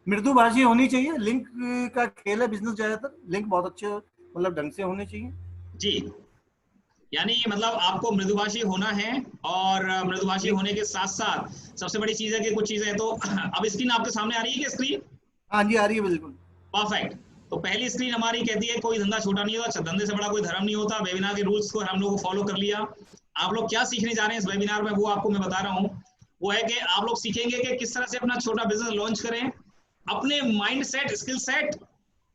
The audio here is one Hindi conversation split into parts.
मृदुभाषी होनी चाहिए। लिंक का खेल है बिजनेस, ज्यादातर लिंक बहुत अच्छे मतलब ढंग से होने चाहिए जी। यानी मतलब आपको मृदुभाषी होना है, और मृदुभाषी लिंक। होने के साथ साथ सबसे बड़ी चीज है कि कुछ चीजें तो अब स्क्रीन आपके सामने आ रही है कि स्क्रीन? हाँ जी, आ रही है बिल्कुल। परफेक्ट। तो पहली स्क्रीन हमारी कहती है कोई धंधा छोटा नहीं होता, धंधे से बड़ा कोई धर्म नहीं होता। वेबिनार के रूल्स को हम लोग को फॉलो कर लिया। आप लोग क्या सीखने जा रहे हैं इस वेबिनार में, वो आपको मैं बता रहा हूँ। वो है कि आप लोग सीखेंगे कि किस तरह से अपना छोटा बिजनेस लॉन्च करें, अपने माइंड सेट, स्किल सेट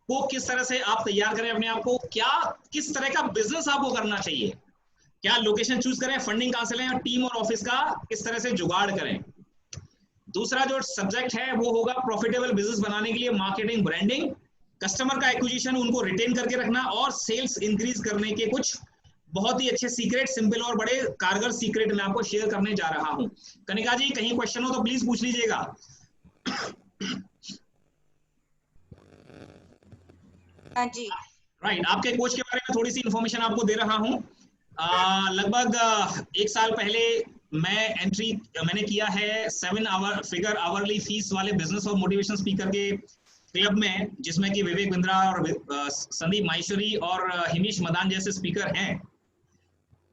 को किस तरह से आप तैयार करें अपने आप को, क्या किस तरह का बिजनेस आपको करना चाहिए, क्या लोकेशन चूज करें, फंडिंग कहां से लें, और टीम और ऑफिस का किस तरह से जुगाड़ करें। दूसरा जो सब्जेक्ट है वो होगा प्रॉफिटेबल बिजनेस बनाने के लिए मार्केटिंग, ब्रांडिंग, कस्टमर का एक्विजिशन, उनको रिटेन करके रखना, और सेल्स इंक्रीज करने के कुछ बहुत ही अच्छे सीक्रेट, सिंपल और बड़े कारगर सीक्रेट मैं आपको शेयर करने जा रहा हूं। कनिका जी, कहीं क्वेश्चन हो तो प्लीज पूछ लीजिएगा। हाँ जी। राइट, आपके कोच के बारे में थोड़ी सी इंफॉर्मेशन आपको दे रहा हूं। लगभग 1 साल पहले मैंने किया है 7 आवर फिगर आवरली फीस वाले बिजनेस और मोटिवेशन स्पीकर के क्लब में, जिसमें कि विवेक बिंद्रा और संदीप माहेश्वरी और हिमीश मदान जैसे स्पीकर हैं।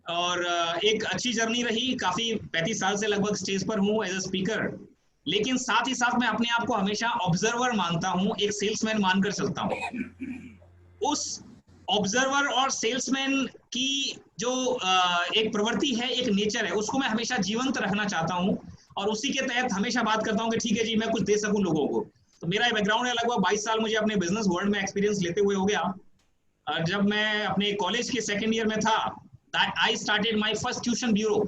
और एक अच्छी जर्नी रही, काफी 35 साल से लगभग स्टेज पर हूँ एज ए स्पीकर। लेकिन साथ ही साथ मैं अपने आप को हमेशा ऑब्जर्वर मानता हूँ, एक सेल्समैन मानकर चलता हूँ। उस ऑब्जर्वर और सेल्समैन की जो एक प्रवृत्ति है, एक नेचर है, उसको मैं हमेशा जीवंत रखना चाहता हूँ, और उसी के तहत हमेशा बात करता हूँ कि ठीक है जी, मैं कुछ दे सकूं लोगों को। तो मेरा बैकग्राउंड है, लगभग 22 साल मुझे अपने बिजनेस वर्ल्ड में एक्सपीरियंस लेते हुए हो गया। जब मैं अपने कॉलेज के सेकेंड ईयर में था, I started my first tuition bureau,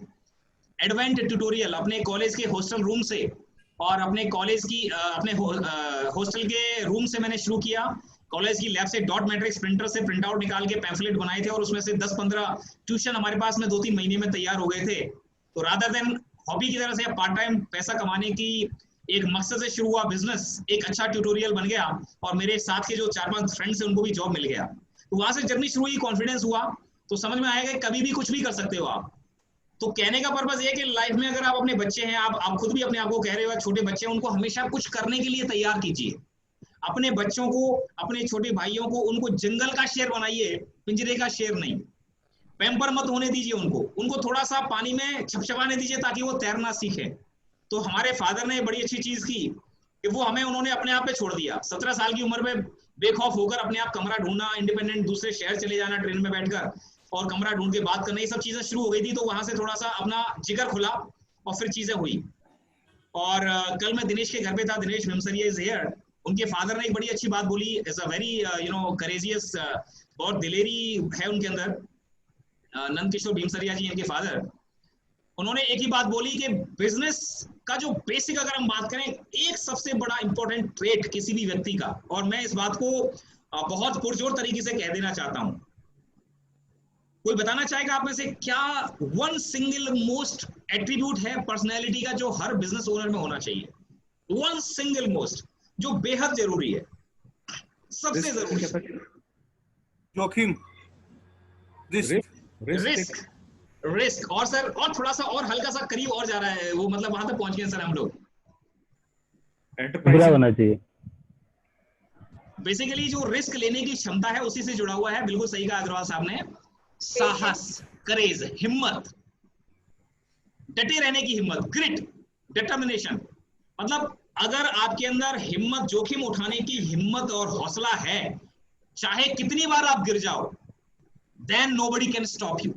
advent tutorial, अपने कॉलेज के हॉस्टल रूम से, और अपने कॉलेज की अपने हॉस्टल के रूम से मैंने शुरू किया। कॉलेज की लैब से डॉट मैट्रिक्स प्रिंटर से प्रिंट आउट निकाल के पैम्फलेट बनाए थे, और उसमें से 10-15 ट्यूशन हमारे पास में 2-3 महीने में तैयार हो गए थे। तो रादर देन हॉबी की तरह से पार्ट टाइम पैसा कमाने की एक मकसद से शुरू हुआ बिजनेस, एक अच्छा ट्यूटोरियल बन गया, और मेरे साथ के जो 4-5 फ्रेंड्स हैं उनको भी जॉब मिल गया। तो वहां से जर्नी शुरू हुई, कॉन्फिडेंस हुआ, तो समझ में आएगा कि कभी भी कुछ भी कर सकते हो आप। तो कहने का पर्पस ये है कि लाइफ में अगर आप अपने बच्चे हैं, आप खुद भी अपने आप को कह रहे हो छोटे बच्चे हैं, उनको हमेशा कुछ करने के लिए तैयार कीजिए। अपने बच्चों को, अपने छोटे भाइयों को, उनको जंगल का शेर बनाइए, पिंजरे का शेर नहीं। पैम्पर मत होने दीजिए उनको थोड़ा सा पानी में छपछपाने दीजिए ताकि वो तैरना सीखे। तो हमारे फादर ने बड़ी अच्छी चीज की कि वो हमें उन्होंने अपने आप पे छोड़ दिया। 17 साल की उम्र में बेखौफ होकर अपने आप कमरा ढूंढना, इंडिपेंडेंट दूसरे शहर चले जाना ट्रेन में बैठकर, और कमरा ढूंढ के बात करना, ये सब चीजें शुरू हो गई थी। तो वहां से थोड़ा सा अपना जिगर खुला, और फिर चीजें हुई। और कल मैं दिनेश के घर पे था, दिनेश भीमसरिया इज हियर। उनके फादर ने एक बड़ी अच्छी बात बोली, इज अ वेरी करेजियस, बहुत दिलेरी है उनके अंदर। नंद किशोर भीमसरिया जी इनके फादर, उन्होंने एक ही बात बोली कि बिजनेस का जो बेसिक अगर हम बात करें, एक सबसे बड़ा इंपॉर्टेंट ट्रेट किसी भी व्यक्ति का, और मैं इस बात को बहुत पुरजोर तरीके से कह देना चाहता हूं। कोई बताना चाहेगा आप में से क्या वन सिंगल मोस्ट एट्रीब्यूट है पर्सनैलिटी का जो हर बिजनेस ओनर में होना चाहिए? वन सिंगल मोस्ट जो बेहद जरूरी है, सबसे जरूरी। जोखिम, रिस्क, रिस्क। और सर, और थोड़ा सा और हल्का सा करीब और जा रहा है वो, मतलब वहां तक पहुंच गए सर हम लोग। बुरा होना चाहिए। बेसिकली जो रिस्क लेने की क्षमता है उसी से जुड़ा हुआ है। बिल्कुल सही कहा अग्रवाल साहब ने। साहस, करेज, हिम्मत, डटे रहने की हिम्मत, ग्रिट, डिटर्मिनेशन। मतलब अगर आपके अंदर हिम्मत, जोखिम उठाने की हिम्मत और हौसला है, चाहे कितनी बार आप गिर जाओ, then nobody can stop you.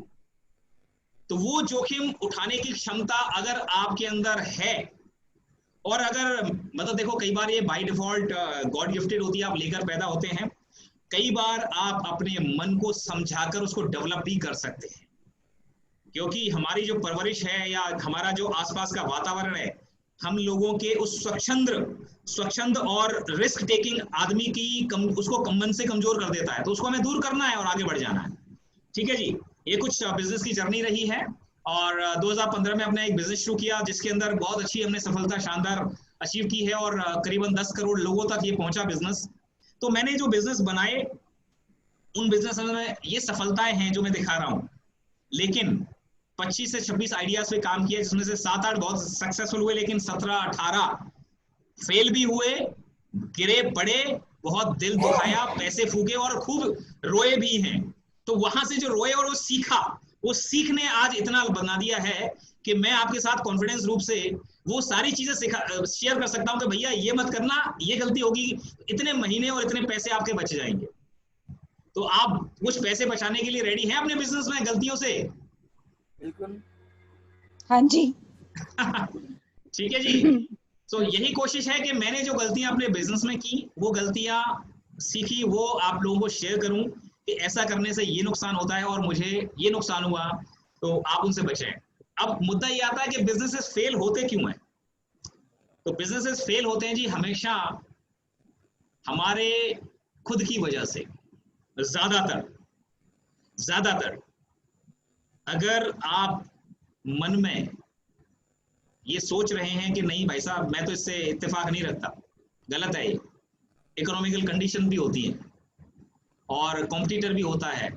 तो वो जोखिम उठाने की क्षमता अगर आपके अंदर है, और अगर मतलब देखो, कई बार ये बाय डिफॉल्ट गॉड गिफ्टेड होती है, आप लेकर पैदा होते हैं। कई बार आप अपने मन को समझाकर उसको डेवलप भी कर सकते हैं, क्योंकि हमारी जो परवरिश है या हमारा जो आसपास का वातावरण है, हम लोगों के उस स्वच्छंद और रिस्क टेकिंग आदमी की उसको मन से कमजोर कर देता है। तो उसको हमें दूर करना है और आगे बढ़ जाना है। ठीक है जी, ये कुछ बिजनेस की जर्नी रही है। और 2015 में अपने एक बिजनेस शुरू किया, जिसके अंदर बहुत अच्छी हमने सफलता शानदार अचीव की है, और करीबन 10 करोड़ लोगों तक ये पहुंचा बिजनेस। तो मैंने जो बिजनेस बनाए, उन बिजनेस में ये सफलताएं हैं जो मैं दिखा रहा हूं। लेकिन 25 से 26 आइडियाज पे काम किया, जिसमें से 7-8 बहुत सक्सेसफुल हुए, लेकिन 17-18 फेल भी हुए, गिरे पड़े, बहुत दिल दुखाया, पैसे फूके और खूब रोए भी हैं। तो वहां से जो रोए और वो सीखा, वो सीख ने आज इतना बना दिया है कि मैं आपके साथ कॉन्फिडेंस रूप से वो सारी चीजें शेयर कर सकता हूं कि भैया ये मत करना, ये गलती होगी, इतने महीने और इतने पैसे आपके बच जाएंगे। तो आप कुछ पैसे बचाने के लिए रेडी हैं अपने बिजनेस में गलतियों से? बिल्कुल। हाँ जी। ठीक है जी। तो यही कोशिश है कि मैंने जो गलतियां अपने बिजनेस में की, वो गलतियां सीखी, वो आप लोगों को शेयर करूं कि ऐसा करने से ये नुकसान होता है और मुझे ये नुकसान हुआ, तो आप उनसे बचें। अब मुद्दा ये आता है कि बिजनेसेस फेल होते क्यों हैं? तो बिजनेसेस फेल होते हैं जी हमेशा हमारे खुद की वजह से। ज्यादातर अगर आप मन में ये सोच रहे हैं कि नहीं भाई साहब मैं तो इससे इत्तेफाक नहीं रखता, गलत है ये। इकोनॉमिकल कंडीशन भी होती है और कॉम्पिटिटर भी होता है,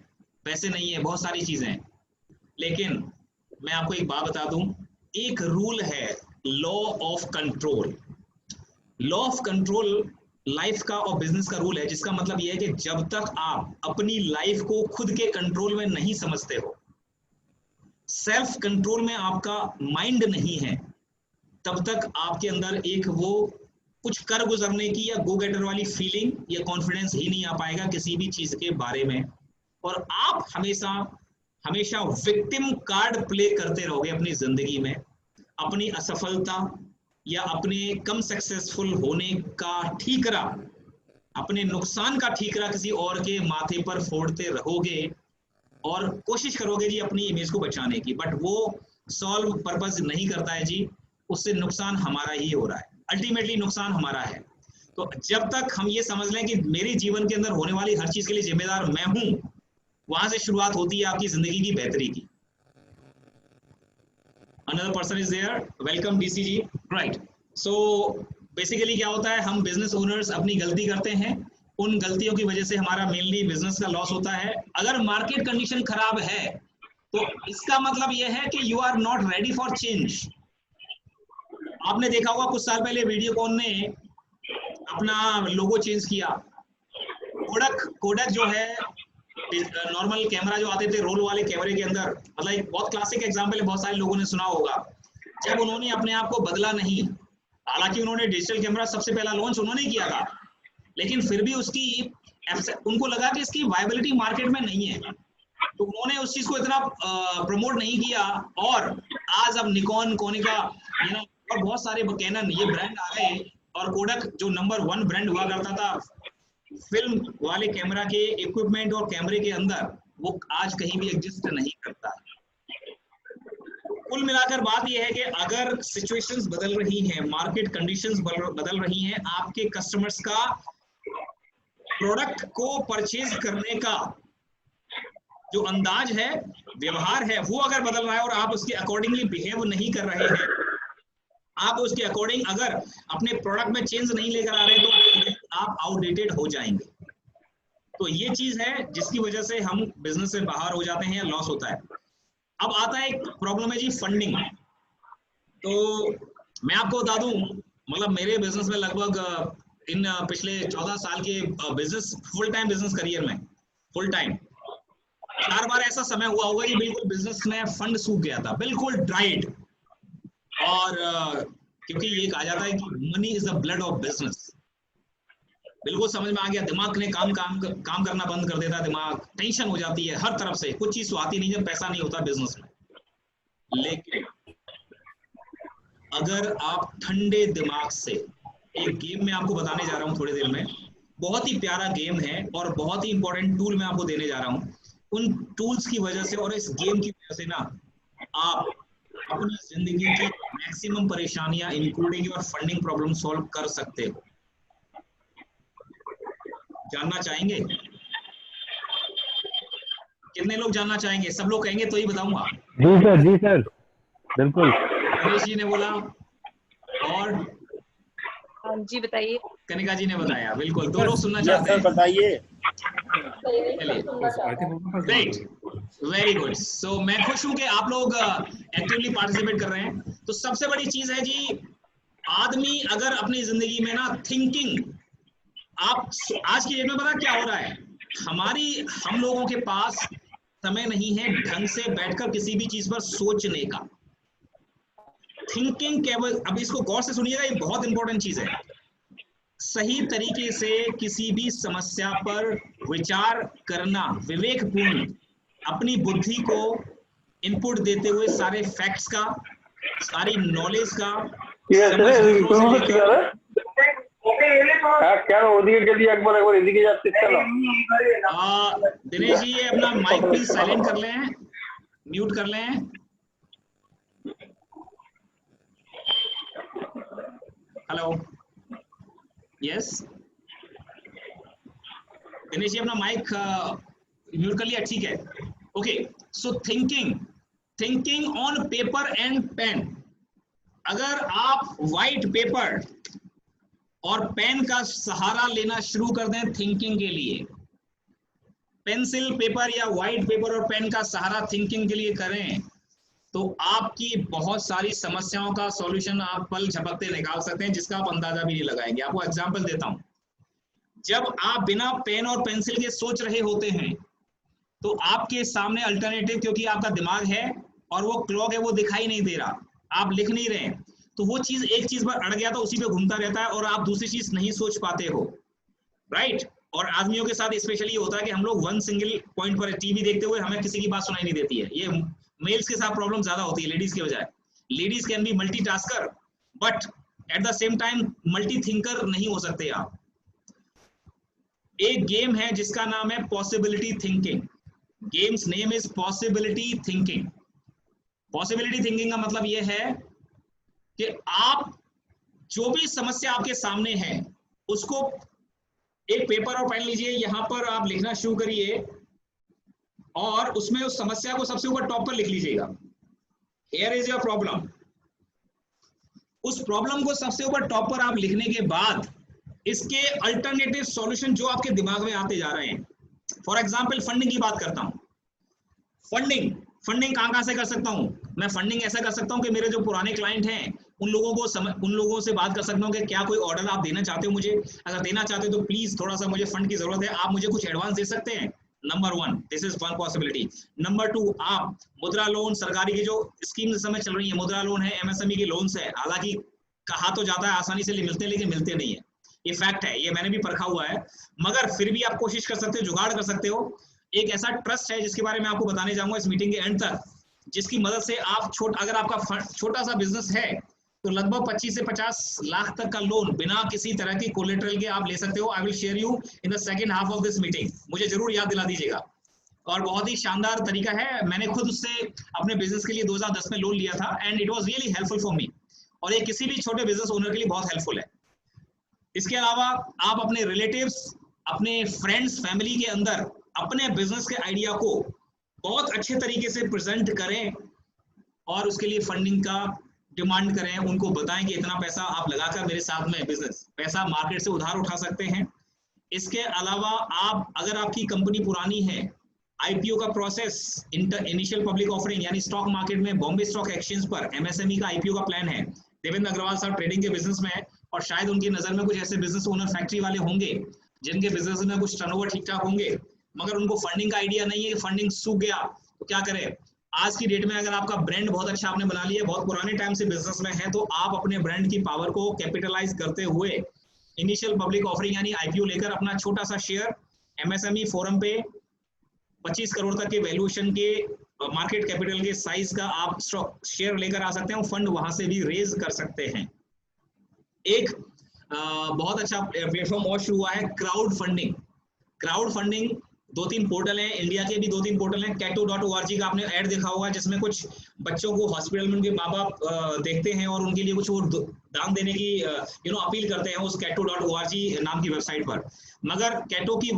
पैसे नहीं है, बहुत सारी चीजें हैं। लेकिन मैं आपको एक बात बता दूं, एक रूल है law of control. Law of control life का और बिजनेस का रूल है, जिसका मतलब यह है कि जब तक आप अपनी लाइफ को खुद के कंट्रोल में नहीं समझते हो, सेल्फ कंट्रोल में आपका माइंड नहीं है, तब तक आपके अंदर एक वो कुछ कर गुजरने की या गो गेटर वाली फीलिंग या कॉन्फिडेंस ही नहीं आ पाएगा किसी भी चीज के बारे में। और आप हमेशा विक्टिम कार्ड प्ले करते रहोगे अपनी जिंदगी में, अपनी असफलता या अपने कम सक्सेसफुल होने का ठीकरा, अपने नुकसान का ठीकरा किसी और के माथे पर फोड़ते रहोगे और कोशिश करोगे जी अपनी इमेज को बचाने की, बट वो सॉल्व पर्पस नहीं करता है जी, उससे नुकसान हमारा ही हो रहा है, अल्टीमेटली नुकसान हमारा है। तो जब तक हम ये समझ लें कि मेरे जीवन के अंदर होने वाली हर चीज के लिए जिम्मेदार मैं हूं, वहां से शुरुआत होती है आपकी जिंदगी की बेहतरी की। Another person is there. Welcome DC ji. Right. So basically क्या होता है, हम बिजनेस ओनर्स अपनी गलती करते हैं, उन गलतियों की वजह से हमारा मेनली बिजनेस का लॉस होता है। अगर मार्केट कंडीशन खराब है तो इसका मतलब यह है कि you are not ready for change. आपने देखा होगा कुछ साल पहले वीडियोकॉन ने अपना लोगो चेंज किया। कोडक जो है नॉर्मल कैमरा जो आते थे रोल वाले कैमरे के अंदर, मतलब एक बहुत क्लासिक एग्जांपल है, बहुत सारे लोगों ने सुना होगा। जब उन्होंने अपने आप को बदला नहीं, हालांकि उन्होंने डिजिटल कैमरा सबसे पहला लॉन्च उन्होंने किया था, लेकिन फिर भी उनको लगा कि इसकी वायबिलिटी मार्केट में नहीं है, तो उन्होंने उस चीज को इतना प्रमोट नहीं किया। और आज अब निकॉन, कोनिका, और बहुत सारे कैनन ये ब्रांड आ गए, और कोडक जो नंबर 1 ब्रांड हुआ करता था फिल्म वाले कैमरा के इक्विपमेंट और कैमरे के अंदर, वो आज कहीं भी एग्जिस्ट नहीं करता। कुल मिलाकर बात यह है कि अगर सिचुएशंस बदल रही हैं, मार्केट कंडीशंस बदल रही हैं, आपके कस्टमर्स का प्रोडक्ट को परचेज करने का जो अंदाज है, व्यवहार है, वो अगर बदल रहा है और आप उसके अकॉर्डिंगली बिहेव नहीं कर रहे हैं, आप उसके अकॉर्डिंग अगर अपने प्रोडक्ट में चेंज नहीं लेकर आ रहे, तो आप आउटडेटेड हो जाएंगे। तो ये चीज है जिसकी वजह से हम बिजनेस से बाहर हो जाते हैं या लॉस होता है। अब आता है एक प्रॉब्लम है जी, फंडिंग। तो मैं आपको बता दूं, मतलब मेरे बिजनेस में लगभग इन पिछले 14 साल के business, full time business career में, फुल टाइम 4 बार ऐसा समय हुआ होगा कि बिल्कुल बिजनेस में फंड सूख गया था, बिल्कुल ड्राइड। और क्योंकि ये कहा जाता है कि money is the blood of business, बिल्कुल समझ में आ गया। दिमाग ने काम करना बंद कर देता है, दिमाग टेंशन हो जाती है हर तरफ से, कुछ चीज तो आती नहीं जब पैसा नहीं होता बिजनेस में। लेकिन अगर आप ठंडे दिमाग से, एक गेम में आपको बताने जा रहा हूं थोड़ी देर में, बहुत ही प्यारा गेम है और बहुत ही इंपॉर्टेंट टूल मैं आपको देने जा रहा हूं। उन टूल्स की वजह से और इस गेम की वजह से ना, आप अपनी जिंदगी की मैक्सिमम परेशानियां including your funding problem solve कर सकते हो। जानना चाहेंगे? कितने लोग जानना चाहेंगे? सब लोग कहेंगे तो ही बताऊंगा। जी सर बिल्कुल। रमेश जी ने बोला, और हाँ जी बताइए। कनिका जी ने बताया, बिल्कुल 2 लोग सुनना चाहते हैं। बताइए। Great, very good. सो मैं खुश हूं कि आप लोग एक्टिवली पार्टिसिपेट कर रहे हैं। तो सबसे बड़ी चीज है जी, आदमी अगर अपनी जिंदगी में ना थिंकिंग आप आज की डेट में पता क्या हो रहा है, हम लोगों के पास समय नहीं है ढंग से बैठकर किसी भी चीज पर सोचने का। थिंकिंग केवल, अब इसको गौर से सुनिएगा, ये बहुत इंपॉर्टेंट चीज है। सही तरीके से किसी भी समस्या पर विचार करना, विवेकपूर्ण, अपनी बुद्धि को इनपुट देते हुए सारे फैक्ट्स का, सारी नॉलेज का समझ लेकर, दिनेश जी ये अपना माइक प्लीज साइलेंट कर लें, म्यूट कर लें। हेलो, यस दिनेश जी अपना माइक म्यूट कर लिया, ठीक है। Okay, so thinking on paper and pen. अगर आप व्हाइट पेपर और पेन का सहारा लेना शुरू कर दें थिंकिंग के लिए, पेंसिल पेपर या व्हाइट पेपर और पेन का सहारा थिंकिंग के लिए करें, तो आपकी बहुत सारी समस्याओं का सॉल्यूशन आप पल झपकते निकाल सकते हैं, जिसका आप अंदाजा भी नहीं लगाएंगे। आपको एग्जांपल देता हूं, जब आप बिना पेन और पेंसिल के सोच रहे होते हैं तो आपके सामने अल्टरनेटिव, क्योंकि आपका दिमाग है और वो क्लॉक है, वो दिखाई नहीं दे रहा, आप लिख नहीं रहे, तो वो चीज एक चीज पर अड़ गया तो उसी पे घूमता रहता है और आप दूसरी चीज नहीं सोच पाते हो, राइट। और आदमियों के साथ स्पेशली ये होता है कि हम लोग वन सिंगल पॉइंट पर टीवी देखते हुए हमें किसी की बात सुनाई नहीं देती है। ये मेल्स के साथ प्रॉब्लम ज्यादा होती है लेडीज के बजाय। Ladies can be multitasker but at the same time multi thinker नहीं हो सकते आप। एक गेम है जिसका नाम है possibility thinking. Games name is possibility thinking. Possibility thinking का मतलब यह है कि आप जो भी समस्या आपके सामने है उसको एक पेपर और पेन लीजिए, यहां पर आप लिखना शुरू करिए और उसमें उस समस्या को सबसे ऊपर टॉप पर लिख लीजिएगा। Here is your problem. उस प्रॉब्लम को सबसे ऊपर टॉप पर आप लिखने के बाद इसके अल्टरनेटिव सॉल्यूशन जो आपके दिमाग में आते जा रहे हैं, फॉर एग्जांपल फंडिंग की बात करता हूं। फंडिंग कहां से कर सकता हूं मैं? फंडिंग ऐसा कर सकता हूं कि मेरे जो पुराने क्लाइंट हैं उन लोगों से बात कर सकता हूं कि क्या कोई ऑर्डर आप देना चाहते हो मुझे, अगर देना चाहते हो तो प्लीज थोड़ा सा मुझे फंड की जरूरत है, आप मुझे कुछ एडवांस दे सकते हैं। Number 1, this is one possibility. Number 2, आप मुद्रा लोन, सरकारी की जो स्कीम इस समय चल रही है, मुद्रा लोन है, एमएसएमई के लोन्स है, हालांकि कहा तो जाता है आसानी से मिलते हैं लेकिन मिलते नहीं है, ये फैक्ट है, ये मैंने भी परखा हुआ है। मगर फिर भी आप कोशिश कर सकते हो, जुगाड़ कर सकते हो। एक ऐसा ट्रस्ट है जिसके बारे में आपको बताने जाऊंगा इस मीटिंग के एंड तक, जिसकी मदद से आप अगर आपका छोटा सा बिजनेस है तो लगभग 25 से 50 लाख तक का लोन बिना किसी तरह की कोलेटरल के आप ले सकते हो। I will share you in the second half of this meeting, मुझे जरूर याद दिला दीजिएगा। और बहुत ही शानदार तरीका है, मैंने खुद उससे अपने बिजनेस के लिए 2010 में लोन लिया था and it was really helpful for me, और ये किसी भी छोटे बिजनेस ओनर के लिए बहुत हेल्पफुल है। इसके अलावा आप अपने रिलेटिव्स, अपने फ्रेंड्स, फैमिली के अंदर अपने बिजनेस के आइडिया को बहुत अच्छे तरीके से प्रेजेंट करें और उसके लिए फंडिंग का डिमांड करें, उनको बताएं कि इतना पैसा आप लगाकर मेरे साथ में बिजनेस, पैसा मार्केट से उधार उठा सकते हैं। इसके अलावा आप, अगर आपकी कंपनी पुरानी है, आईपीओ का प्रोसेस, इनिशियल पब्लिक ऑफरिंग यानी स्टॉक मार्केट में बॉम्बे स्टॉक एक्सचेंज पर एमएसएमई का आईपीओ का प्लान है। देवेंद्र अग्रवाल साहब ट्रेडिंग के बिजनेस में है और शायद उनकी नजर में कुछ ऐसे बिजनेस ओनर, फैक्ट्री वाले होंगे जिनके बिजनेस में कुछ टर्नओवर ठीक ठाक होंगे, मगर उनको फंडिंग का आइडिया नहीं है, फंडिंग सूख गया तो क्या करें। आज की डेट में अगर आपका ब्रांड बहुत अच्छा आपने बना लिया, बहुत पुराने टाइम से बिजनेस में है, तो आप अपने ब्रांड की पावर को कैपिटलाइज करते हुए इनिशियल पब्लिक ऑफरिंग यानी आईपीओ लेकर अपना छोटा सा शेयर एमएसएमई फोरम पे 25 करोड़ तक के वैल्यूएशन के मार्केट कैपिटल के साइज का आप शेयर लेकर आ सकते हैं, फंड वहां से भी रेज कर सकते हैं। एक बहुत अच्छा प्लेटफॉर्म और शुरू हुआ है, क्राउड फंडिंग। 2-3 पोर्टल हैं, इंडिया के भी 2-3 पोर्टल हैं। Cato.org का आपने ऐड देखा होगा, जिसमें कुछ बच्चों को हॉस्पिटल में उनके माँ बाप देखते हैं और उनके लिए कुछ वो दान देने की अपील करते हैं उस Cato.org नाम की वेबसाइट पर। मगर कैटो की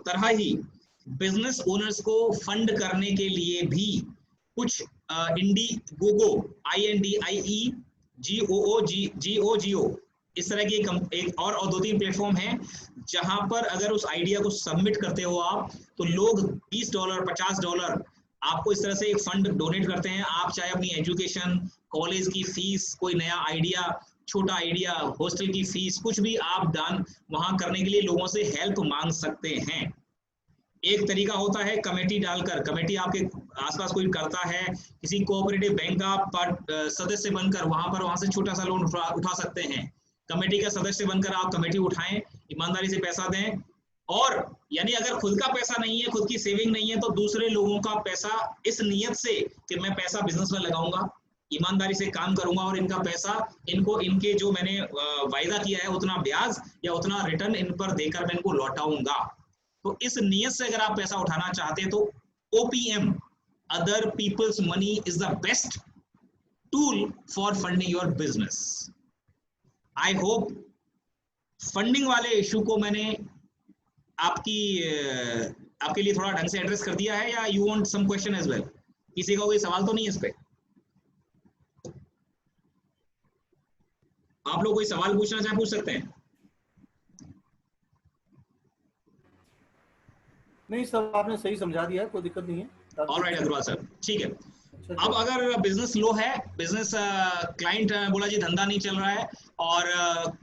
तरह ही बिजनेस ओनर्स को फंड करने के लिए भी कुछ इंडीगोगो, INDIEGOO इस तरह की एक और 2-3 प्लेटफॉर्म हैं जहां पर अगर उस आइडिया को सबमिट करते हो आप, तो लोग $20, $50 आपको इस तरह से एक फंड डोनेट करते हैं। आप चाहे अपनी एजुकेशन, कॉलेज की फीस, कोई नया आइडिया छोटा आइडिया, हॉस्टल की फीस, कुछ भी आप दान वहां करने के लिए लोगों से हेल्प मांग सकते हैं। एक तरीका होता है कमेटी डालकर, कमेटी आपके आसपास कोई करता है, किसी कोऑपरेटिव बैंक का सदस्य बनकर वहां से छोटा सा लोन उठा सकते हैं। कमेटी का सदस्य बनकर आप कमेटी उठाएं, ईमानदारी से पैसा दें, और यानी अगर खुद का पैसा नहीं है, खुद की सेविंग नहीं है, तो दूसरे लोगों का पैसा इस नियत से कि मैं पैसा बिजनेस में लगाऊंगा, ईमानदारी से काम करूंगा और इनका पैसा इनको इनके जो मैंने वायदा किया है उतना ब्याज या उतना रिटर्न इन पर देकर मैं इनको लौटाऊंगा। तो इस नियत से अगर आप पैसा उठाना चाहते हैं तो OPM, other peoples money, is the best tool for funding your business. I hope funding वाले इशू को मैंने आपके लिए थोड़ा ढंग से एड्रेस कर दिया है, या you want some question as well? किसी का कोई सवाल तो नहीं है इस पे? आप लोग कोई सवाल पूछना चाहे पूछ सकते हैं। नहीं सर, आपने सही समझा दिया है, कोई दिक्कत नहीं है। ऑलराइट अग्रवाल सर, ठीक है। अच्छा, अब अगर बिजनेस लो है, बिजनेस क्लाइंट बोला जी धंधा नहीं चल रहा है और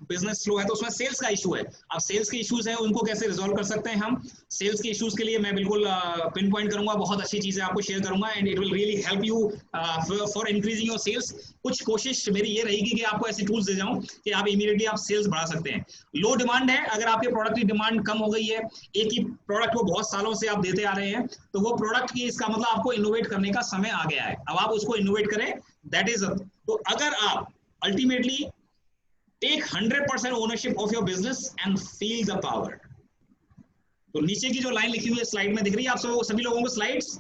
बिजनेस स्लो है, तो उसमें सेल्स का इशू है। अब सेल्स के इश्यूज हैं, उनको कैसे रिजॉल्व कर सकते हैं हम? सेल्स के इश्यूज के लिए मैं बिल्कुल पिन पॉइंट करूंगा, बहुत अच्छी चीजें आपको शेयर करूंगा, and it will really help you for increasing your sales. कुछ कोशिश मेरी ये रहेगी कि आपको ऐसे टूल्स दे जाऊं कि आप इमीडिएटली आप सेल्स बढ़ा सकते हैं। लो डिमांड है, अगर आपके प्रोडक्ट की डिमांड कम हो गई है, एक ही प्रोडक्ट को बहुत सालों से आप देते आ रहे हैं, तो वो प्रोडक्ट की, इसका मतलब आपको इनोवेट करने का समय आ गया है, अब आप उसको इनोवेट करें, दैट इज। तो अगर आप ultimately take 100% ownership of your business and feel the power. तो नीचे की जो लाइन लिखी हुई है स्लाइड में दिख रही है आप सभी लोगों को स्लाइड्स?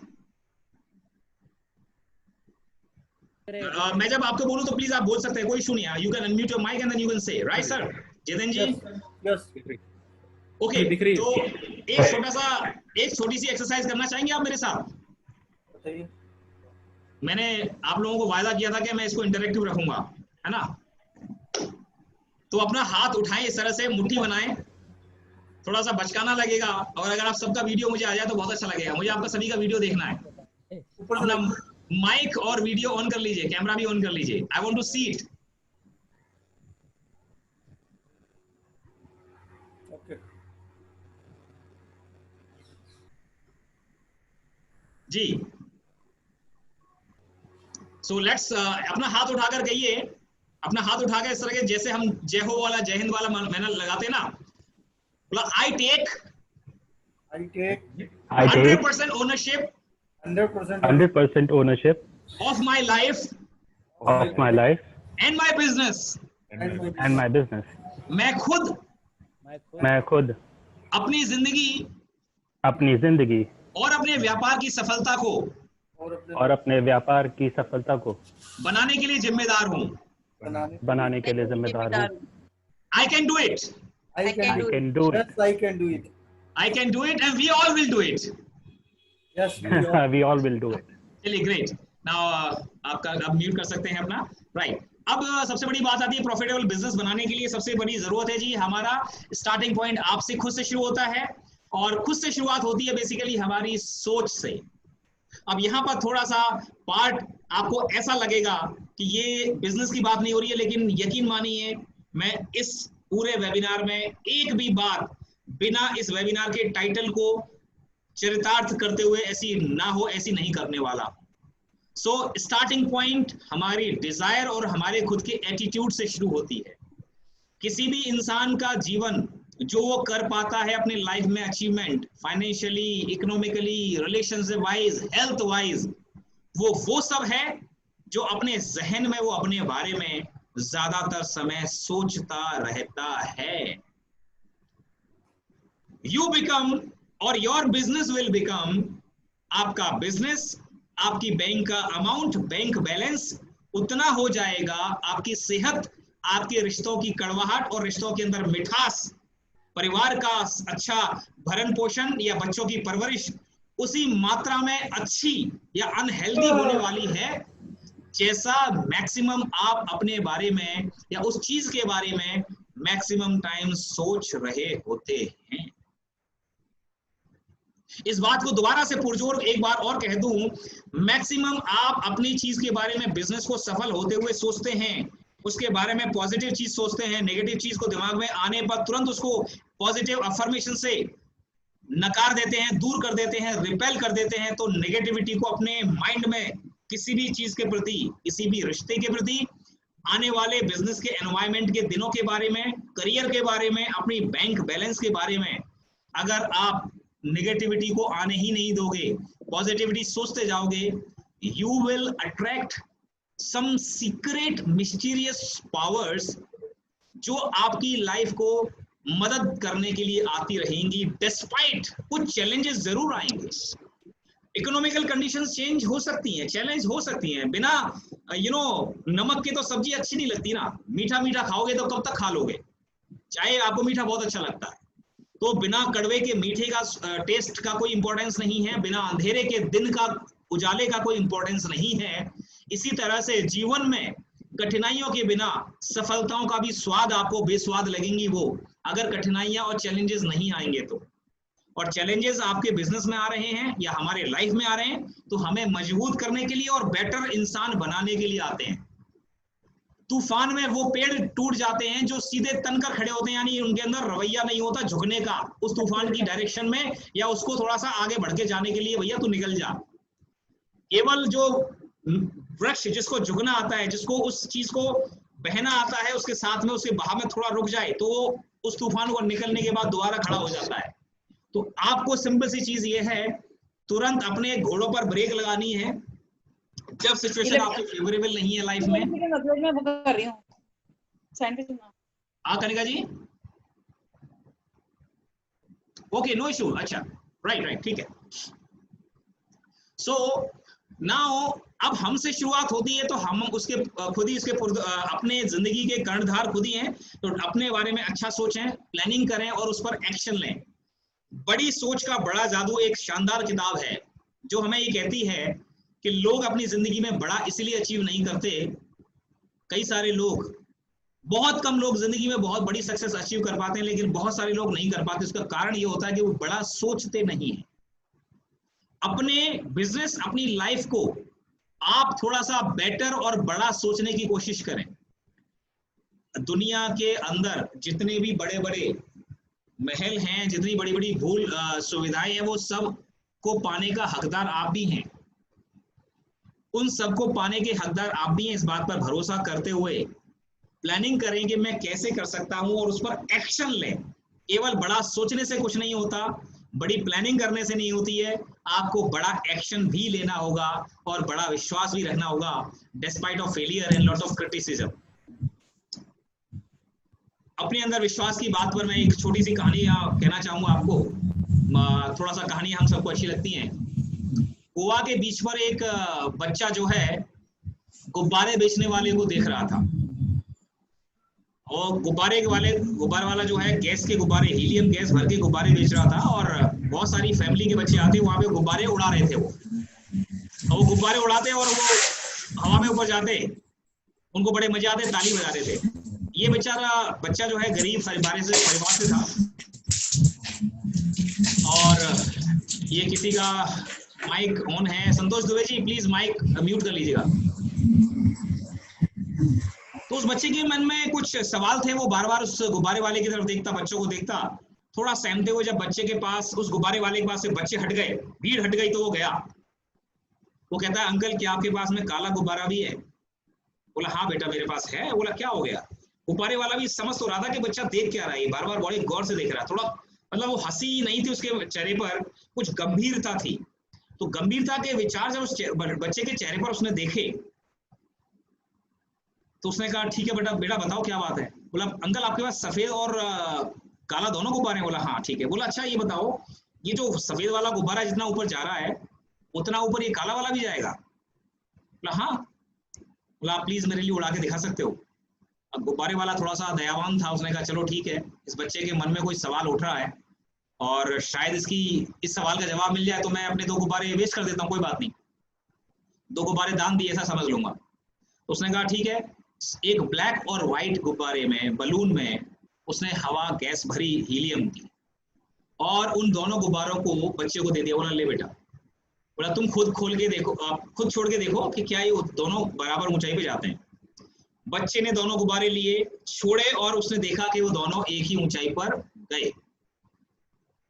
मैं जब आपको बोलूं तो प्लीज आप बोल सकते हैं, कोई इशू नहीं है। You can unmute your mic and then you can say, right sir? Jiten ji, yes, okay. तो एक छोटी सी एक्सरसाइज करना चाहेंगे आप मेरे साथ? बताइए। मैंने आप लोगों को वायदा किया था कि मैं इसको इंटरेक्टिव रखूंगा, है ना? तो अपना हाथ उठाएं, इस तरह से मुट्ठी बनाएं, थोड़ा सा बचकाना लगेगा, और अगर आप सबका वीडियो मुझे आ जाए तो बहुत अच्छा लगेगा। मुझे आपका सभी का वीडियो देखना है। अपना माइक और वीडियो ऑन कर लीजिए, कैमरा भी ऑन कर लीजिए। I want to see it. Okay जी, सो लेट्स अपना हाथ उठाकर कहिए, अपना हाथ उठाकर इस तरह के, जैसे हम जय हो वाला, जय हिंद वाला मैंने लगाते ना, बोला I take 100% ownership 100% ownership of my life of my life and my business। and my business। मैं खुद अपनी जिंदगी और अपने व्यापार की सफलता को बनाने के लिए जिम्मेदार हूँ। I can do it। I can do it। Yes, I can do it। I can do it and we all will do it। Yes, we all will do it। चलिए, ग्रेट। नाउ आपका अब म्यूट कर सकते हैं अपना, राइट। अब सबसे बड़ी बात आती है प्रॉफिटेबल बिजनेस बनाने के लिए सबसे बड़ी जरूरत है जी, हमारा स्टार्टिंग पॉइंट आपसे खुद से शुरू होता है, और खुद से शुरुआत होती है बेसिकली हमारी सोच से। अब यहाँ पर थोड़ा सा पार्ट आपको ऐसा लगेगा कि ये बिजनेस की बात नहीं हो रही है, लेकिन यकीन मानिए मैं इस पूरे वेबिनार में एक भी बात बिना इस वेबिनार के टाइटल को चरितार्थ करते हुए ऐसी ना हो, ऐसी नहीं करने वाला। सो स्टार्टिंग पॉइंट हमारी डिजायर और हमारे खुद के एटीट्यूड से शुरू होती है। किसी भी इंसान का जीवन जो वो कर पाता है अपने लाइफ में achievement, financially, economically, relationship wise, health wise, वो सब है जो अपने जहन में वो अपने बारे में ज्यादातर समय सोचता रहता है। यू बिकम और योर बिजनेस विल बिकम, आपका बिजनेस, आपकी बैंक का अमाउंट, बैंक बैलेंस उतना हो जाएगा, आपकी सेहत, आपके रिश्तों की कड़वाहट और रिश्तों के अंदर मिठास, परिवार का अच्छा भरण पोषण या बच्चों की परवरिश उसी मात्रा में अच्छी या अनहेल्दी होने वाली है जैसा मैक्सिमम आप अपने बारे में या उस चीज के बारे में मैक्सिमम टाइम सोच रहे होते हैं। इस बात को दोबारा से पुरजोर एक बार और कह दूं, मैक्सिमम आप अपनी चीज के बारे में, बिजनेस को सफल होते हुए सोचते हैं उसके बारे में पॉजिटिव चीज सोचते हैं, नेगेटिव चीज को दिमाग में आने पर तुरंत उसको पॉजिटिव अफर्मेशन से नकार देते हैं, दूर कर देते हैं, रिपेल कर देते हैं, तो नेगेटिविटी को अपने माइंड में किसी भी चीज के प्रति, किसी भी रिश्ते के प्रति, आने वाले बिजनेस के एनवायरमेंट के दिनों के बारे में, करियर के बारे में, अपनी बैंक बैलेंस के बारे में, अगर आप नेगेटिविटी को आने ही नहीं दोगे, पॉजिटिविटी सोचते जाओगे, you will attract some secret mysterious powers जो आपकी लाइफ को मदद करने के लिए आती रहेंगी। डिस्पाइट कुछ चैलेंजेस जरूर आएंगे, इकोनॉमिकल कंडीशंस चेंज हो सकती हैं, चैलेंज हो सकती हैं, बिना नमक के तो सब्जी अच्छी नहीं लगती ना, मीठा मीठा खाओगे तो कब तक खा लोगे, चाहे आपको मीठा बहुत अच्छा लगता है, तो बिना कड़वे के मीठे का टेस्ट का कोई इंपॉर्टेंस नहीं है, बिना अंधेरे के दिन का उजाले का कोई इंपॉर्टेंस नहीं है। इसी तरह से जीवन में कठिनाइयों के बिना सफलताओं का भी स्वाद आपको बेस्वाद लगेंगी वो, अगर कठिनाइयां और चैलेंजेस नहीं आएंगे तो। और चैलेंजेस आपके बिजनेस में आ रहे हैं या हमारे लाइफ में आ रहे हैं तो हमें मजबूत करने के लिए और बेटर इंसान बनाने के लिए आते हैं। तूफान में वो पेड़ टूट जाते हैं जो सीधे तनकर खड़े होते हैं, यानी उनके अंदर रवैया नहीं होता झुकने का उस तूफान की डायरेक्शन में, या उसको थोड़ा सा आगे बढ़ के जाने के लिए, भैया तू निकल जा। केवल जो वृक्ष जिसको झुकना आता है, जिसको उस चीज को बहना आता है, उसके साथ में उसके बहाव में थोड़ा रुक जाए तो वो उस तूफान को निकलने के बाद दोबारा खड़ा हो जाता है। तो आपको सिंपल सी चीज ये है, तुरंत अपने घोड़ों पर ब्रेक लगानी है जब सिचुएशन आपके फेवरेबल नहीं है लाइफ में। मतलब मैं वो कर रही हूँ कनिका जी, ओके, नो इशू, अच्छा, राइट, ठीक है। सो नाउ अब हमसे शुरुआत होती है तो हम उसके खुद ही इसके अपने जिंदगी के कर्णधार खुद ही हैं, तो अपने बारे में अच्छा सोचें, प्लानिंग करें और उस पर एक्शन लें। बड़ी सोच का बड़ा जादू एक शानदार किताब है जो हमें ये कहती है कि लोग अपनी जिंदगी में बड़ा इसलिए अचीव नहीं करते, कई सारे लोग, बहुत कम लोग जिंदगी में बहुत बड़ी सक्सेस अचीव कर पाते हैं, लेकिन बहुत सारे लोग नहीं कर पाते। उसका कारण ये होता है कि वो बड़ा सोचते नहीं है। अपने बिजनेस, अपनी लाइफ को आप थोड़ा सा बेटर और बड़ा सोचने की कोशिश करें। दुनिया के अंदर जितने भी बड़े बड़े महल हैं, जितनी बड़ी बड़ी सुविधाएं हैं, वो सब को पाने का हकदार आप भी हैं। उन सबको पाने के हकदार आप भी हैं। इस बात पर भरोसा करते हुए प्लानिंग करें कि मैं कैसे कर सकता हूं और उस पर एक्शन लें। केवल बड़ा सोचने से कुछ नहीं होता, बड़ी प्लानिंग करने से नहीं होती है, आपको बड़ा एक्शन भी लेना होगा और बड़ा विश्वास भी रखना होगा, despite of failure and lot of criticism. अपने अंदर विश्वास की बात पर मैं एक छोटी सी कहानी कहना चाहूंगा आपको। थोड़ा सा कहानी हम सबको अच्छी लगती हैं। गोवा के बीच पर एक बच्चा जो है गुब्बारे बेचने वाले को देख रहा था, और गुब्बारे वाला जो है गैस के गुब्बारे, हीलियम गैस भर के गुब्बारे बेच रहा था, और बहुत सारी फैमिली के बच्चे आते वहां पे गुब्बारे उड़ा रहे थे। वो गुब्बारे उड़ाते और वो हवा में ऊपर जाते, उनको बड़े मजे आते, ताली बजा रहे थे। ये बच्चा जो है गरीब परिवार से था, और ये किसी का माइक ऑन है। संतोष Dubey ji please mic mute कर लीजिएगा। तो उस बच्चे के मन में कुछ सवाल थे, वो बार बार उस गुब्बारे वाले की तरफ देखता, बच्चों को देखता। थोड़ा सहमते हुए जब बच्चे के पास, उस गुब्बारे वाले के पास से बच्चे हट गए, भीड़ हट गई, तो वो गया। वो कहता है, अंकल क्या आपके पास में काला गुब्बारा भी है? बोला हाँ बेटा मेरे पास है। बोला क्या हो गया? गुब्बारे वाला भी समझ तो रहा था कि बच्चा देख क्या रहा है, बार बार बड़े गौर से देख रहा है। थोड़ा मतलब वो हंसी नहीं थी उसके चेहरे पर, कुछ गंभीरता थी। तो गंभीरता के विचार जब उस बच्चे के चेहरे पर उसने देखे तो उसने कहा ठीक है बेटा बताओ क्या बात है। बोला अंकल आपके पास सफेद और काला दोनों गुब्बारे हैं? बोला हाँ ठीक है। बोला अच्छा ये बताओ, ये जो सफेद वाला गुब्बारा जितना ऊपर जा रहा है उतना ऊपर ये काला वाला भी जाएगा? बोला हाँ। बोला आप प्लीज मेरे लिए उड़ा के दिखा सकते हो? अब गुब्बारे वाला थोड़ा सा दयावान था, उसने कहा चलो ठीक है, इस बच्चे के मन में कोई सवाल उठ रहा है और शायद इस सवाल का जवाब मिल जाए तो मैं अपने 2 गुब्बारे वेस्ट कर देता हूँ, कोई बात नहीं, 2 गुब्बारे दान दिए ऐसा समझ लूंगा। तो उसने कहा ठीक है। एक ब्लैक और व्हाइट गुब्बारे में, बलून में उसने हवा गैस भरी, हीलियम की, और उन दोनों गुब्बारों को बच्चे को दे दिया। बोला ले बेटा, बोला तुम खुद खोल के देखो, आप खुद छोड़ के देखो कि क्या ये दोनों बराबर ऊंचाई पे जाते हैं। बच्चे ने दोनों गुब्बारे लिए, छोड़े और उसने देखा कि वो दोनों एक ही ऊंचाई पर गए।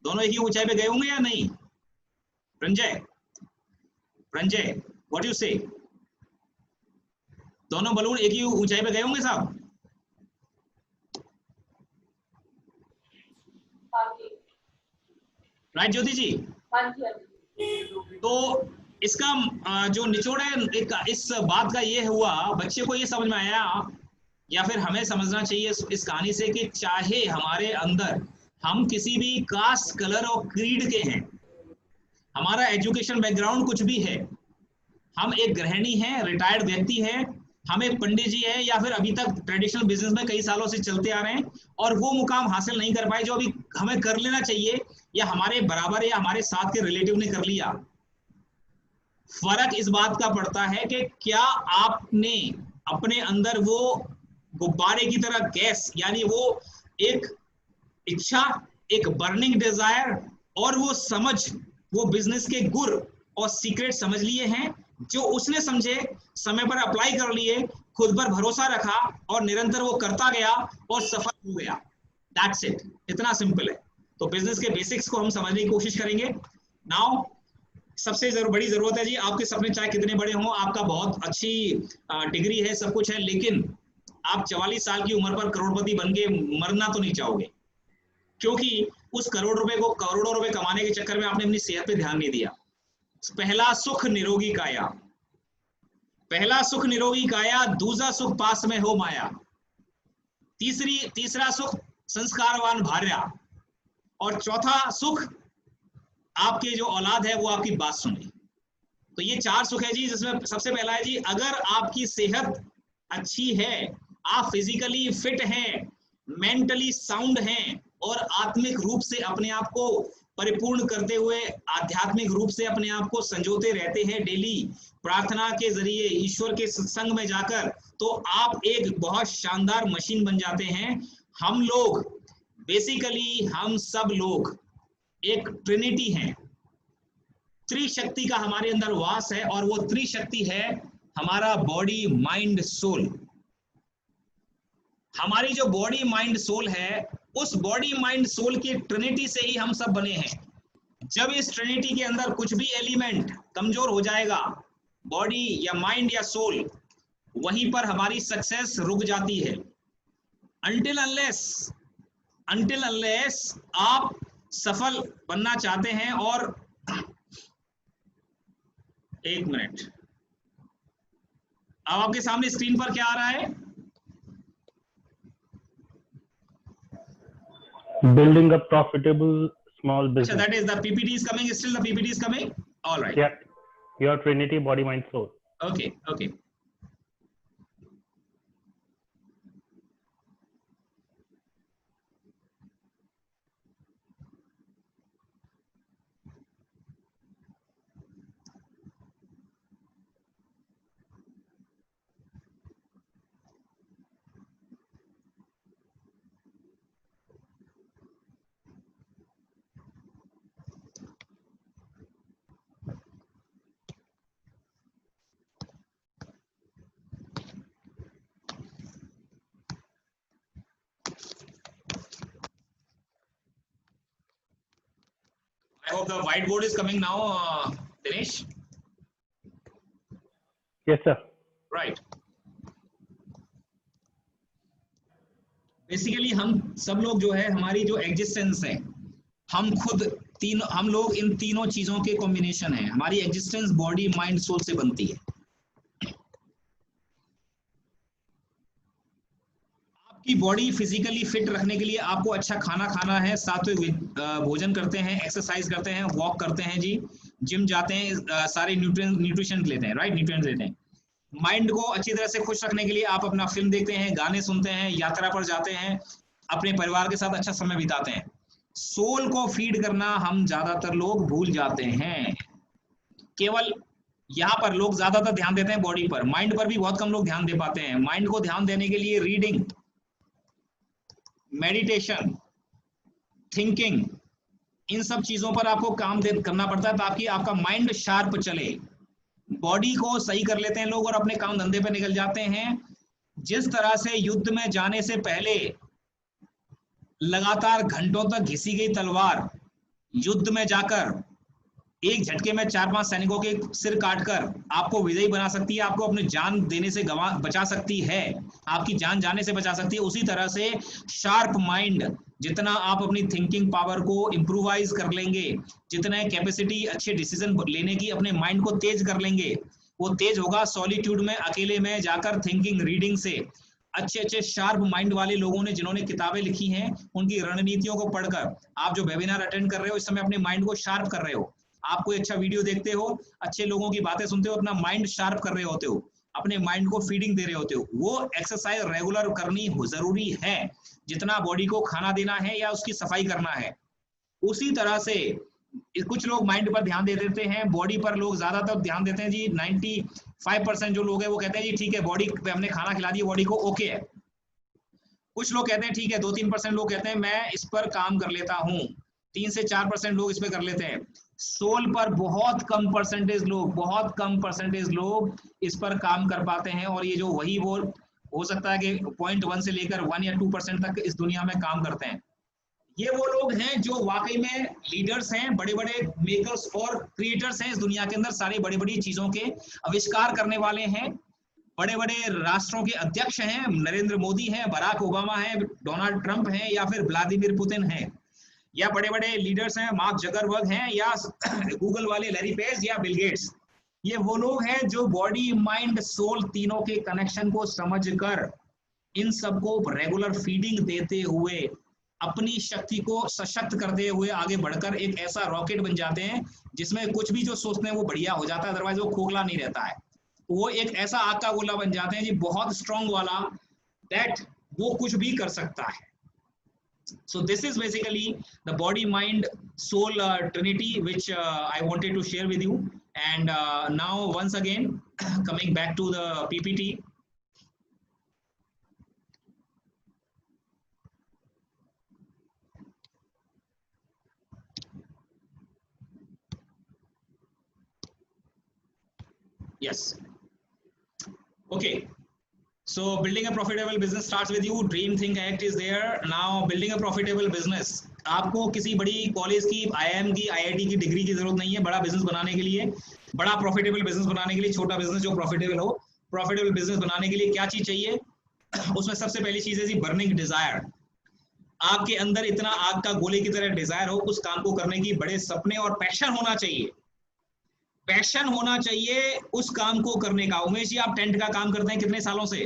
दोनों एक ही ऊंचाई पे गए होंगे या नहीं? रंजय, व्हाट यू से? दोनों बलून एक ही ऊंचाई पे गए होंगे साहब? राइट ज्योति जी? तो इसका जो निचोड़ है इस बात का ये हुआ, बच्चे को ये समझ में आया या फिर हमें समझना चाहिए इस कहानी से कि चाहे हमारे अंदर हम किसी भी कास्ट, कलर और क्रीड के हैं, हमारा एजुकेशन बैकग्राउंड कुछ भी है, हम एक गृहिणी हैं, रिटायर्ड व्यक्ति हैं, हम एक पंडित जी हैं, या फिर अभी तक ट्रेडिशनल बिजनेस में कई सालों से चलते आ रहे हैं और वो मुकाम हासिल नहीं कर पाए जो अभी हमें कर लेना चाहिए, या हमारे बराबर या हमारे साथ के रिलेटिव ने कर लिया। फर्क इस बात का पड़ता है कि क्या आपने अपने अंदर वो गुब्बारे की तरह गैस, यानी वो एक इच्छा, एक बर्निंग डिजायर और वो समझ, वो बिजनेस के गुर और सीक्रेट समझ लिए हैं जो उसने समझे, समय पर अप्लाई कर लिए, खुद पर भरोसा रखा और निरंतर वो करता गया और सफल हो गया। दैट्स इट, इतना सिंपल है। तो बिजनेस के बेसिक्स को हम समझने की कोशिश करेंगे। नाउ सबसे बड़ी जरूरत है जी, आपके सपने चाहे कितने बड़े हों, आपका बहुत अच्छी डिग्री है, सब कुछ है, लेकिन आप 44 साल की उम्र पर करोड़पति बन के मरना तो नहीं चाहोगे, क्योंकि उस करोड़ों रुपए कमाने के चक्कर में आपने अपनी सेहत पे ध्यान नहीं दिया। पहला सुख निरोगी काया, पहला सुख निरोगी काया, दूसरा सुख पास में हो माया, तीसरा सुख संस्कारवान भार्या, और चौथा सुख आपके जो औलाद है वो आपकी बात सुने। तो ये 4 सुख है जी, जिसमें सबसे पहला है जी, अगर आपकी सेहत अच्छी है, आप फिजिकली फिट हैं, मेंटली साउंड हैं और आत्मिक रूप से अपने आप को परिपूर्ण करते हुए आध्यात्मिक रूप से अपने आप को संजोते रहते हैं डेली प्रार्थना के जरिए, ईश्वर के सत्संग में जाकर, तो आप एक बहुत शानदार मशीन बन जाते हैं। हम लोग बेसिकली, हम सब लोग एक ट्रिनिटी हैं, त्रिशक्ति का हमारे अंदर वास है, और वो त्रिशक्ति है हमारा बॉडी, माइंड, सोल। हमारी जो बॉडी, माइंड, सोल है, उस बॉडी, माइंड, सोल की ट्रिनिटी से ही हम सब बने हैं। जब इस ट्रिनिटी के अंदर कुछ भी एलिमेंट कमजोर हो जाएगा, बॉडी या माइंड या सोल, वहीं पर हमारी सक्सेस रुक जाती है। until unless आप सफल बनना चाहते हैं। और एक मिनट, अब आपके सामने स्क्रीन पर क्या आ रहा है? Building a profitable small अच्छा, business. that is the PPT is coming, still the PPT is coming, all right. Yeah, your Trinity, body, mind, soul. Okay. I hope the whiteboard is coming now, Dinesh. Yes, sir. Right. Basically हम सब लोग जो है, हमारी जो एग्जिस्टेंस है, हम लोग इन तीनों चीजों के कॉम्बिनेशन है। हमारी एग्जिस्टेंस बॉडी, माइंड, सोल से बनती है। आपकी बॉडी फिजिकली फिट रखने के लिए आपको अच्छा खाना खाना है, सात्विक भोजन करते हैं, एक्सरसाइज करते हैं, वॉक करते हैं जी, जिम जाते हैं, सारे न्यूट्रिशन लेते हैं, राइट, न्यूट्रिएंट्स लेते हैं। माइंड को अच्छी तरह से खुश रखने के लिए आप अपना फिल्म देखते हैं, गाने सुनते हैं, यात्रा पर जाते हैं, अपने परिवार के साथ अच्छा समय बिताते हैं। सोल को फीड करना हम ज्यादातर लोग भूल जाते हैं। केवल यहाँ पर लोग ज्यादातर ध्यान देते हैं बॉडी पर, माइंड पर भी बहुत कम लोग ध्यान दे पाते हैं। माइंड को ध्यान देने के लिए रीडिंग, मेडिटेशन, थिंकिंग, इन सब चीजों पर आपको काम करना पड़ता है ताकि आपका माइंड शार्प चले। बॉडी को सही कर लेते हैं लोग और अपने काम धंधे पे निकल जाते हैं। जिस तरह से युद्ध में जाने से पहले लगातार घंटों तक घिसी गई तलवार युद्ध में जाकर एक झटके में 4-5 सैनिकों के सिर काटकर आपको विजयी बना सकती है, आपको अपनी जान देने से बचा सकती है, आपकी जान जाने से बचा सकती है, उसी तरह से शार्प माइंड, जितना आप अपनी थिंकिंग पावर को इम्प्रूवाइज कर लेंगे, जितना कैपेसिटी अच्छे डिसीजन लेने की अपने माइंड को तेज कर लेंगे, वो तेज होगा सॉलिट्यूड में, अकेले में जाकर थिंकिंग, रीडिंग से। अच्छे अच्छे शार्प माइंड वाले लोगों ने जिन्होंने किताबें लिखी हैं, उनकी रणनीतियों को पढ़कर आप जो वेबिनार अटेंड कर रहे हो, इस समय अपने माइंड को शार्प कर रहे हो। आप कोई अच्छा वीडियो देखते हो, अच्छे लोगों की बातें सुनते हो, अपना माइंड शार्प कर रहे होते हो, अपने माइंड को फीडिंग दे रहे होते हो। वो एक्सरसाइज रेगुलर करनी जरूरी है, जितना बॉडी को खाना देना है या उसकी सफाई करना है। उसी तरह से कुछ लोग माइंड पर ध्यान दे देते हैं, बॉडी पर लोग ज्यादातर ध्यान देते हैं जी। 95% जो लोग हैं वो कहते हैं जी ठीक है, बॉडी पे हमने खाना खिला दिया, बॉडी को ओके है। कुछ लोग कहते हैं ठीक है, 2-3% लोग कहते हैं मैं इस पर काम कर लेता हूँ, 3 से 4% लोग इस पर कर लेते हैं। सोल पर बहुत कम परसेंटेज लोग इस पर काम कर पाते हैं। और ये जो वही वो हो सकता है कि 0.1 से लेकर 1 या 2% तक इस दुनिया में काम करते हैं। ये वो लोग हैं जो वाकई में लीडर्स हैं, बड़े बड़े मेकर्स और क्रिएटर्स हैं इस दुनिया के अंदर, सारी बड़ी बड़ी चीजों के आविष्कार करने वाले हैं। बड़े बड़े राष्ट्रों के अध्यक्ष हैं, नरेंद्र मोदी हैं, बराक ओबामा हैं, डोनाल्ड ट्रंप हैं, या फिर व्लादिमीर पुतिन हैं, या बड़े बड़े लीडर्स हैं, मार्क जकरबर्ग हैं, या गूगल वाले लैरी पेज या बिल गेट्स। ये वो लोग हैं जो बॉडी, माइंड, सोल तीनों के कनेक्शन को समझकर इन सबको रेगुलर फीडिंग देते हुए अपनी शक्ति को सशक्त करते हुए आगे बढ़कर एक ऐसा रॉकेट बन जाते हैं जिसमें कुछ भी जो सोचते हैं वो बढ़िया हो जाता है, अदरवाइज वो खोखला नहीं रहता है। वो एक ऐसा आग का गोला बन जाते हैं जी, बहुत स्ट्रॉन्ग वाला, दैट वो कुछ भी कर सकता है। So this is basically the body, mind, soul trinity which I wanted to share with you. And now once again coming back to the PPT. Yes. Okay. So building a profitable business starts with you. Dream, think, act is there. Now building a profitable business. आपको किसी बड़ी कॉलेज की, IIM की, IIT की डिग्री की जरूरत नहीं है बड़ा बिजनेस बनाने के लिए। बड़ा प्रॉफिटेबल बिजनेस बनाने के लिए, छोटा बिजनेस जो प्रॉफिटेबल हो, प्रॉफिटेबल बिजनेस बनाने के लिए क्या चीज चाहिए? उसमें सबसे पहली चीज है जी बर्निंग डिजायर। आपके अंदर इतना आग का गोले की तरह डिजायर हो उस काम को करने की, बड़े सपने और पैशन होना चाहिए। पैशन होना चाहिए उस काम को करने का। उमेश जी, आप टेंट का काम करते हैं कितने सालों से?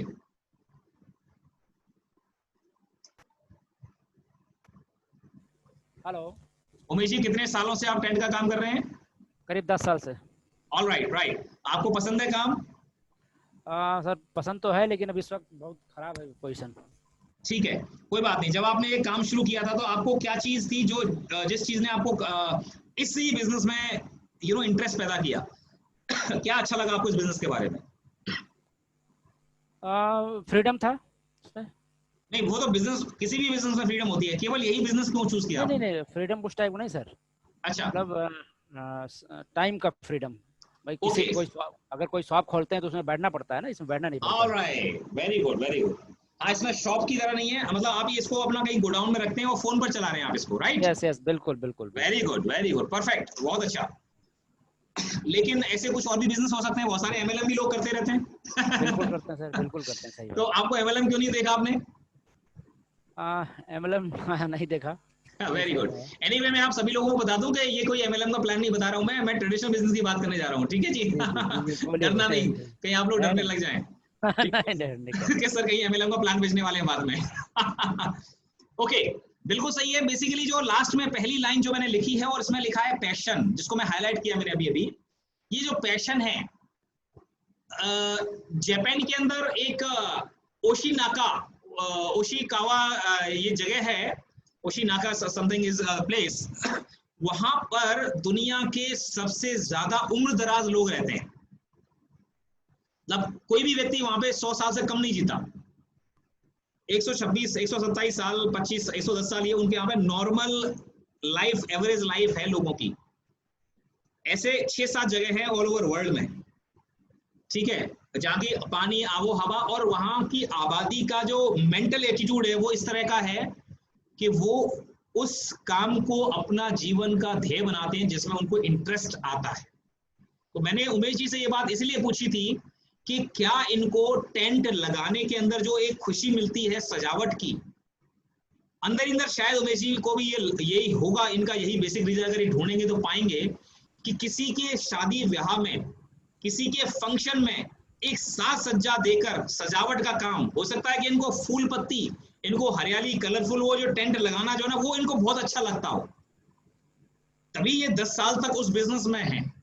हेलो उमेश जी, कितने सालों से आप टेंट का काम कर रहे हैं? करीब 10 साल से। All right, right. आपको पसंद है काम? सर पसंद तो है, लेकिन अभी इस वक्त बहुत खराब है पोजीशन। ठीक है, कोई बात नहीं। जब आपने ये काम शुरू किया था तो आपको क्या चीज थी जो जिस चीज ने आपको इसी बिजनेस में इंटरेस्ट पैदा किया? क्या अच्छा लगा आपको इस बिजनेस के बारे में? फ्रीडम था उसमें। नहीं, वो तो बिजनेस, किसी भी बिजनेस में फ्रीडम होती है, केवल यही बिजनेस क्यों चूज किया? नहीं, फ्रीडम उस टाइप नहीं सर। अच्छा, मतलब टाइम का फ्रीडम। भाई किसी अगर कोई शॉप खोलते हैं तो उसमें बैठना पड़ता है ना, इसमें बैठना नहीं पड़ता। Alright, very good, very good. हाँ, इसमें शॉप की तरह नहीं है, मतलब आप इसको अपना कहीं गोडाउन में रखते हैं और फोन पर चला रहे हैं आप इसको, राइट? यस यस, बिल्कुल बिल्कुल। Very good, very good, perfect, बहुत अच्छा। लेकिन ऐसे कुछ और भी बिजनेस हो सकते हैं, बहुत सारे MLM भी लोग करते रहते हैं। बिल्कुल करते हैं सर, बिल्कुल करते हैं, सही। तो आपको MLM क्यों नहीं देखा आपने? MLM नहीं देखा। Very good. एनीवे, मैं आप सभी लोगों को बता दूं कि ये कोई MLM का प्लान नहीं बता रहा हूं, मैं ट्रेडिशनल बिजनेस की बात करने जा रहा हूं, ठीक है जी? डरना नहीं, कहीं आप लोग डरने लग जाएं कि सर कहीं MLM का प्लान बेचने वाले हैं बाद में। ओके, बिल्कुल सही है। बेसिकली जो लास्ट में पहली लाइन जो मैंने लिखी है और इसमें लिखा है पैशन, जिसको मैं हाईलाइट किया मैंने अभी, ये जो पैशन है, जापान के अंदर एक ओशिकावा ये जगह है, ओशिनाका समथिंग इज प्लेस, वहां पर दुनिया के सबसे ज्यादा उम्रदराज लोग रहते हैं। मतलब कोई भी व्यक्ति वहां पे 100 साल से कम नहीं जीता। 126, 127 साल, 25, 110 साल, ये उनके यहाँ पे नॉर्मल लाइफ, एवरेज लाइफ है लोगों की। ऐसे 6-7 जगह है ऑल ओवर वर्ल्ड में, ठीक है? जहाँ की पानी, आबो हवा और वहां की आबादी का जो मेंटल एटीट्यूड है वो इस तरह का है कि वो उस काम को अपना जीवन का ध्येय बनाते हैं जिसमें उनको इंटरेस्ट आता है। तो मैंने उमेश जी से ये बात इसलिए पूछी थी कि क्या इनको टेंट लगाने के अंदर जो एक खुशी मिलती है सजावट की, अंदर अंदर शायद उमेश जी को भी यही होगा, इनका यही बेसिक रीजन। अगर ये ढूंढेंगे तो पाएंगे कि किसी के शादी ब्याह में, किसी के फंक्शन में एक साज सज्जा देकर सजावट का काम, हो सकता है कि इनको फूल पत्ती, इनको हरियाली, कलरफुल वो जो टेंट लगाना जो है ना, वो इनको बहुत अच्छा लगता हो, तभी ये 10 साल तक उस बिजनेस में है।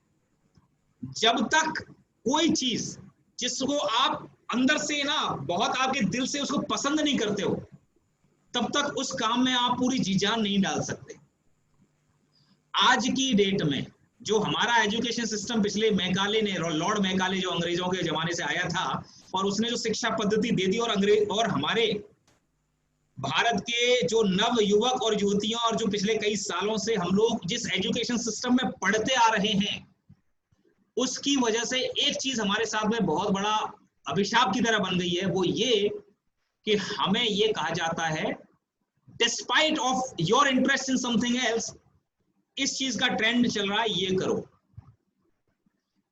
जब तक कोई चीज जिसको आप अंदर से ना बहुत आपके दिल से उसको पसंद नहीं करते हो, तब तक उस काम में आप पूरी जी जान नहीं डाल सकते। आज की डेट में जो हमारा एजुकेशन सिस्टम पिछले मैकाले ने, लॉर्ड मैकाले जो अंग्रेजों के जमाने से आया था, और उसने जो शिक्षा पद्धति दे दी, और हमारे भारत के जो नव युवक और युवतियां और जो पिछले कई सालों से हम लोग जिस एजुकेशन सिस्टम में पढ़ते आ रहे हैं, उसकी वजह से एक चीज हमारे साथ में बहुत बड़ा अभिशाप की तरह बन गई है। वो ये कि हमें ये कहा जाता है, despite of your interest in something else, इस चीज का ट्रेंड चल रहा है, ये करो।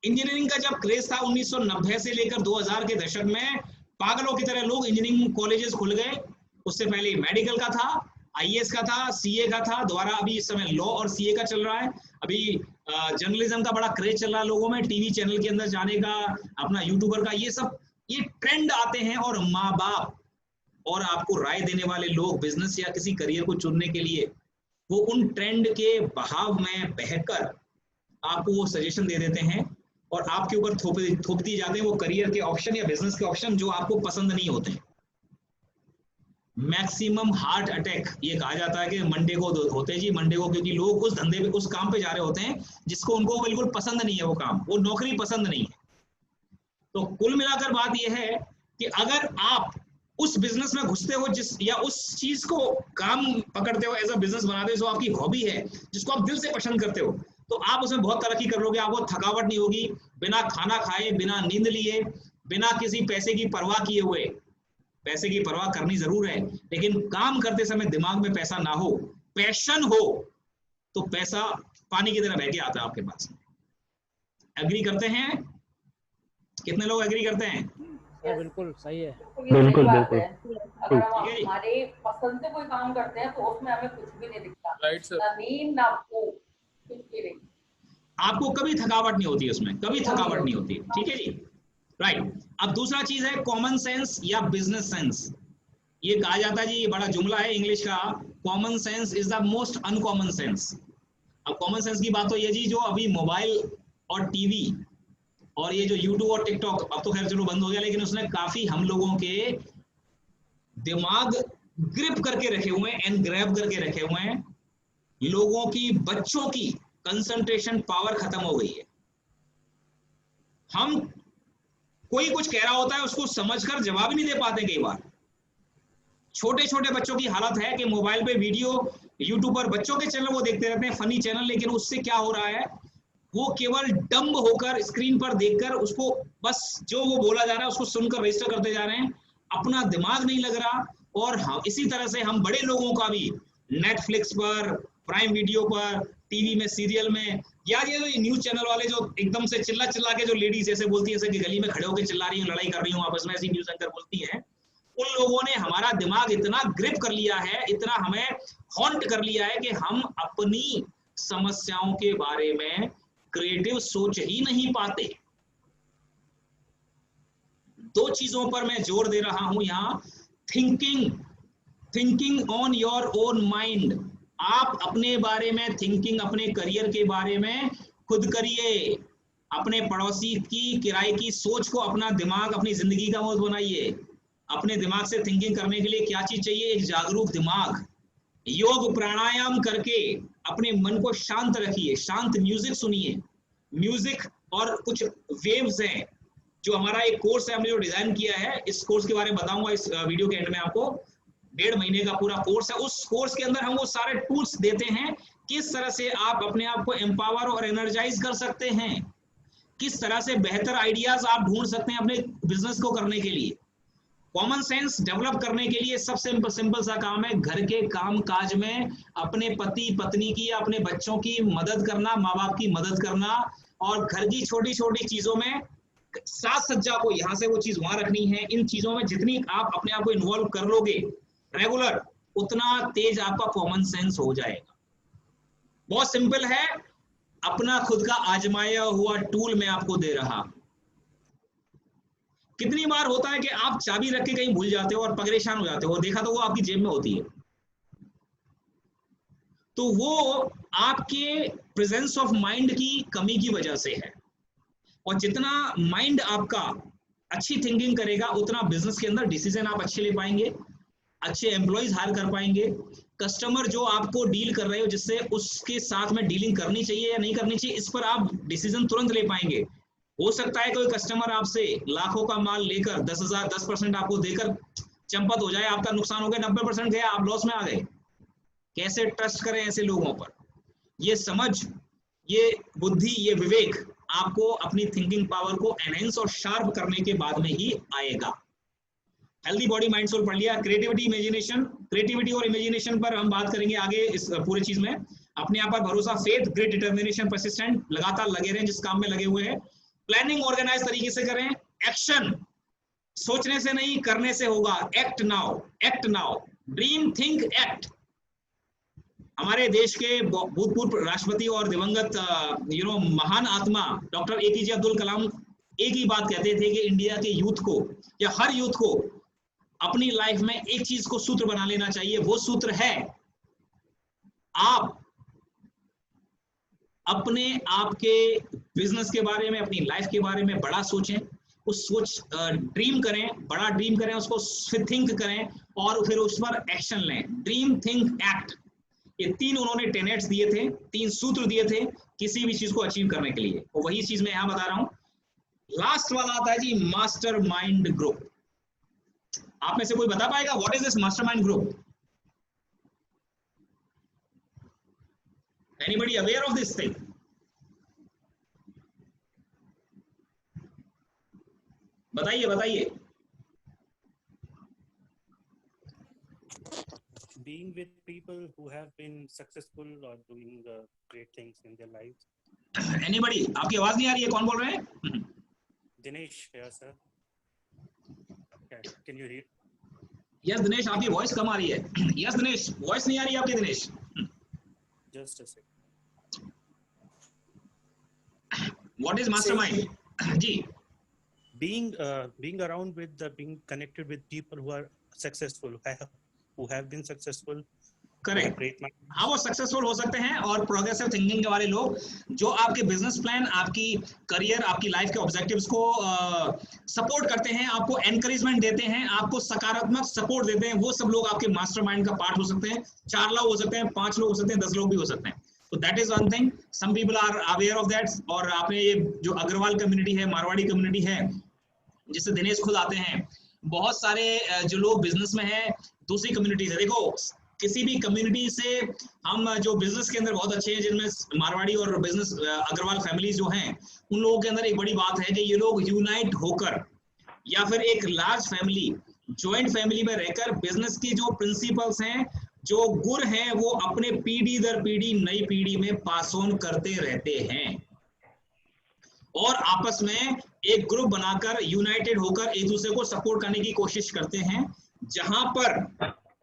इंजीनियरिंग का जब क्रेज था 1990 से लेकर 2000 के दशक में, पागलों की तरह लोग इंजीनियरिंग कॉलेजेस खुल गए। उससे पहले मेडिकल का था, आईएएस का था, सीए का था, दोबारा अभी इस समय लॉ और सीए का चल रहा है। अभी जर्नलिज्म का बड़ा क्रेज चल रहा है लोगों में, टीवी चैनल के अंदर जाने का, अपना यूट्यूबर का, ये सब ये ट्रेंड आते हैं। और माँ बाप और आपको राय देने वाले लोग दिस या किसी करियर को चुनने के लिए वो उन ट्रेंड के बहाव में बहकर आपको वो सजेशन दे देते हैं और आपके ऊपर थोप दिए जाते हैं वो करियर के ऑप्शन या बिजनेस के ऑप्शन जो आपको पसंद नहीं होते हैं। मैक्सिमम हार्ट अटैक ये कहा जाता है कि मंडे को होते हैं जी, मंडे को, क्योंकि लोग उस धंधे पे, उस काम पे जा रहे होते हैं जिसको उनको बिल्कुल पसंद नहीं है, वो काम, वो नौकरी पसंद नहीं है। तो कुल मिलाकर बात यह है कि अगर आप उस बिजनेस में घुसते हो या उस चीज को काम पकड़ते हो, एज अ बिजनेस बनाते हो, जो आपकी हॉबी है, जिसको आप दिल से पसंद करते हो, तो आप उसमें बहुत तरक्की कर लोगे। आपको थकावट नहीं होगी, बिना खाना खाए, बिना नींद लिए, बिना किसी पैसे की परवाह किए हुए। पैसे की परवाह करनी जरूर है, लेकिन काम करते समय दिमाग में पैसा ना हो, पैशन हो, तो पैसा पानी की तरह बह के आता है आपके पास। एग्री करते हैं? कितने लोग एग्री करते हैं? बिल्कुल सही है। बिल्कुल बिल्कुल। अगर हम हमारे पसंद से कोई काम करते हैं तो उसमें हमें कुछ भी नहीं दिखता, राइट सर, ना नींद ना भूख, कुछ भी नहीं। आपको कभी थकावट नहीं होती, उसमें कभी थकावट नहीं होती। ठीक है जी, राइट। अब दूसरा चीज है कॉमन सेंस या बिजनेस सेंस। ये कहा जाता है जी, ये बड़ा जुमला है इंग्लिश का, common sense is the most uncommon sense. अब कॉमन सेंस की बात तो ये जी, जो अभी मोबाइल और टीवी और ये जो यूट्यूब और टिकटॉक, अब तो खैर चलो बंद हो गया, लेकिन उसने काफी हम लोगों के दिमाग ग्रिप करके रखे हुए हैं, एनग्रैब करके रखे हुए हैं। लोगों की, बच्चों की कंसंट्रेशन पावर खत्म हो गई है। हम कोई कुछ कह रहा होता है, उसको समझकर जवाब ही नहीं दे पाते कई बार। छोटे छोटे बच्चों की हालत है कि मोबाइल पे वीडियो, यूट्यूब पर बच्चों के चैनल वो देखते रहते हैं, फनी चैनल, लेकिन उससे क्या हो रहा है, वो केवल डम्ब होकर स्क्रीन पर देखकर उसको बस जो वो बोला जा रहा है उसको सुनकर रजिस्टर करते जा रहे हैं, अपना दिमाग नहीं लग रहा। और हम इसी तरह से हम बड़े लोगों का भी नेटफ्लिक्स पर, प्राइम वीडियो पर, टीवी में, सीरियल में, या ये जो न्यूज चैनल वाले जो एकदम से चिल्ला चिल्ला के जो लेडीज जैसे बोलती है, जैसे कि गली में खड़े होकर चिल्ला रही हूँ, लड़ाई कर रही हूँ आपस में, ऐसी न्यूज एंकर बोलती है, उन लोगों ने हमारा दिमाग इतना ग्रिप कर लिया है, इतना हमें हॉन्ट कर लिया है कि हम अपनी समस्याओं के बारे में क्रिएटिव सोच ही नहीं पाते। दो चीजों पर मैं जोर दे रहा हूं यहां, thinking on your own mind. आप अपने बारे में थिंकिंग, अपने करियर के बारे में खुद करिए। अपने पड़ोसी की, किराए की सोच को अपना दिमाग, अपनी जिंदगी का मोड बनाइए। अपने दिमाग से थिंकिंग करने के लिए क्या चीज चाहिए? एक जागरूक दिमाग। योग प्राणायाम करके अपने मन को शांत रखिए, शांत म्यूजिक सुनिए। म्यूजिक और कुछ वेव्स हैं, जो हमारा एक कोर्स है हमने जो डिजाइन किया है, इस कोर्स के बारे में बताऊंगा इस वीडियो के एंड में आपको। 1.5 महीने का पूरा कोर्स है। उस कोर्स के अंदर हम वो सारे टूल्स देते हैं, किस तरह से आप अपने आप को एम्पावर और एनर्जाइज कर सकते हैं, किस तरह से बेहतर आइडियाज आप ढूंढ सकते हैं अपने बिजनेस को करने के लिए। कॉमन सेंस डेवलप करने के लिए सबसे सिंपल सा काम है घर के काम काज में अपने पति पत्नी की या अपने बच्चों की मदद करना, माँ बाप की मदद करना, और घर की छोटी छोटी चीजों में साज सज्जा को यहाँ से वो चीज वहां रखनी है। इन चीजों में जितनी आप अपने आप को इन्वॉल्व कर लोगे रेगुलर, उतना तेज आपका कॉमन सेंस हो जाएगा। बहुत सिंपल है, अपना खुद का आजमाया हुआ टूल मैं आपको दे रहा। कितनी बार होता है कि आप चाबी रख के कहीं भूल जाते हो और परेशान हो जाते हो, देखा तो वो आपकी जेब में होती है। तो वो आपके प्रेजेंस ऑफ माइंड की कमी की वजह से है। और जितना माइंड आपका अच्छी थिंकिंग करेगा, उतना बिजनेस के अंदर डिसीजन आप अच्छे ले पाएंगे, अच्छे एम्प्लॉइज हायर कर पाएंगे, कस्टमर जो आपको डील कर रहे हो जिससे उसके साथ में डीलिंग करनी चाहिए या नहीं करनी चाहिए, इस पर आप डिसीजन तुरंत ले पाएंगे। हो सकता है कोई कस्टमर आपसे लाखों का माल लेकर 10,000 10% आपको देकर चंपत हो जाए, आपका नुकसान हो गया, 90% गया, आप लॉस में आ गए। कैसे ट्रस्ट करें ऐसे लोगों पर? ये समझ, ये बुद्धि, ये विवेक आपको अपनी थिंकिंग पावर को एनहेंस और शार्प करने के बाद में ही आएगा। हेल्दी बॉडी माइंड सोल पढ़ लिया। क्रिएटिविटी इमेजिनेशन, क्रिएटिविटी और इमेजिनेशन पर हम बात करेंगे आगे इस पूरे चीज में। अपने आप पर भरोसा, फेथ, ग्रेट डिटर्मिनेशन, परसिस्टेंट, लगातार लगे रहें जिस काम में लगे हुए हैं। प्लानिंग ऑर्गेनाइज तरीके से करें। एक्शन, सोचने से नहीं करने से होगा। Act now, act now, dream, think, act. हमारे देश के भूतपूर्व राष्ट्रपति और दिवंगत महान आत्मा डॉक्टर APJ अब्दुल कलाम एक ही बात कहते थे कि इंडिया के यूथ को या हर यूथ को अपनी लाइफ में एक चीज को सूत्र बना लेना चाहिए। वो सूत्र है, आप अपने आपके बिजनेस के बारे में, अपनी लाइफ के बारे में बड़ा सोचें, उस ड्रीम करें, बड़ा ड्रीम करें, उसको थिंक करें और फिर उस पर एक्शन लें। ड्रीम, थिंक, एक्ट, ये 3 उन्होंने टेनेट्स दिए थे, 3 सूत्र दिए थे किसी भी चीज को अचीव करने के लिए, और वही चीज मैं यहां बता रहा हूं। लास्ट वाला आता है जी मास्टरमाइंड ग्रुप। आप में से कोई बता पाएगा what is this mastermind group? Anybody aware of this thing? बताइए बताइए। Being with people who have been successful or doing great things in their lives. Anybody? आपकी आवाज नहीं आ रही है, कौन बोल रहे हैं? Dinesh here, sir. Can you hear? Yes, Dinesh, आपकी वॉइस कम आ रही है। Yes, दिनेश, वॉइस नहीं आ रही है आपकी, Dinesh. Just a second. What is mastermind? जी। Being around with being connected with people who are successful, who have been successful. Correct. हाँ, वो सक्सेसफुल हो सकते हैं और प्रोग्रेसिव थिंकिंग के वाले लोग जो आपके बिजनेस प्लान, आपकी करियर, आपकी लाइफ के ऑब्जेक्टिव्स को सपोर्ट करते हैं, आपको एनकरेजमेंट देते हैं, आपको सकारात्मक सपोर्ट देते हैं, वो सब लोग आपके मास्टरमाइंड का पार्ट हो सकते हैं। 4 लोग हो सकते हैं, 5 लोग हो सकते हैं, 10 लोग भी हो सकते हैं। तो that is one thing, some people are aware of that. और आपने ये जो अग्रवाल कम्युनिटी है, मारवाड़ी कम्युनिटी है, जिससे दिनेश खुद आते हैं, बहुत सारे जो लोग बिजनेस में हैं दूसरी कम्युनिटी से। देखो, किसी भी कम्युनिटी से हम जो बिजनेस के अंदर बहुत अच्छे हैं, जिनमें मारवाड़ी और बिजनेस अग्रवाल फैमिलीज जो हैं, उन लोगों के अंदर एक बड़ी बात है कि ये लोग यूनाइट होकर या फिर एक लार्ज फैमिली, ज्वाइंट फैमिली में रहकर बिजनेस की जो प्रिंसिपल्स हैं, जो गुर हैं, वो अपने पीढ़ी दर पीढ़ी नई पीढ़ी में पास ऑन करते रहते हैं और आपस में एक ग्रुप बनाकर यूनाइटेड होकर एक दूसरे को सपोर्ट करने की कोशिश करते हैं। जहां पर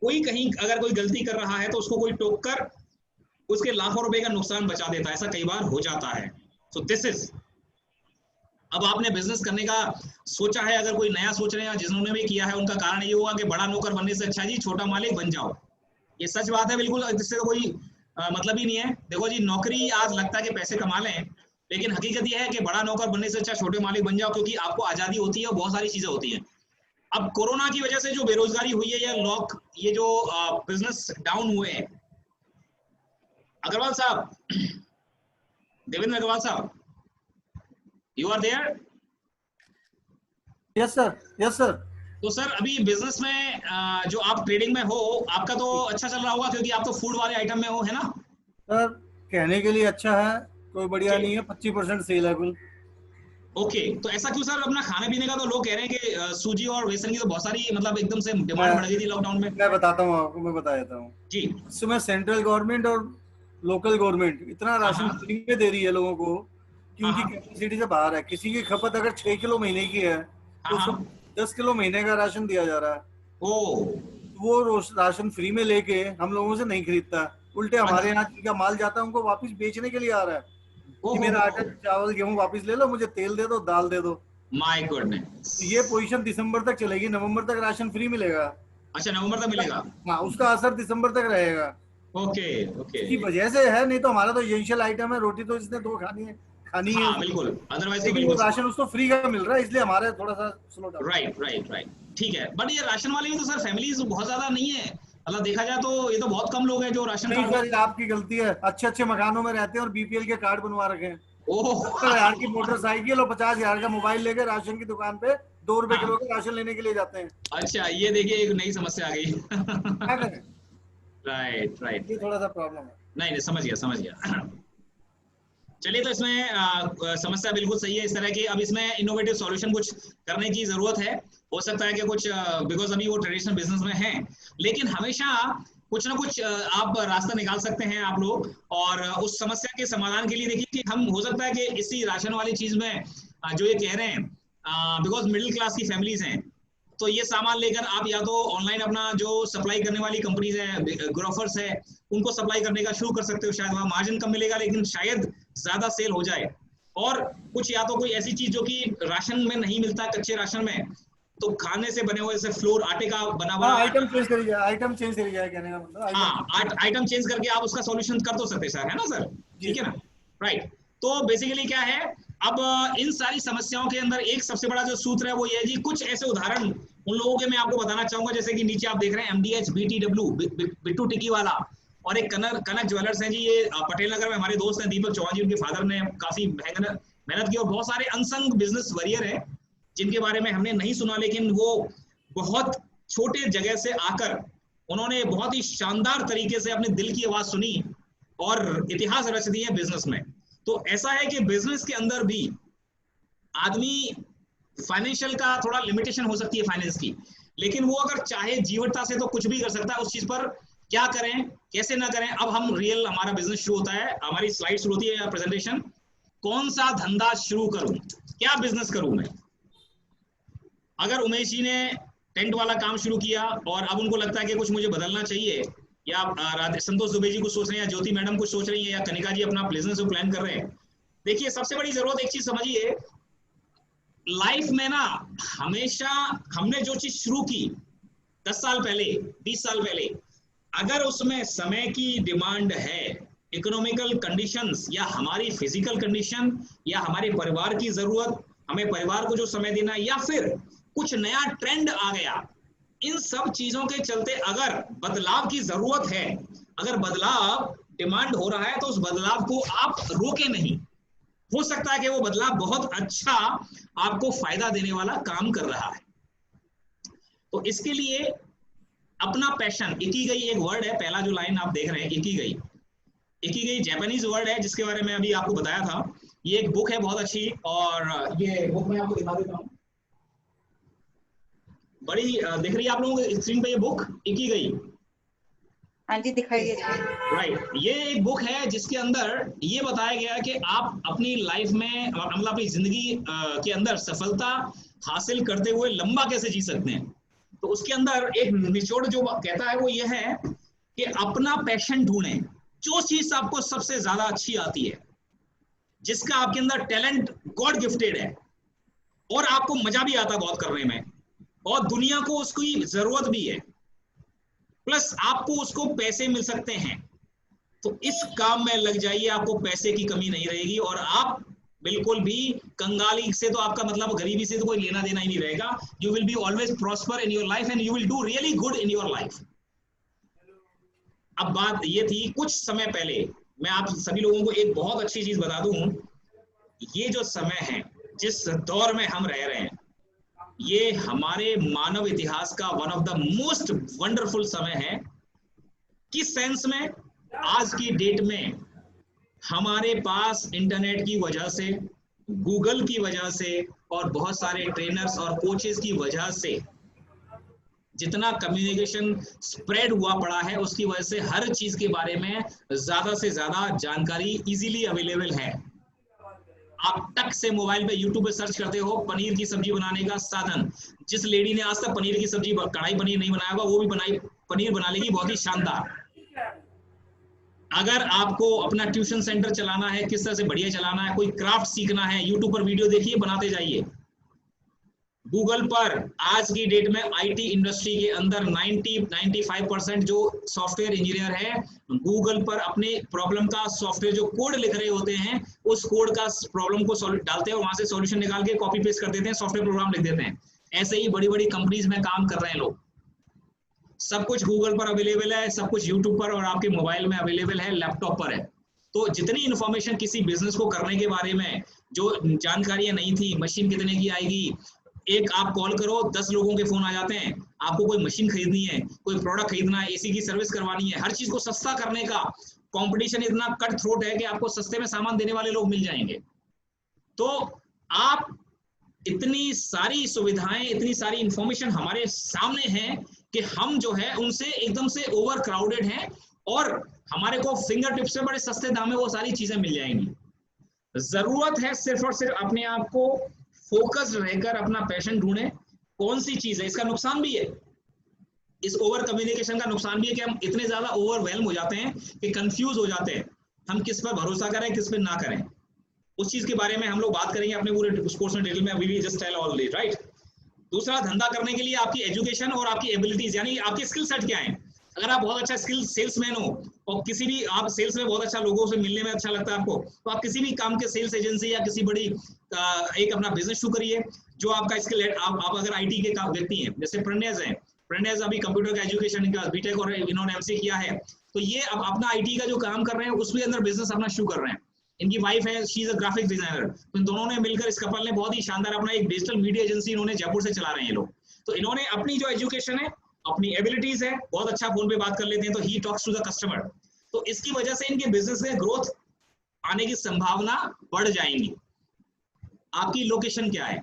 कोई कहीं अगर कोई गलती कर रहा है तो उसको कोई टोक कर उसके लाखों रुपए का नुकसान बचा देता है। ऐसा कई बार हो जाता है। सो दिस इज, अब आपने बिजनेस करने का सोचा है, अगर कोई नया सोच रहे हैं, जिन्होंने भी किया है, उनका कारण ये होगा कि बड़ा नौकर बनने से अच्छा जी छोटा मालिक बन जाओ। ये सच बात है बिल्कुल, जिससे कोई मतलब ही नहीं है। देखो जी, नौकरी आज लगता है कि पैसे कमा लें, लेकिन हकीकत यह है कि बड़ा नौकर बनने से अच्छा छोटे मालिक बन जाओ, क्योंकि आपको आजादी होती है और बहुत सारी चीजें होती हैं। अब कोरोना की वजह से जो बेरोजगारी हुई है या ये जो बिजनेस डाउन हुए हैं, अग्रवाल साहब, देवेंद्र अग्रवाल साहब, you are there? Yes sir, yes sir. तो सर, अभी बिजनेस में जो आप ट्रेडिंग में हो, आपका तो अच्छा चल रहा होगा क्योंकि आप तो फूड वाले आइटम में हो, है ना? सर कहने के लिए अच्छा है, कोई बढ़िया नहीं है। 25% सेल है कुल। ओके, तो ऐसा क्यों सर? अपना खाने पीने का तो लोग कह रहे हैं कि सूजी और बेसन की तो बहुत सारी मतलब एकदम से डिमांड बढ़ गई थी लॉकडाउन में। मैं बताता हूँ आपको, मैं बता देता हूँ। जी। इस समय सेंट्रल गवर्नमेंट और लोकल गवर्नमेंट इतना राशन फ्री में दे रही है लोगों को कि उनकी कैपेसिटी से बाहर है। किसी की खपत अगर 6 किलो महीने की है तो उसको 10 किलो महीने का राशन दिया जा रहा है। वो राशन फ्री में लेके हम लोगों से नहीं खरीदता, उल्टे हमारे यहाँ जिनका माल जाता है उनको वापस बेचने के लिए आ रहा है कि मेरा आटा चावल गेहूं वापस ले लो, मुझे तेल दे दो, दाल दे दो। My goodness. ये पोजीशन दिसंबर तक चलेगी, नवंबर तक राशन फ्री मिलेगा। अच्छा, नवंबर तक मिलेगा? हाँ, उसका असर दिसंबर तक रहेगा। Okay okay. इसकी वजह से है, नहीं तो हमारा तो एसेंशियल आइटम है, रोटी तो इसने 2 खानी है हाँ, बिल्कुल, अदरवाइज तो बिल्कुल। राशन उसको फ्री का मिल रहा है, इसलिए हमारे थोड़ा सा स्लो डाउन। राइट, ठीक है। बट ये राशन वाले में तो सर फैमिलीज बहुत ज्यादा नहीं है, मतलब देखा जाए तो ये तो बहुत कम लोग हैं जो राशन नहीं सर, आपकी गलती है। अच्छे मकानों में रहते हैं और बीपीएल के कार्ड बनवा रखे हैं। 70,000 की मोटरसाइकिल और 50,000 का मोबाइल लेके राशन की दुकान पे 2 रुपए किलो का राशन लेने के लिए जाते हैं। अच्छा, ये देखिए एक नई समस्या आ गई। क्या करें? राइट, ये थोड़ा सा प्रॉब्लम है। नहीं, समझ गया। चलिए, तो इसमें समस्या बिल्कुल सही है इस तरह की। अब इसमें इनोवेटिव सॉल्यूशन कुछ करने की जरूरत है। हो सकता है कि कुछ बिकॉज अभी वो ट्रेडिशनल बिजनेस में हैं, लेकिन हमेशा कुछ ना कुछ आप रास्ता निकाल सकते हैं आप लोग। और उस समस्या के समाधान के लिए देखिए कि हम हो सकता है कि इसी राशन वाली चीज में जो ये कह रहे हैं, बिकॉज मिडिल क्लास की फैमिलीज हैं, तो ये सामान लेकर आप या तो ऑनलाइन अपना जो सप्लाई करने वाली कंपनीज है, ग्रोफर्स है, उनको सप्लाई करने का शुरू कर सकते हो। शायद वहाँ मार्जिन कम मिलेगा लेकिन शायद ज्यादा सेल हो जाए। और कुछ या तो कोई ऐसी चीज जो कि राशन में नहीं मिलता, कच्चे राशन में, तो खाने से बने हुए जैसे फ्लोर, आटे का बना हुआ आइटम चेंज करी जाए कहने का मतलब। हाँ, आइटम चेंज करके आप उसका सॉल्यूशन कर तो सकते सर, है ना सर? ठीक है ना? राइट। तो बेसिकली क्या है, अब इन सारी समस्याओं के अंदर एक सबसे बड़ा जो सूत्र है वो ये है जी, कुछ ऐसे उदाहरण उन लोगों के मैं आपको बताना चाहूंगा, जैसे कि नीचे आप देख रहे हैं MDH BTW बिट्टू टिक्की वाला, और एक कनक ज्वेलर्स हैं जी, ये पटेल नगर में हमारे दोस्त हैं दीपक चौहान जी, उनके फादर ने काफी मेहनत की। और बहुत सारे अनसंग बिजनेस वॉरियर हैं जिनके बारे में हमने नहीं सुना, लेकिन वो बहुत छोटे जगह से आकर उन्होंने बहुत ही शानदार तरीके से अपने दिल की आवाज सुनी और इतिहास रच दिए है बिजनेस में। तो ऐसा है कि बिजनेस के अंदर भी आदमी, फाइनेंशियल का थोड़ा लिमिटेशन हो सकती है फाइनेंस की, लेकिन वो अगर चाहे जीवटता से तो कुछ भी कर सकता है। उस चीज पर क्या करें, कैसे ना करें, अब हम रियल हमारा बिजनेस शुरू होता है, हमारी स्लाइड शुरू होती है, प्रेजेंटेशन। कौन सा धंधा शुरू करूं, क्या बिजनेस करूं मैं? अगर उमेश जी ने टेंट वाला काम शुरू किया और अब उनको लगता है कि कुछ मुझे बदलना चाहिए, या संतोष दुबे जी कुछ सोच रहे हैं, या ज्योति मैडम कुछ सोच रही है, या कनिका जी अपना बिजनेस प्लान कर रहे हैं, देखिए सबसे बड़ी जरूरत एक चीज समझिए, लाइफ में ना हमेशा हमने जो चीज शुरू की 10 साल पहले, 20 साल पहले, अगर उसमें समय की डिमांड है, इकोनॉमिकल कंडीशंस या हमारी फिजिकल कंडीशन या हमारे परिवार की जरूरत, हमें परिवार को जो समय देना, या फिर कुछ नया ट्रेंड आ गया, इन सब चीजों के चलते अगर बदलाव की जरूरत है, अगर बदलाव डिमांड हो रहा है, तो उस बदलाव को आप रोके नहीं। हो सकता है कि वो बदलाव बहुत अच्छा आपको फायदा देने वाला काम कर रहा है। तो इसके लिए अपना पैशन, इकिगाई एक वर्ड है, पहला जो लाइन आप देख रहे हैं इकिगाई जापानीज वर्ड है जिसके बारे में अभी आपको बताया था। ये एक बुक है बहुत अच्छी, और ये बुक मैं आपको दिखा देता हूँ, बड़ी दिख रही है आप लोगों को स्क्रीन पे ये बुक इकिगाई? हाँ जी, दिखाई दे रही है। राइट। ये एक बुक है जिसके अंदर ये बताया गया है कि आप अपनी लाइफ में, मतलब अपनी जिंदगी के अंदर सफलता हासिल करते हुए लंबा कैसे जी सकते हैं। तो उसके अंदर एक निचोड़ जो कहता है वो ये है कि अपना पैशन ढूंढें, जो चीज आपको सबसे ज्यादा अच्छी आती है, जिसका आपके अंदर टैलेंट गॉड गिफ्टेड है और आपको मजा भी आता है बहुत करने में, और दुनिया को उसकी जरूरत भी है, प्लस आपको उसको पैसे मिल सकते हैं। तो इस काम में लग जाइए, आपको पैसे की कमी नहीं रहेगी, और आप बिल्कुल भी कंगाली से, तो आपका मतलब गरीबी से तो कोई लेना देना ही नहीं रहेगा। You will be always prosper in your life and you will do really good in your life. अब बात ये थी, कुछ समय पहले मैं आप सभी लोगों को एक बहुत अच्छी चीज बता दूं, ये जो समय है, जिस दौर में हम रह रहे हैं, ये हमारे मानव इतिहास का one of the most wonderful समय है। किस सेंस में? आज की डेट में हमारे पास इंटरनेट की वजह से, गूगल की वजह से और बहुत सारे ट्रेनर्स और कोचेस की वजह से जितना कम्युनिकेशन स्प्रेड हुआ पड़ा है, उसकी वजह से हर चीज के बारे में ज्यादा से ज्यादा जानकारी इजीली अवेलेबल है। आप टक से मोबाइल पे यूट्यूब पे सर्च करते हो पनीर की सब्जी बनाने का साधन, जिस लेडी ने आज तक पनीर की सब्जी कढ़ाई पनीर नहीं बनाया होगा वो भी पनीर बना लेगी बहुत ही शानदार। अगर आपको अपना ट्यूशन सेंटर चलाना है, किस तरह से बढ़िया चलाना है, कोई क्राफ्ट सीखना है, यूट्यूब पर वीडियो देखिए, बनाते जाइए। गूगल पर आज की डेट में आईटी इंडस्ट्री के अंदर 90-95% जो सॉफ्टवेयर इंजीनियर है गूगल पर अपने प्रॉब्लम का सॉफ्टवेयर जो कोड लिख रहे होते हैं उस कोड का प्रॉब्लम को डालते हैं, वहां से सॉल्यूशन निकाल के कॉपी पेस्ट कर देते हैं, सॉफ्टवेयर प्रोग्राम लिख देते हैं। ऐसे ही बड़ी बड़ी कंपनीज में काम कर रहे हैं लोग। सब कुछ गूगल पर अवेलेबल है, सब कुछ यूट्यूब पर और आपके मोबाइल में अवेलेबल है, लैपटॉप पर है। तो जितनी इंफॉर्मेशन किसी बिजनेस को करने के बारे में जो जानकारियां नहीं थी, मशीन कितने की आएगी, एक आप कॉल करो 10 लोगों के फोन आ जाते हैं। आपको कोई मशीन खरीदनी है, कोई प्रोडक्ट खरीदना है, एसी की सर्विस करवानी है, हर चीज को सस्ता करने का कंपटीशन इतना कट थ्रोट है कि आपको सस्ते में सामान देने वाले लोग मिल जाएंगे। तो आप इतनी सारी सुविधाएं, इतनी सारी इंफॉर्मेशन हमारे सामने है कि हम जो है उनसे एकदम से ओवर क्राउडेड हैं और हमारे को फिंगर टिप्स पे बड़े सस्ते दाम में वो सारी चीजें मिल जाएंगी। जरूरत है सिर्फ और सिर्फ अपने आप को फोकस्ड रहकर अपना पैशन ढूंढे, कौन सी चीज है। इसका नुकसान भी है, इस ओवर कम्युनिकेशन का नुकसान भी है कि हम इतने ज्यादा ओवरवेल्म हो जाते हैं कि कंफ्यूज हो जाते हैं, हम किस पर भरोसा करें किस पर ना करें। उस चीज के बारे में हम लोग बात करेंगे अपने पूरे कोर्स में डिटेल में, we will just tell all this, right. दूसरा, धंधा करने के लिए आपकी एजुकेशन और आपकी एबिलिटीज यानी आपके स्किल सेट क्या है। अगर आप बहुत अच्छा स्किल सेल्समैन हो और किसी भी आप सेल्स में बहुत अच्छा लोगों से मिलने में अच्छा लगता है आपको, तो आप किसी भी काम के सेल्स एजेंसी या किसी बड़ी एक अपना बिजनेस शुरू करिए जो आपका स्किल है। आप अगर आईटी के व्यक्ति हैं, जैसे प्रणेज हैं, प्रणेज अभी कंप्यूटर का एजुकेशन का बीटेक और इन्होंने एमसी किया है, तो ये अब अपना आईटी का जो काम कर रहे हैं उसके अंदर बिजनेस अपना शुरू कर रहे हैं। इनकी वाइफ है, she is a graphic designer, तो इन दोनों ने मिलकर, इस कपल ने बहुत ही शानदार अपना एक डिजिटल मीडिया एजेंसी इन्होंने जयपुर से चला रहे हैं ये लोग। तो इन्होंने अपनी जो एजुकेशन है, अपनी एबिलिटीज है, बहुत अच्छा फोन पे बात कर लेते हैं, तो he talks to the customer. तो इसकी वजह से इनके बिजनेस में ग्रोथ आने की संभावना बढ़ जाएंगी। आपकी लोकेशन क्या है।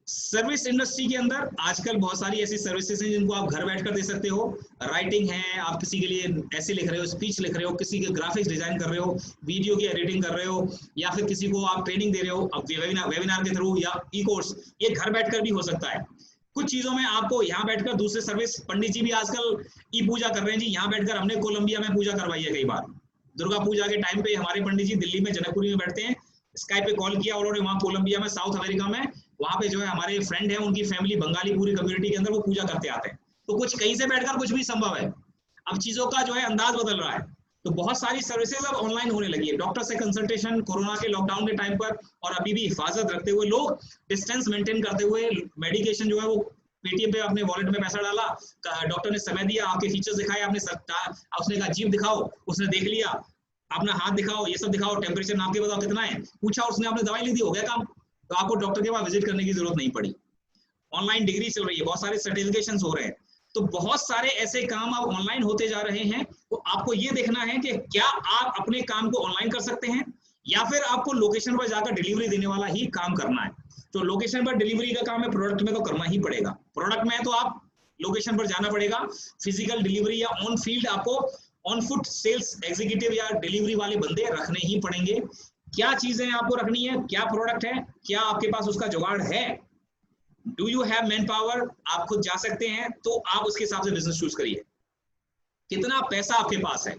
सर्विस इंडस्ट्री के अंदर आजकल बहुत सारी ऐसी सर्विसेज हैं जिनको आप घर बैठकर दे सकते हो। राइटिंग है, आप किसी के लिए ऐसे लिख रहे हो, स्पीच लिख रहे हो, किसी के ग्राफिक्स डिजाइन कर रहे हो, वीडियो की एडिटिंग कर रहे हो, या फिर किसी को आप ट्रेनिंग दे रहे हो अब वेबिनार के थ्रू या ई कोर्स, ये घर बैठकर भी हो सकता है। कुछ चीजों में आपको यहाँ बैठकर दूसरे सर्विस, पंडित जी भी आजकल ई पूजा कर रहे हैं जी, यहाँ बैठकर हमने कोलंबिया में पूजा करवाई है कई बार। दुर्गा पूजा के टाइम पे हमारे पंडित जी दिल्ली में जनकपुरी में बैठते हैं, स्काइप पे कॉल किया और उन्होंने वहाँ कोलंबिया में, साउथ अमेरिका में, वहाँ पे जो है हमारे फ्रेंड है, उनकी फैमिली बंगाली पूरी कम्युनिटी के अंदर वो पूजा करते आते हैं। तो कुछ कहीं से बैठकर कुछ भी संभव है। अब चीजों का जो है अंदाज बदल रहा है, तो बहुत सारी सर्विसेज अब ऑनलाइन होने लगी है। डॉक्टर से कंसल्टेशन कोरोना के लॉकडाउन के टाइम पर, और अभी भी हिफाजत रखते हुए, लोग डिस्टेंस मेंटेन करते हुए, मेडिकेशन जो है वो पेटीएम पे अपने वॉलेट में पैसा डाला, डॉक्टर ने समय दिया, आपके फीचर्स दिखाए, आपने उसने कहा जीभ दिखाओ, उसने देख लिया, अपना हाथ दिखाओ, ये सब दिखाओ, टेम्परेचर नाप के बताओ कितना है, पूछा, उसने आपने दवाई लिख दी, हो गया काम। तो आपको डॉक्टर के पास विजिट करने की जरूरत नहीं पड़ी। ऑनलाइन डिग्री चल रही है, बहुत सारे सर्टिफिकेशंस हो रहे हैं, तो बहुत सारे ऐसे काम अब ऑनलाइन होते जा रहे हैं। तो आपको ये देखना है कि क्या आप अपने काम को ऑनलाइन कर सकते हैं या फिर आपको लोकेशन पर जाकर डिलीवरी देने वाला ही काम करना है। तो लोकेशन पर डिलीवरी का काम है, प्रोडक्ट में तो करना ही पड़ेगा। प्रोडक्ट में है तो आप लोकेशन पर जाना पड़ेगा, फिजिकल डिलीवरी या ऑन फील्ड आपको ऑन फुट सेल्स एग्जीक्यूटिव या डिलीवरी वाले बंदे रखने ही पड़ेंगे। क्या चीजें आपको रखनी है, क्या प्रोडक्ट है, क्या आपके पास उसका जुगाड़ है, do you have man power, आप खुद जा सकते हैं, तो आप उसके हिसाब से बिजनेस चूज करिए। कितना पैसा आपके पास है।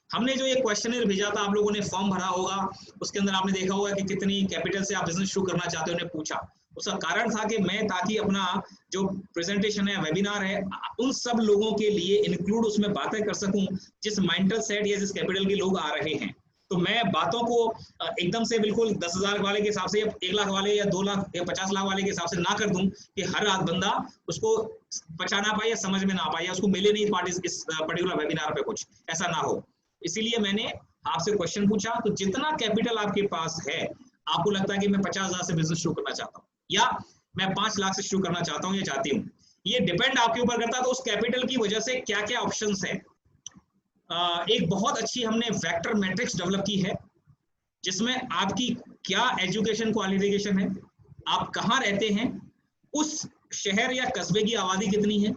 हमने जो एक क्वेश्चनर भेजा था, आप लोगों ने फॉर्म भरा होगा, उसके अंदर आपने देखा होगा कि कितनी कैपिटल से आप बिजनेस शुरू करना चाहते हो, उन्हें पूछा। उसका कारण था कि मैं, ताकि अपना जो प्रेजेंटेशन है, वेबिनार है, उन सब लोगों के लिए इंक्लूड उसमें बातें कर सकूं जिस मेंटल सेट या जिस कैपिटल के लोग आ रहे हैं। तो मैं बातों को एकदम से बिल्कुल 10,000 वाले के हिसाब से, 1 लाख वाले या 2 लाख या 50 लाख वाले के हिसाब से ना कर दूं कि हर आध बंदा उसको पचा ना पाए या समझ में ना पाए या उसको मिले नहीं पार्टी इस पर्टिकुलर वेबिनार पे, कुछ ऐसा ना हो। इसीलिए मैंने आपसे क्वेश्चन पूछा। तो जितना कैपिटल आपके पास है, आपको लगता है कि मैं 50,000 से बिजनेस शुरू करना चाहता हूँ या मैं 5 लाख से शुरू करना चाहता हूँ या चाहती हूँ, ये डिपेंड आपके ऊपर करता है। तो उस कैपिटल की वजह से क्या क्या ऑप्शंस है। एक बहुत अच्छी हमने वेक्टर मैट्रिक्स डेवलप की है, जिसमें आपकी क्या एजुकेशन क्वालिफिकेशन है, आप कहाँ रहते हैं, उस शहर या कस्बे की आबादी कितनी है,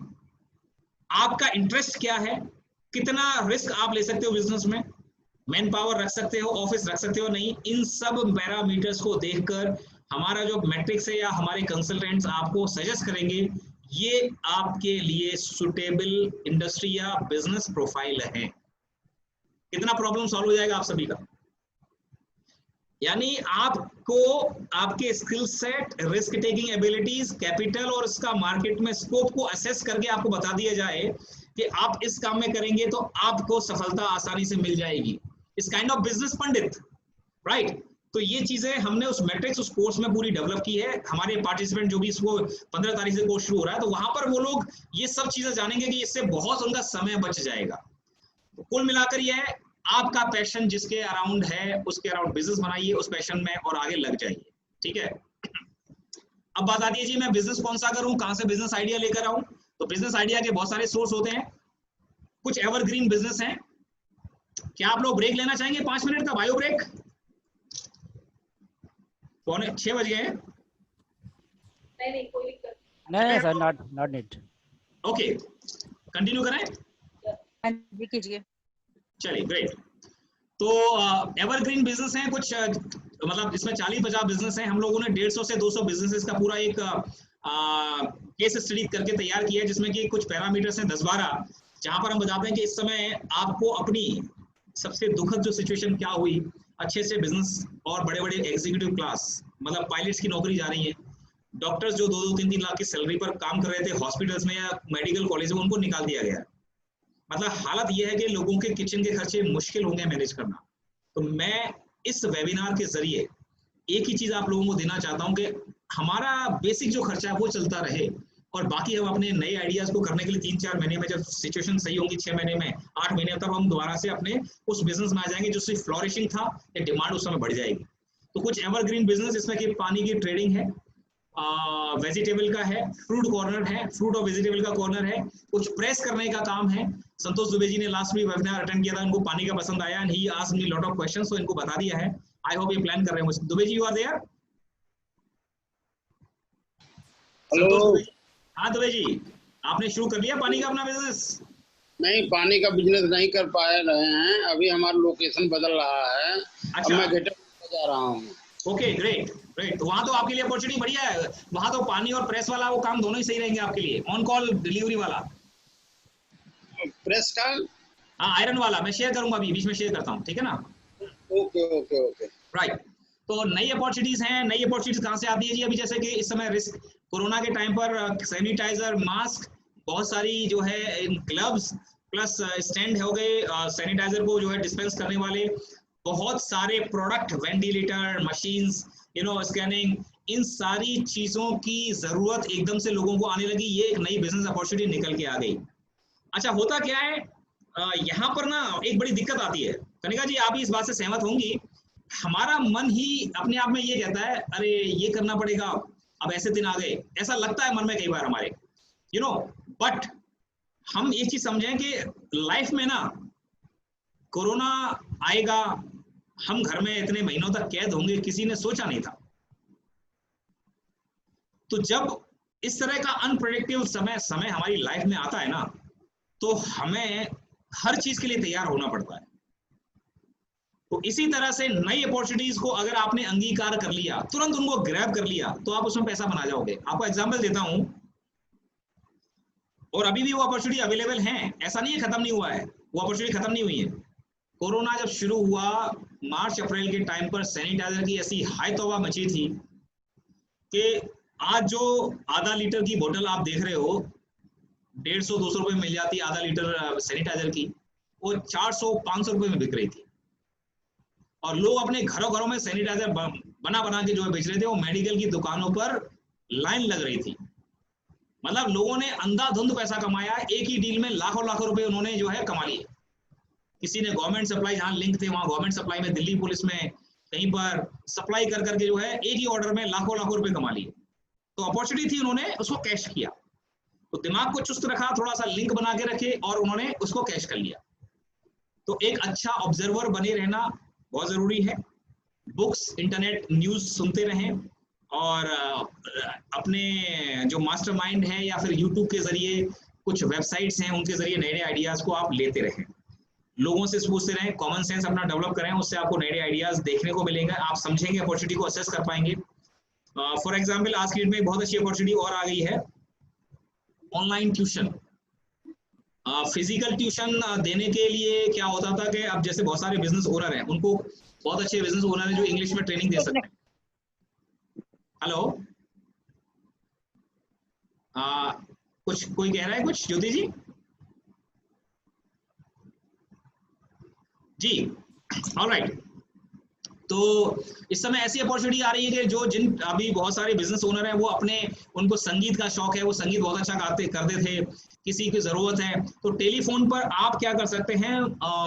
आपका इंटरेस्ट क्या है, कितना रिस्क आप ले सकते हो बिजनेस में, मैन पावर रख सकते हो, ऑफिस रख सकते हो नहीं, इन सब पैरामीटर्स को देखकर हमारा जो मैट्रिक्स है या हमारे कंसल्टेंट्स आपको सजेस्ट करेंगे ये आपके लिए सुटेबल इंडस्ट्री या बिजनेस प्रोफाइल है। कितना प्रॉब्लम सॉल्व हो जाएगा आप सभी का। यानी आपको आपके skill set, risk taking abilities, capital और इसका मार्केट में स्कोप को असेस करके आपको बता दिया जाए कि आप इस काम में करेंगे तो आपको सफलता आसानी से मिल जाएगी। इस kind of business Pandit, right. तो ये चीजें हमने उस मैट्रिक्स उस कोर्स में पूरी डेवलप की है। हमारे पार्टिसिपेंट जो भी इसको 15 तारीख से कोर्स शुरू हो रहा है, तो वहां पर वो लोग ये सब चीजें जानेंगे कि इससे बहुत उनका समय बच जाएगा। तो कुल मिलाकर ये है, आपका पैशन जिसके अराउंड है उसके अराउंड बिजनेस बनाइए, उस पैशन में और आगे लग जाइए, ठीक है। अब बात आती है जी मैं बिजनेस कौन सा करूं, कहां से बिजनेस आइडिया लेकर आऊं। तो बिजनेस आइडिया के बहुत सारे सोर्स होते हैं, कुछ एवरग्रीन बिजनेस हैं। क्या आप लोग ब्रेक लेना चाहेंगे 5 मिनट का बायो ब्रेक? 6 बज गए हैं। नहीं कोई दिक्कत नहीं sir, not need. Okay, continue करें। हाँ जी कीजिए। चलिए ग्रेट। तो एवरग्रीन बिजनेस हैं कुछ, मतलब इसमें 40-50 बिजनेस हैं। हम लोगों ने 150 से 200 बिजनेसेस का पूरा एक केस स्टडी करके तैयार किया है, जिसमें कि कुछ पैरामीटर्स हैं 10-12, जहां पर हम बताते हैं कि इस समय आपको अपनी सबसे दुखद जो सिचुएशन क्या हुई, अच्छे से बिजनेस और बड़े बड़े एग्जीक्यूटिव क्लास मतलब पायलट्स की नौकरी जा रही है, डॉक्टर्स जो 2-2, 3-3 लाख की सैलरी पर काम कर रहे थे हॉस्पिटल्स में या मेडिकल कॉलेज में, उनको निकाल दिया गया। मतलब हालत यह है कि लोगों के किचन के खर्चे मुश्किल होंगे मैनेज करना। तो मैं इस वेबिनार के जरिए एक ही चीज आप लोगों को देना चाहता हूं कि हमारा बेसिक जो खर्चा है वो चलता रहे, और बाकी हम अपने नए आइडियाज को करने के लिए 3-4 महीने में, जब सिचुएशन सही होगी 6 महीने में, 8 महीने, तब हम दोबारा से अपने उस बिजनेस में आ जाएंगे जो सिर्फ फ्लोरिशिंग था, या डिमांड उस समय बढ़ जाएगी। तो कुछ एवरग्रीन बिजनेस इसमें कि पानी की ट्रेडिंग है, वेजिटेबल का है, फ्रूट कॉर्नर है, फ्रूट और वेजिटेबल का कॉर्नर है, कुछ प्रेस करने का काम है। संतोष दुबे जी ने लास्ट वीक वेबिनार अटेंड किया था, उनको पानी का पसंद आया and he asked me lot of questions, तो इनको बता दिया है। आई होप ये प्लान कर रहे हैं। Dubey ji you are there? Hello. हाँ दुबे जी, आपने शुरू कर लिया पानी का अपना बिजनेस? नहीं, पानी का बिजनेस नहीं कर पा रहे हैं, अभी हमारा लोकेशन बदल रहा है। अच्छा। अब मैं गेटअप जा रहा हूँ। Okay great great. तो वहां तो आपके लिए अपॉर्चुनिटी बढ़िया है, वहां तो पानी और प्रेस वाला वो काम दोनों ही सही रहेंगे आपके लिए, ऑन कॉल डिलीवरी वाला। प्रेस का? हाँ आयरन वाला मैं शेयर करूंगा, अभी बीच में शेयर करता हूँ, ठीक है ना। Okay okay okay right. तो नई अपॉर्चुनिटीज हैं। नई अपॉर्चुनिटीज कहाँ से आती है जी? अभी जैसे कि इस समय रिस्क कोरोना के टाइम पर सैनिटाइजर, मास्क, बहुत सारी जो है ग्लव्स प्लस स्टैंड हो गए सैनिटाइजर को जो है डिस्पेंस करने वाले, बहुत सारे प्रोडक्ट, वेंटिलेटर, मशीन्स, स्कैनिंग, इन सारी चीजों की जरूरत एकदम से लोगों को आने लगी। ये एक नई बिजनेस अपॉर्चुनिटी निकल के आ गई। अच्छा, होता क्या है यहाँ पर ना एक बड़ी दिक्कत आती है। कनिका जी आप भी इस बात से सहमत होंगी, हमारा मन ही अपने आप में ये कहता है अरे ये करना पड़ेगा, अब ऐसे दिन आ गए, ऐसा लगता है मन में कई बार हमारे, बट हम एक चीज समझें कि लाइफ में ना कोरोना आएगा, हम घर में इतने महीनों तक कैद होंगे, किसी ने सोचा नहीं था। तो जब इस तरह का अनप्रेडिक्टेबल समय हमारी लाइफ में आता है ना, तो हमें हर चीज के लिए तैयार होना पड़ता है। तो इसी तरह से नई अपॉर्चुनिटीज को अगर आपने अंगीकार कर लिया, तुरंत उनको ग्रैब कर लिया, तो आप उसमें पैसा बना जाओगे। आपको एग्जांपल देता हूं, और अभी भी वो अपॉर्चुनिटी अवेलेबल है, ऐसा नहीं है खत्म नहीं हुआ है, वो अपॉर्चुनिटी खत्म नहीं हुई है। कोरोना जब शुरू हुआ मार्च अप्रैल के टाइम पर सैनिटाइजर की ऐसी हाई तौबा मची थी कि आज जो आधा लीटर की बोतल आप देख रहे हो 150-200 रुपए में मिल जाती है, आधा लीटर सैनिटाइजर की, वो 400-500 रुपए में बिक रही थी। और लोग अपने घरों में सैनिटाइजर बना के जो है बेच रहे थे। वो मेडिकल की दुकानों पर लाइन लग रही थी। मतलब लोगों ने अंधाधुंध पैसा कमाया, एक ही डील में लाखों रुपए उन्होंने जो है कमा लिए। किसी ने गवर्नमेंट सप्लाई, जहां लिंक थे वहां गवर्नमेंट सप्लाई में, दिल्ली पुलिस में कहीं पर सप्लाई कर करके जो है एक ही ऑर्डर में लाखों रुपए कमा लिए। तो अपॉर्चुनिटी थी, उन्होंने उसको कैश किया। तो दिमाग को चुस्त रखा, थोड़ा सा लिंक बना के रखे और उन्होंने उसको कैश कर लिया। तो एक अच्छा ऑब्जर्वर बने रहना बहुत जरूरी है। बुक्स, इंटरनेट न्यूज सुनते रहें और अपने जो मास्टरमाइंड है या फिर यूट्यूब के जरिए कुछ वेबसाइट्स हैं उनके जरिए नए नए आइडियाज को आप लेते रहें, लोगों से पूछते रहें, कॉमन सेंस अपना डेवलप करें, उससे आपको नए नए आइडियाज देखने को मिलेंगे, आप समझेंगे, अपॉर्चुनिटी को असेस कर पाएंगे। फॉर एग्जाम्पल आज की डेट में एक बहुत अच्छी अपॉर्चुनिटी और आ गई है, ऑनलाइन ट्यूशन। फिजिकल ट्यूशन देने के लिए क्या होता था कि अब जैसे बहुत सारे बिजनेस ओनर हैं, उनको बहुत अच्छे बिजनेस ओनर हैं जो इंग्लिश में ट्रेनिंग दे सकते हैं। हेलो, कुछ कोई कह रहा है कुछ? ज्योति जी जी, ऑलराइट। तो इस समय ऐसी अपॉर्चुनिटी आ रही है कि जो जिन अभी बहुत सारे बिजनेस ओनर हैं वो अपने, उनको संगीत का शौक है, वो संगीत बहुत अच्छा करते थे, किसी की जरूरत है तो टेलीफोन पर आप क्या कर सकते हैं,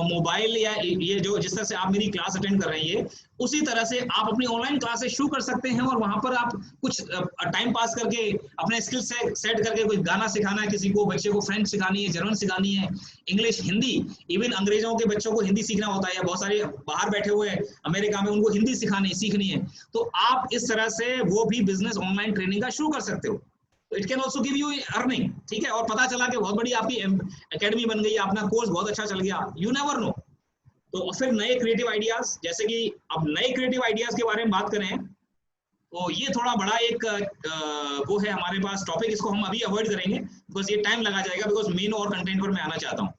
मोबाइल या ये जो जिस तरह से आप मेरी क्लास अटेंड कर रही है उसी तरह से आप अपनी ऑनलाइन क्लासेस शुरू कर सकते हैं और वहां पर आप कुछ टाइम पास करके अपने स्किल सेट करके कोई गाना सिखाना है किसी को, बच्चे को फ्रेंच सिखानी है, जर्मन सिखानी है, इंग्लिश, हिंदी, इवन अंग्रेजों के बच्चों को हिंदी सीखना होता है, या बहुत सारे बाहर बैठे हुए अमेरिका में उनको हिंदी सीखनी है, तो आप इस तरह से वो भी बिजनेस ऑनलाइन ट्रेनिंग का शुरू कर सकते हो। It can also give you earning, ठीक है, और पता चला कि बहुत बड़ी आपकी एकेडमी बन गई, अपना कोर्स बहुत अच्छा चल गया, यू नेवर नो। तो फिर नए क्रिएटिव आइडियाज, जैसे कि अब नए क्रिएटिव आइडियाज के बारे में बात करें तो ये थोड़ा बड़ा एक वो है हमारे पास टॉपिक, इसको हम अभी अवॉइड करेंगे बिकॉज ये टाइम लगा जाएगा, बिकॉज मेन और कंटेंट पर मैं आना चाहता हूँ।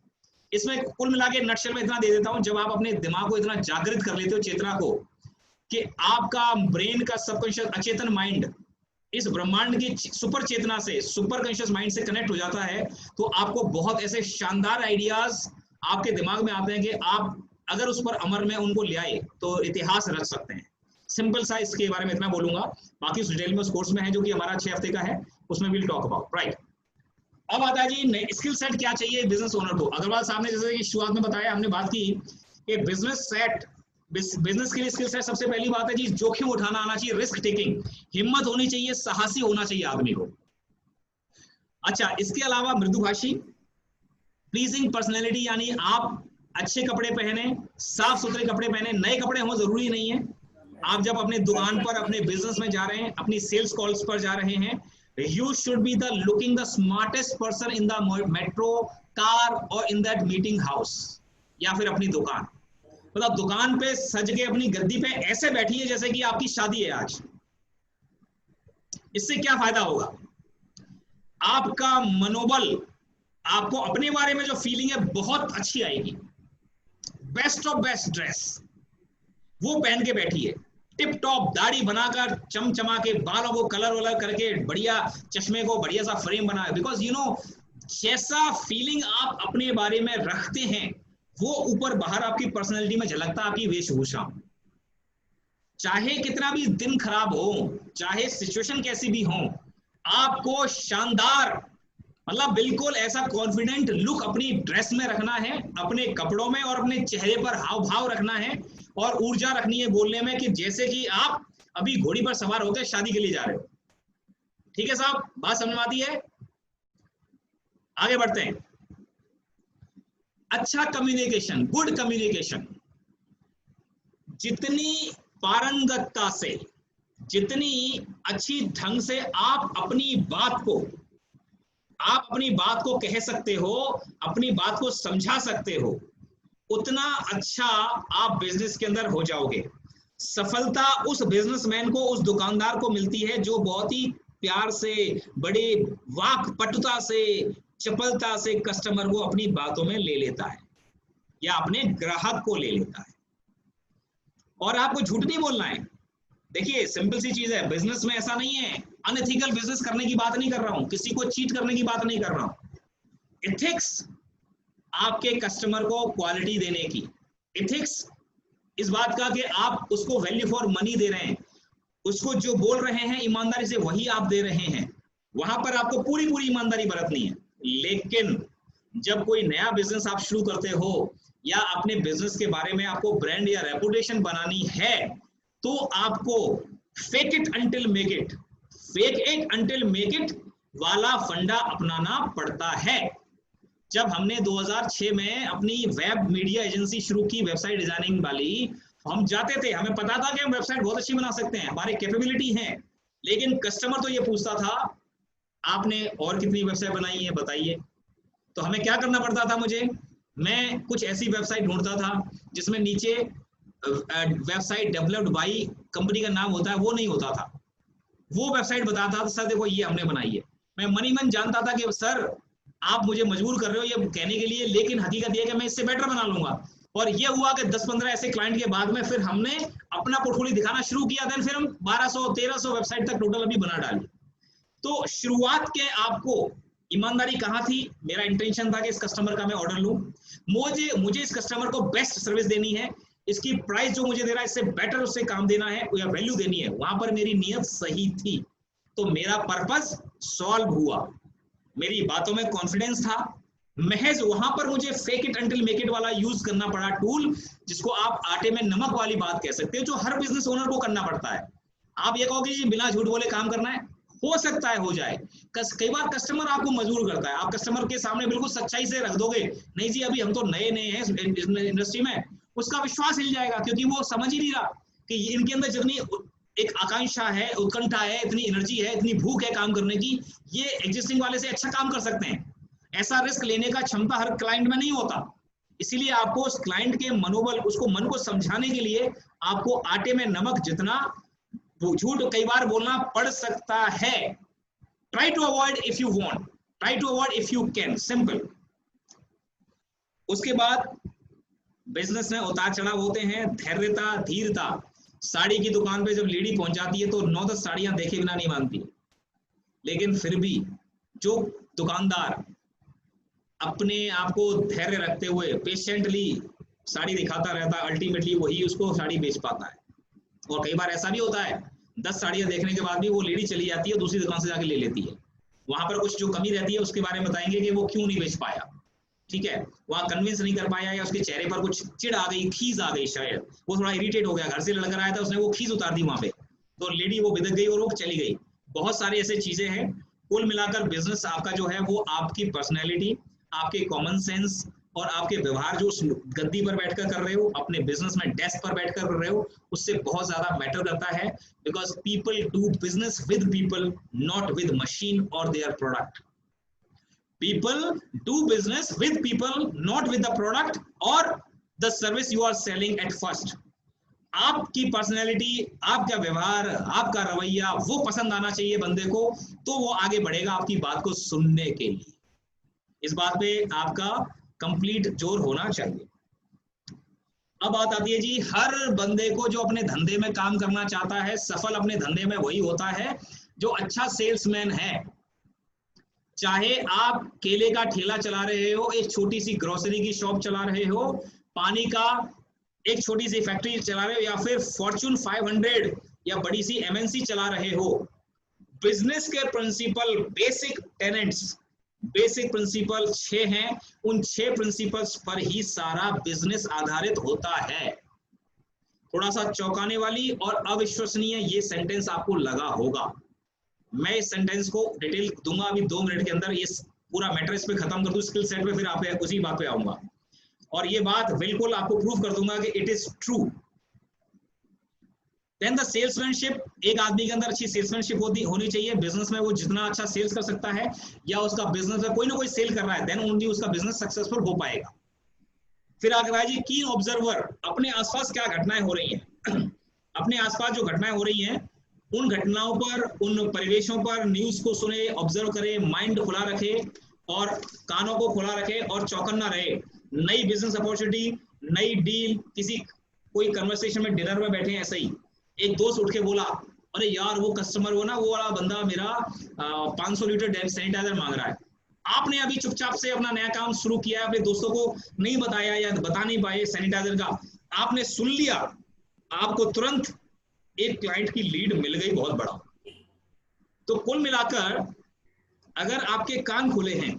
इसमें कुल मिला के नटशेल में इतना दे देता हूँ, जब आप अपने दिमाग को इतना जागृत कर लेते हो, चेतना को, कि आपका ब्रेन का सबकॉन्शियस अचेतन माइंड इस ब्रह्मांड की सुपर चेतना से, सुपर कॉन्शियस माइंड से कनेक्ट हो जाता है, तो आपको बहुत ऐसे शानदार आइडियाज आपके दिमाग में आते हैं कि आप अगर उस पर अमर में उनको ले आए तो इतिहास रच सकते हैं। सिंपल सा इसके बारे में इतना बोलूंगा, बाकी उस डिटेल में उस कोर्स में है जो कि हमारा 6 हफ्ते का है, उसमें विल टॉक अबाउट, राइट। अब आता है जी स्किल सेट क्या चाहिए बिजनेस ओनर को। अग्रवाल साहब ने जैसे कि शुरुआत में बताया, हमने बात की कि बिजनेस के लिए स्किल सेट सबसे पहली बात है जी, जोखिम उठाना आना चाहिए, रिस्क टेकिंग, हिम्मत होनी चाहिए, साहसी होना चाहिए आदमी को। अच्छा, इसके अलावा मृदुभाषी, प्लीजिंग पर्सनैलिटी, यानी आप अच्छे कपड़े पहने, साफ सुथरे कपड़े पहने, नए कपड़े हो जरूरी नहीं है। आप जब अपने दुकान पर, अपने बिजनेस में जा रहे हैं, अपनी सेल्स कॉल्स पर जा रहे हैं, you should be the looking the smartest person in the metro car or in that meeting house, या फिर अपनी दुकान, मतलब दुकान पे सज के अपनी गद्दी पे ऐसे बैठी है जैसे कि आपकी शादी है आज। इससे क्या फायदा होगा? आपका मनोबल, आपको अपने बारे में जो फीलिंग है बहुत अच्छी आएगी। बेस्ट ऑफ बेस्ट ड्रेस वो पहन के बैठी है, टिप टॉप दाढ़ी बनाकर, चमचमा के बालों को कलर वलर करके, बढ़िया चश्मे को बढ़िया सा फ्रेम बना, बिकॉज यू नो जैसा फीलिंग आप अपने बारे में रखते हैं वो ऊपर बाहर आपकी पर्सनैलिटी में झलकता, आपकी वेशभूषा। चाहे कितना भी दिन खराब हो, चाहे सिचुएशन कैसी भी हो, आपको शानदार, मतलब बिल्कुल ऐसा कॉन्फिडेंट लुक अपनी ड्रेस में रखना है, अपने कपड़ों में और अपने चेहरे पर हाव भाव रखना है, और ऊर्जा रखनी है बोलने में कि जैसे कि आप अभी घोड़ी पर सवार होकर शादी के लिए जा रहे हो। ठीक है साहब, बात समझ में आती है? आगे बढ़ते हैं। अच्छा कम्युनिकेशन, गुड कम्युनिकेशन, जितनी पारंगतता से, जितनी अच्छी ढंग से आप अपनी बात को कह सकते हो, अपनी बात को समझा सकते हो, उतना अच्छा आप बिजनेस के अंदर हो जाओगे। सफलता उस बिजनेसमैन को, उस दुकानदार को मिलती है जो बहुत ही प्यार से, बड़े वाक्पटुता से, चपलता से कस्टमर को अपनी बातों में ले लेता है या अपने ग्राहक को ले लेता है। और आपको झूठ नहीं बोलना है। देखिए सिंपल सी चीज है, बिजनेस में ऐसा नहीं है, अनएथिकल बिजनेस करने की बात नहीं कर रहा हूं, किसी को चीट करने की बात नहीं कर रहा हूं। एथिक्स, आपके कस्टमर को क्वालिटी देने की। एथिक्स इस बात का कि आप उसको वैल्यू फॉर मनी दे रहे हैं, उसको जो बोल रहे हैं ईमानदारी से वही आप दे रहे हैं, वहां पर आपको पूरी ईमानदारी बरतनी है। लेकिन जब कोई नया बिजनेस आप शुरू करते हो या अपने बिजनेस के बारे में आपको ब्रांड या रेपुटेशन बनानी है, तो आपको fake it until make it, fake it until make it वाला फंडा अपनाना पड़ता है। जब हमने 2006 में अपनी वेब मीडिया एजेंसी शुरू की, वेबसाइट डिजाइनिंग वाली, हम जाते थे, हमें पता था कि हम वेबसाइट बहुत अच्छी बना सकते हैं, हमारे कैपेबिलिटी है, लेकिन कस्टमर तो ये पूछता था आपने और कितनी वेबसाइट बनाई है बताइए। तो हमें क्या करना पड़ता था, मैं कुछ ऐसी वेबसाइट ढूंढता था जिसमें नीचे वेबसाइट डेवलप्ड बाय कंपनी का नाम होता है वो नहीं होता था, वो वेबसाइट बताता था सर देखो ये हमने बनाई है। मैं मनी मन जानता था कि सर आप मुझे मजबूर कर रहे हो ये कहने के लिए, लेकिन हकीकत ये है कि मैं इससे बेटर बना लूंगा। और ये हुआ कि 10-15 ऐसे क्लाइंट के बाद में फिर हमने अपना पोर्टफोलियो दिखाना शुरू किया, देन फिर हम 1200-1300 वेबसाइट तक टोटल अभी बना डाली। तो शुरुआत के आपको ईमानदारी कहाँ थी, मेरा इंटेंशन था कि इस कस्टमर का मैं ऑर्डर लूं, मुझे इस कस्टमर को बेस्ट सर्विस देनी है, इसकी प्राइस जो मुझे दे रहा है इससे बेटर उससे काम देना है या वैल्यू देनी है, वहां पर मेरी नियत सही थी, तो मेरा पर्पस सॉल्व हुआ, मेरी बातों में कॉन्फिडेंस था। महज वहां पर मुझे fake it until make it वाला यूज करना पड़ा टूल, जिसको आप आटे में नमक वाली बात कह सकते हो, जो हर बिजनेस ओनर को करना पड़ता है। आप ये कहोगे जी बिना झूठ बोले काम करना है, हो सकता है हो जाए, कई बार कस्टमर आपको मजबूर करता है, आप कस्टमर के सामने बिल्कुल सच्चाई से रख दोगे, नहीं जी अभी हम तो नए हैं इंडस्ट्री में, उसका विश्वास हिल जाएगा, क्योंकि वो समझ ही नहीं रहा कि इनके अंदर जितनी एक आकांक्षा है, उत्कंठा है, इतनी एनर्जी है, इतनी भूख है काम करने की, ये एग्जिस्टिंग वाले से अच्छा काम कर सकते हैं। ऐसा रिस्क लेने का क्षमता हर क्लाइंट में नहीं होता, इसीलिए आपको उस क्लाइंट के मनोबल, उसको मन को समझाने के लिए आपको आटे में नमक जितना झूठ कई बार बोलना पड़ सकता है। Try to avoid if you want, try to avoid if you can, simple. उसके बाद बिजनेस में उतार चढ़ाव होते हैं, धैर्यता, धीरता। साड़ी की दुकान पे जब लेडी पहुंच जाती है तो 9-10 साड़ियां देखे बिना नहीं मानती, लेकिन फिर भी जो दुकानदार अपने आप को धैर्य रखते हुए पेशेंटली साड़ी दिखाता रहता है, अल्टीमेटली वही उसको साड़ी बेच पाता है। और कई बार ऐसा भी होता है 10 साड़ियां देखने के बाद भी वो लेडी चली जाती है, दूसरी दुकान से जाके ले लेती है, वहां पर कुछ जो कमी रहती है उसके बारे में बताएंगे कि वो क्यों नहीं बेच पाया, ठीक है, वहां कन्विंस नहीं कर पाया, या उसके चेहरे पर कुछ चिढ़ आ गई, खीज आ गई, शायद वो थोड़ा इरिटेट हो गया, घर से लड़कर आया था, उसने वो खीज उतार दी वहां पे, तो लेडी वो बिदक गई और वो चली गई। बहुत सारी ऐसी चीजें हैं। कुल मिलाकर बिजनेस आपका जो है वो आपकी पर्सनैलिटी, आपके कॉमन सेंस और आपके व्यवहार जो उस गद्दी पर बैठकर कर रहे हो, अपने बिजनेस में डेस्क पर बैठकर कर रहे हो, उससे बहुत ज्यादा मैटर करता है, because people do business with people, not with machine और their product. People do business with people, not with the product or the service you are selling at first. आपकी पर्सनैलिटी, आपका व्यवहार, आपका रवैया वो पसंद आना चाहिए बंदे को, तो वो आगे बढ़ेगा आपकी बात को सुनने के लिए। इस बात पे आपका कंप्लीट जोर होना चाहिए। अब बात आती है जी, हर बंदे को जो अपने धंधे में काम करना चाहता है, सफल अपने धंधे में वही होता है जो अच्छा सेल्समैन है। चाहे आप केले का ठेला चला रहे हो, एक छोटी सी ग्रोसरी की शॉप चला रहे हो, पानी का एक छोटी सी फैक्ट्री चला रहे हो, या फिर फॉर्च्यून 500 या बड़ी सी एमएनसी चला रहे हो, बिजनेस के principle, basic tenets, basic principle 6 हैं, उन 6 प्रिंसिपल्स पर ही सारा बिजनेस आधारित होता है। थोड़ा सा चौंकाने वाली और अविश्वसनीय ये सेंटेंस आपको लगा होगा, मैं इस सेंटेंस को डिटेल दूंगा अभी 2 मिनट के अंदर, ये पूरा मैटर इस पे खत्म कर दूं स्किल सेट पे, फिर आप उसी बात पे आऊंगा और ये बात बिल्कुल आपको प्रूव कर दूंगा कि it is true. Then the salesmanship, एक आदमी के अंदर अच्छी सेल्समैनशिप होनी चाहिए। बिजनेस में वो जितना अच्छा सेल्स कर सकता है या उसका बिजनेस में कोई ना कोई सेल कर रहा है, देन ओनली उसका बिजनेस सक्सेसफुल हो पाएगा। फिर आगे भाई जी, कीन ऑब्जर्वर, अपने आसपास क्या घटनाएं हो रही हैं अपने आसपास जो घटनाएं हो रही हैं उन घटनाओं पर, उन परिवेशों पर न्यूज को सुने, ऑब्जर्व करे, माइंड खुला रखे और कानों को खुला रखे और चौकन्ना रहे। नई बिजनेस अपॉर्चुनिटी, नई डील, किसी कोई कन्वर्सेशन में डिनर में बैठे, ऐसे ही एक दोस्त उठ के बोला, अरे यार वो कस्टमर, वो ना वो वाला बंदा मेरा 500 लीटर सैनिटाइजर मांग रहा है। आपने अभी चुपचाप से अपना नया काम शुरू किया है, अपने दोस्तों को नहीं बताया या बता नहीं पाए सैनिटाइजर का, आपने सुन लिया, आपको तुरंत एक क्लाइंट की लीड मिल गई बहुत बड़ा। तो कुल मिलाकर अगर आपके कान खुले हैं,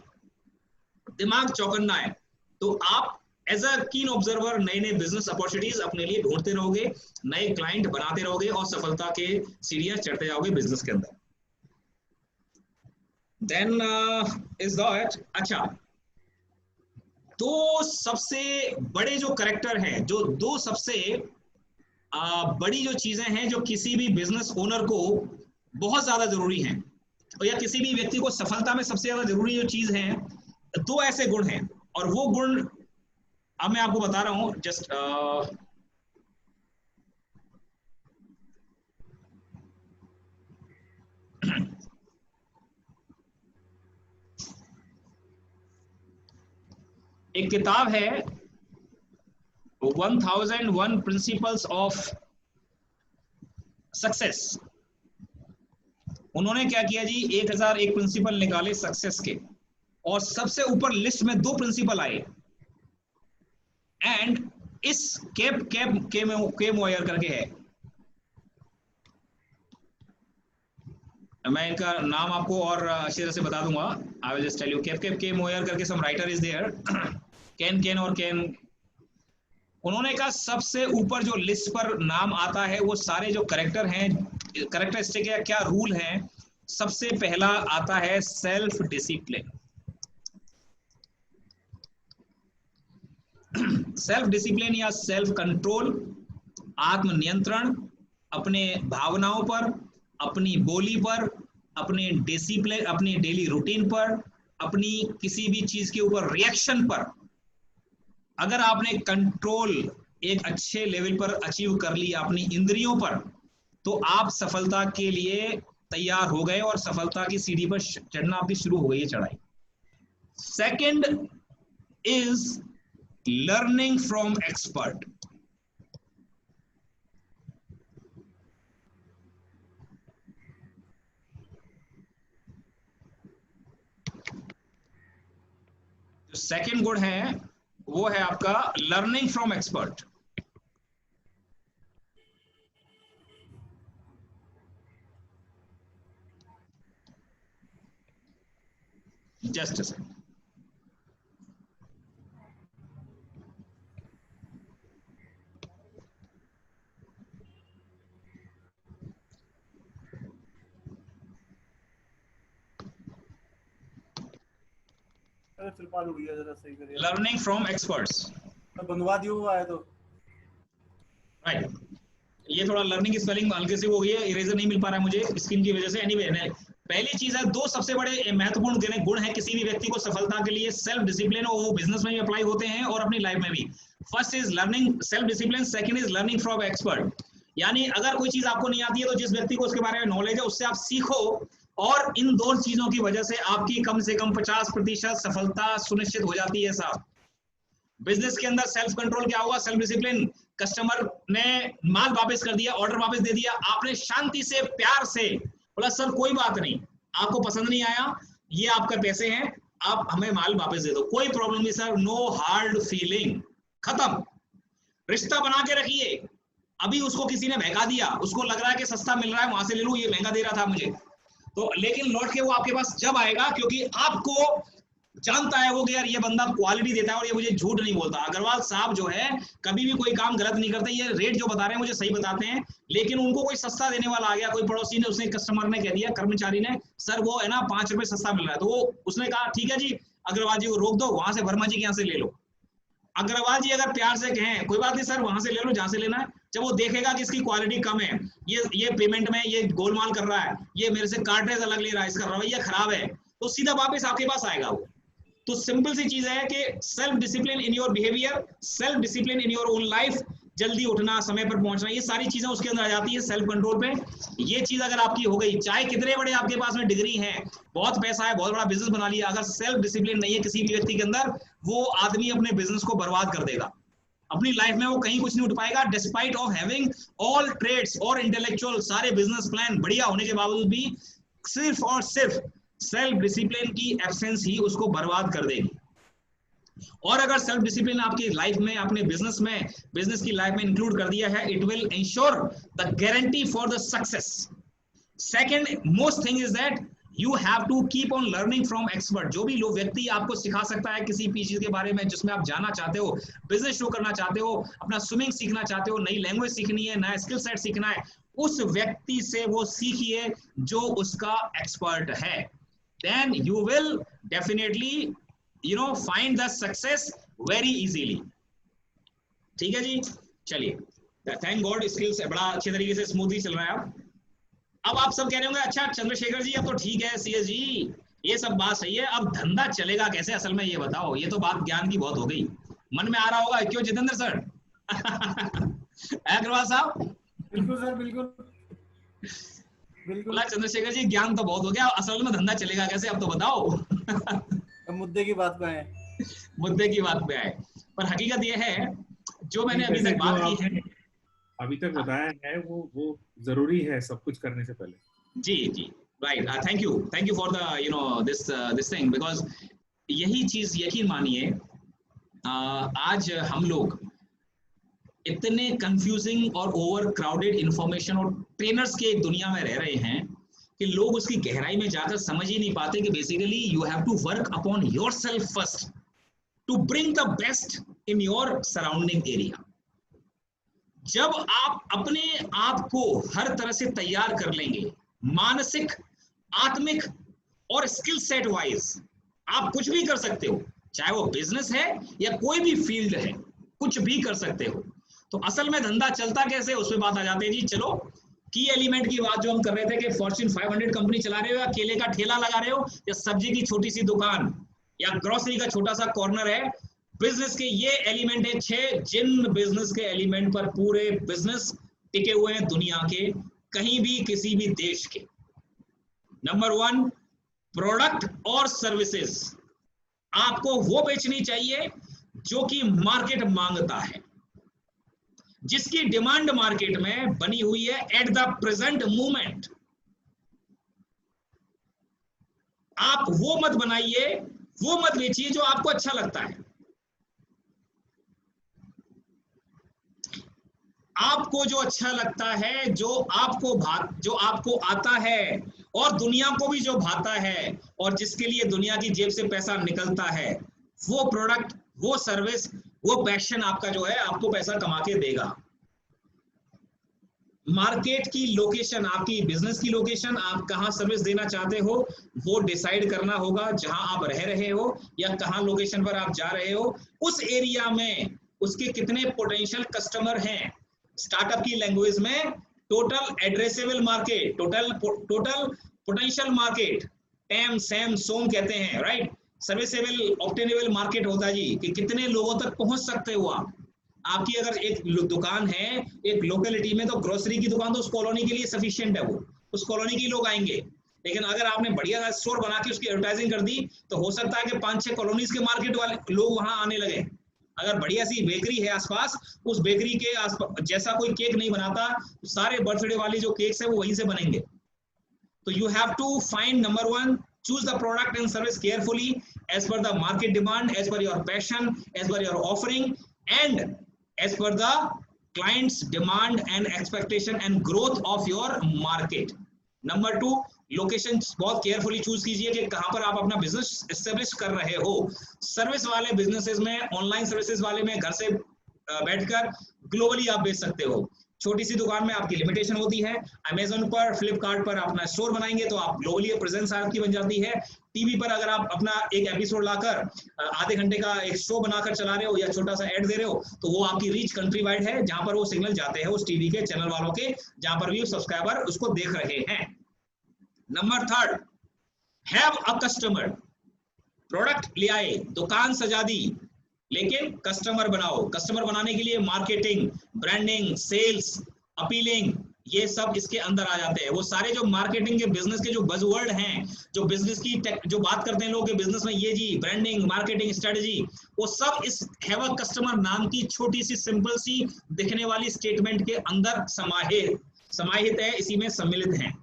दिमाग चौकन्ना है, तो आप एज अ कीन ऑब्जर्वर नए नए बिजनेस अपॉर्चुनिटीज अपने लिए ढूंढते रहोगे, नए क्लाइंट बनाते रहोगे और सफलता के सीढ़ियां चढ़ते जाओगे बिजनेस के अंदर। देन इज दैट, अच्छा, 2 सबसे बड़े जो कैरेक्टर हैं, जो 2 सबसे बड़ी जो चीजें हैं जो किसी भी बिजनेस ओनर को बहुत ज्यादा जरूरी हैं, या किसी भी व्यक्ति को सफलता में सबसे ज्यादा जरूरी जो चीज है, दो ऐसे गुण हैं, और वो गुण अब मैं आपको बता रहा हूं। जस्ट एक किताब है 1001 प्रिंसिपल्स ऑफ सक्सेस। उन्होंने क्या किया जी, 1001 प्रिंसिपल निकाले सक्सेस के, और सबसे ऊपर लिस्ट में 2 प्रिंसिपल आए, एंड इस के मोयर करके है, मैं इनका नाम आपको और अच्छी तरह से बता दूंगा। I will just tell you, के मोयर करके some writer is there, Ken और केन। उन्होंने कहा सबसे ऊपर जो लिस्ट पर नाम आता है वो सारे जो करेक्टर हैं, करेक्टरिस्टिक है, क्या रूल है, सबसे पहला आता है सेल्फ डिसिप्लिन। सेल्फ डिसिप्लिन या सेल्फ कंट्रोल, आत्मनियंत्रण, अपने भावनाओं पर, अपनी बोली पर, अपने डिसिप्लिन, अपनी डेली रूटीन पर, अपनी किसी भी चीज के ऊपर रिएक्शन पर। अगर आपने कंट्रोल एक अच्छे लेवल पर अचीव कर लिया अपनी इंद्रियों पर, तो आप सफलता के लिए तैयार हो गए और सफलता की सीढ़ी पर चढ़ना आपकी शुरू हो गई है चढ़ाई। Second is learning from expert. जो सेकंड गुण है वो है आपका learning from expert. Just a second. Learning from experts बंधवा दियो हुआ है तो राइट। ये थोड़ा लर्निंग की स्पेलिंग हल्के से हो गई है, इरेजर नहीं मिल पा रहा है मुझे स्क्रीन की वजह से। एनीवे, पहली चीज है, 2 सबसे बड़े महत्वपूर्ण गुण है किसी भी व्यक्ति को सफलता के लिए, सेल्फ डिसिप्लिन, और वो बिजनेस में भी अप्लाई होते हैं और अपनी लाइफ में भी। First is learning self discipline, second is learning from expert. यानी अगर कोई चीज आपको नहीं आती है तो जिस व्यक्ति को उसके बारे में नॉलेज है उससे आप सीखो, और इन 2 चीजों की वजह से आपकी कम से कम 50% सफलता सुनिश्चित हो जाती है साहब। बिजनेस के अंदर सेल्फ कंट्रोल क्या होगा, सेल्फ डिसिप्लिन। कस्टमर ने माल वापस कर दिया, ऑर्डर वापस दे दिया, आपने शांति से प्यार से बोला सर कोई बात नहीं, आपको पसंद नहीं आया, ये आपके पैसे हैं, आप हमें माल वापस दे दो, कोई प्रॉब्लम नहीं सर, नो हार्ड फीलिंग, खत्म। रिश्ता बना के रखिए। अभी उसको किसी ने महंगा दिया, उसको लग रहा है कि सस्ता मिल रहा है वहां से ले लूं, ये महंगा दे रहा था मुझे, तो लेकिन लौट के वो आपके पास जब आएगा, क्योंकि आपको जानता है वो कि यार ये बंदा क्वालिटी देता है और ये मुझे झूठ नहीं बोलता। अग्रवाल साहब जो है कभी भी कोई काम गलत नहीं करते, ये रेट जो बता रहे हैं मुझे सही बताते हैं, लेकिन उनको कोई सस्ता देने वाला आ गया, कोई पड़ोसी ने, उसने कस्टमर ने कह दिया, कर्मचारी ने, सर वो है ना 5 रुपए सस्ता मिल रहा है, तो वो उसने कहा ठीक है जी अग्रवाल जी को रोक दो, वहां से वर्मा जी के यहाँ से ले लो। अग्रवाल जी अगर प्यार से कहें कोई बात नहीं सर वहां से ले लो जहां से लेना है, जब वो देखेगा कि इसकी क्वालिटी कम है, ये पेमेंट में ये गोलमाल कर रहा है, ये मेरे से कार्टेज अलग ले रहा है, इसका रवैया खराब है, तो सीधा वापस आपके पास आएगा वो। तो सिंपल सी चीज है कि self discipline in your behaviour, self discipline in your own life, जल्दी उठना, समय पर पहुंचना, ये सारी चीजें उसके अंदर आ जाती है सेल्फ कंट्रोल पे। ये चीज अगर आपकी हो गई, चाहे कितने बड़े आपके पास में डिग्री है, बहुत पैसा है, बहुत बड़ा बिजनेस बना लिया, अगर सेल्फ डिसिप्लिन नहीं है किसी भी व्यक्ति के अंदर, वो आदमी अपने बिजनेस को बर्बाद कर देगा। अपनी लाइफ में वो कहीं कुछ नहीं उठ पाएगा, despite of having all trades और इंटेलेक्चुअल सारे बिजनेस प्लान बढ़िया होने के बावजूद भी सिर्फ और सिर्फ सेल्फ डिसिप्लिन की एब्सेंस ही उसको बर्बाद कर देगी। और अगर सेल्फ डिसिप्लिन आपकी लाइफ में, अपने बिजनेस में, बिजनेस की लाइफ में इंक्लूड कर दिया है, it will ensure the guarantee for the success. Second most thing is that you have to keep on learning from expert. जो भी लोग व्यक्ति आपको सिखा सकता है किसी भी चीज के बारे में जिसमें आप जाना चाहते हो, बिजनेस शुरू करना चाहते हो, अपना स्विमिंग सीखना चाहते हो, नई लैंग्वेज सीखनी है, नया स्किल सेट सीखना है, उस व्यक्ति से वो सीखिए जो उसका एक्सपर्ट है। Then you will definitely find the success very easily। ठीक है जी, चलिए थैंक गॉड स्किल्स बड़ा अच्छे तरीके से स्मूथली चल रहा है। अब आप सब कह रहे होंगे अच्छा चंद्रशेखर जी अब तो ठीक है सीएस जी, ये सब बात सही है, अब धंधा चलेगा कैसे असल में ये बताओ, ये तो बात ज्ञान की बहुत हो गई, मन में आ रहा होगा, क्यों जितेंद्र सर? अग्रवाल साहब? बिल्कुल सर, बिल्कुल बिल्कुल। बोला चंद्रशेखर जी ज्ञान तो बहुत हो गया, असल में धंधा चलेगा कैसे अब तो बताओ। अब मुद्दे की बात पे आए, मुद्दे की बात पे आए, पर हकीकत ये है जो मैंने अभी तक बात की है, अभी तक बताया है वो जरूरी है सब कुछ करने से पहले। जी जी right, thank you for the you know this thing, because यही चीज यकीन मानिए आज हम लोग इतने कंफ्यूजिंग और ओवर क्राउडेड इंफॉर्मेशन और ट्रेनर्स के दुनिया में रह रहे हैं कि लोग उसकी गहराई में जाकर समझ ही नहीं पाते कि basically you have to work upon yourself first to bring the best in your surrounding area. जब आप अपने आप को हर तरह से तैयार कर लेंगे, मानसिक, आत्मिक और स्किल सेट वाइज, आप कुछ भी कर सकते हो, चाहे वो बिजनेस है या कोई भी फील्ड है, कुछ भी कर सकते हो। तो असल में धंधा चलता कैसे, उस पर बात आ जाते हैं जी। चलो की एलिमेंट की बात जो हम कर रहे थे कि फॉर्च्यून 500 कंपनी चला रहे हो या केले का ठेला लगा रहे हो या सब्जी की छोटी सी दुकान या ग्रोसरी का छोटा सा कॉर्नर है, बिजनेस के ये एलिमेंट है 6, जिन बिजनेस के एलिमेंट पर पूरे बिजनेस टिके हुए हैं दुनिया के कहीं भी किसी भी देश के। नंबर 1 प्रोडक्ट और सर्विसेज, आपको वो बेचनी चाहिए जो कि मार्केट मांगता है, जिसकी डिमांड मार्केट में बनी हुई है एट द प्रेजेंट मोमेंट। आप वो मत बनाइए, वो मत बेचिए जो आपको अच्छा लगता है। आपको जो अच्छा लगता है, जो आपको आता है और दुनिया को भी जो भाता है और जिसके लिए दुनिया की जेब से पैसा निकलता है, वो प्रोडक्ट, वो सर्विस, वो पैशन आपका जो है आपको पैसा कमा के देगा। मार्केट की लोकेशन, आपकी बिजनेस की लोकेशन, आप कहां सर्विस देना चाहते हो वो डिसाइड करना होगा। जहां आप रह रहे हो या कहां लोकेशन पर आप जा रहे हो, उस एरिया में उसके कितने पोटेंशियल कस्टमर हैं। स्टार्टअप की लैंग्वेज में total addressable market, total potential market, TAM SAM SOM कहते हैं, राइट। सर्विसेबल ऑब्टेनेबल मार्केट होता है जी, कि कितने लोगों तक पहुंच सकते हो आप। आपकी अगर एक दुकान है एक लोकेलिटी में, तो ग्रोसरी की दुकान तो उस कॉलोनी के लिए सफिशिएंट है, वो उस कॉलोनी के लोग आएंगे। लेकिन अगर आपने बढ़िया स्टोर बना के उसकी एडवर्टाइजिंग कर दी तो हो सकता है कि 5-6 कॉलोनीज के मार्केट वाले लोग वहां आने लगे। अगर बढ़िया सी बेकरी है आसपास, उस बेकरी के आसपास जैसा कोई केक नहीं बनाता, तो सारे बर्थडे वाले जो केक्स है वो वहीं से बनेंगे। तो you have to find number 1, choose the product and service carefully as per the market demand, as per your passion, as per your offering, and as per the client's demand and expectation and growth of your market. Number 2, location बहुत केयरफुली चूज कीजिए कि कहां पर आप अपना बिजनेस एस्टेब्लिश कर रहे हो। सर्विस वाले बिजनेसेस में, ऑनलाइन सर्विसेज वाले में घर से बैठकर ग्लोबली आप बेच सकते हो। छोटी सी दुकान में आपकी लिमिटेशन होती है। अमेजोन पर, फ्लिपकार्ट पर अपना स्टोर बनाएंगे तो आप ग्लोबली प्रेजेंस आपकी बन जाती है। टीवी पर अगर आप अपना एक एपिसोड लाकर आधे घंटे का एक शो बनाकर चला रहे हो या छोटा सा ऐड दे रहे हो, तो वो आपकी रीच कंट्री वाइड है, जहां पर वो सिग्नल जाते हैं उस टीवी के चैनल वालों के, जहां पर भी सब्सक्राइबर उसको देख रहे हैं। Number 3, have a customer. Product ले आए, दुकान सजा दी, लेकिन कस्टमर बनाओ। कस्टमर बनाने के लिए मार्केटिंग, ब्रांडिंग, सेल्स, अपीलिंग, ये सब इसके अंदर आ जाते हैं। वो सारे जो मार्केटिंग के बिजनेस के जो बज़वर्ड हैं, जो बिजनेस की जो बात करते हैं लोग के बिजनेस में, ये जी ब्रांडिंग, मार्केटिंग, स्ट्रेटजी, वो सब इस हैव अ कस्टमर नाम की छोटी सी सिंपल सी दिखने वाली स्टेटमेंट के अंदर समाहित है, इसी में सम्मिलित है।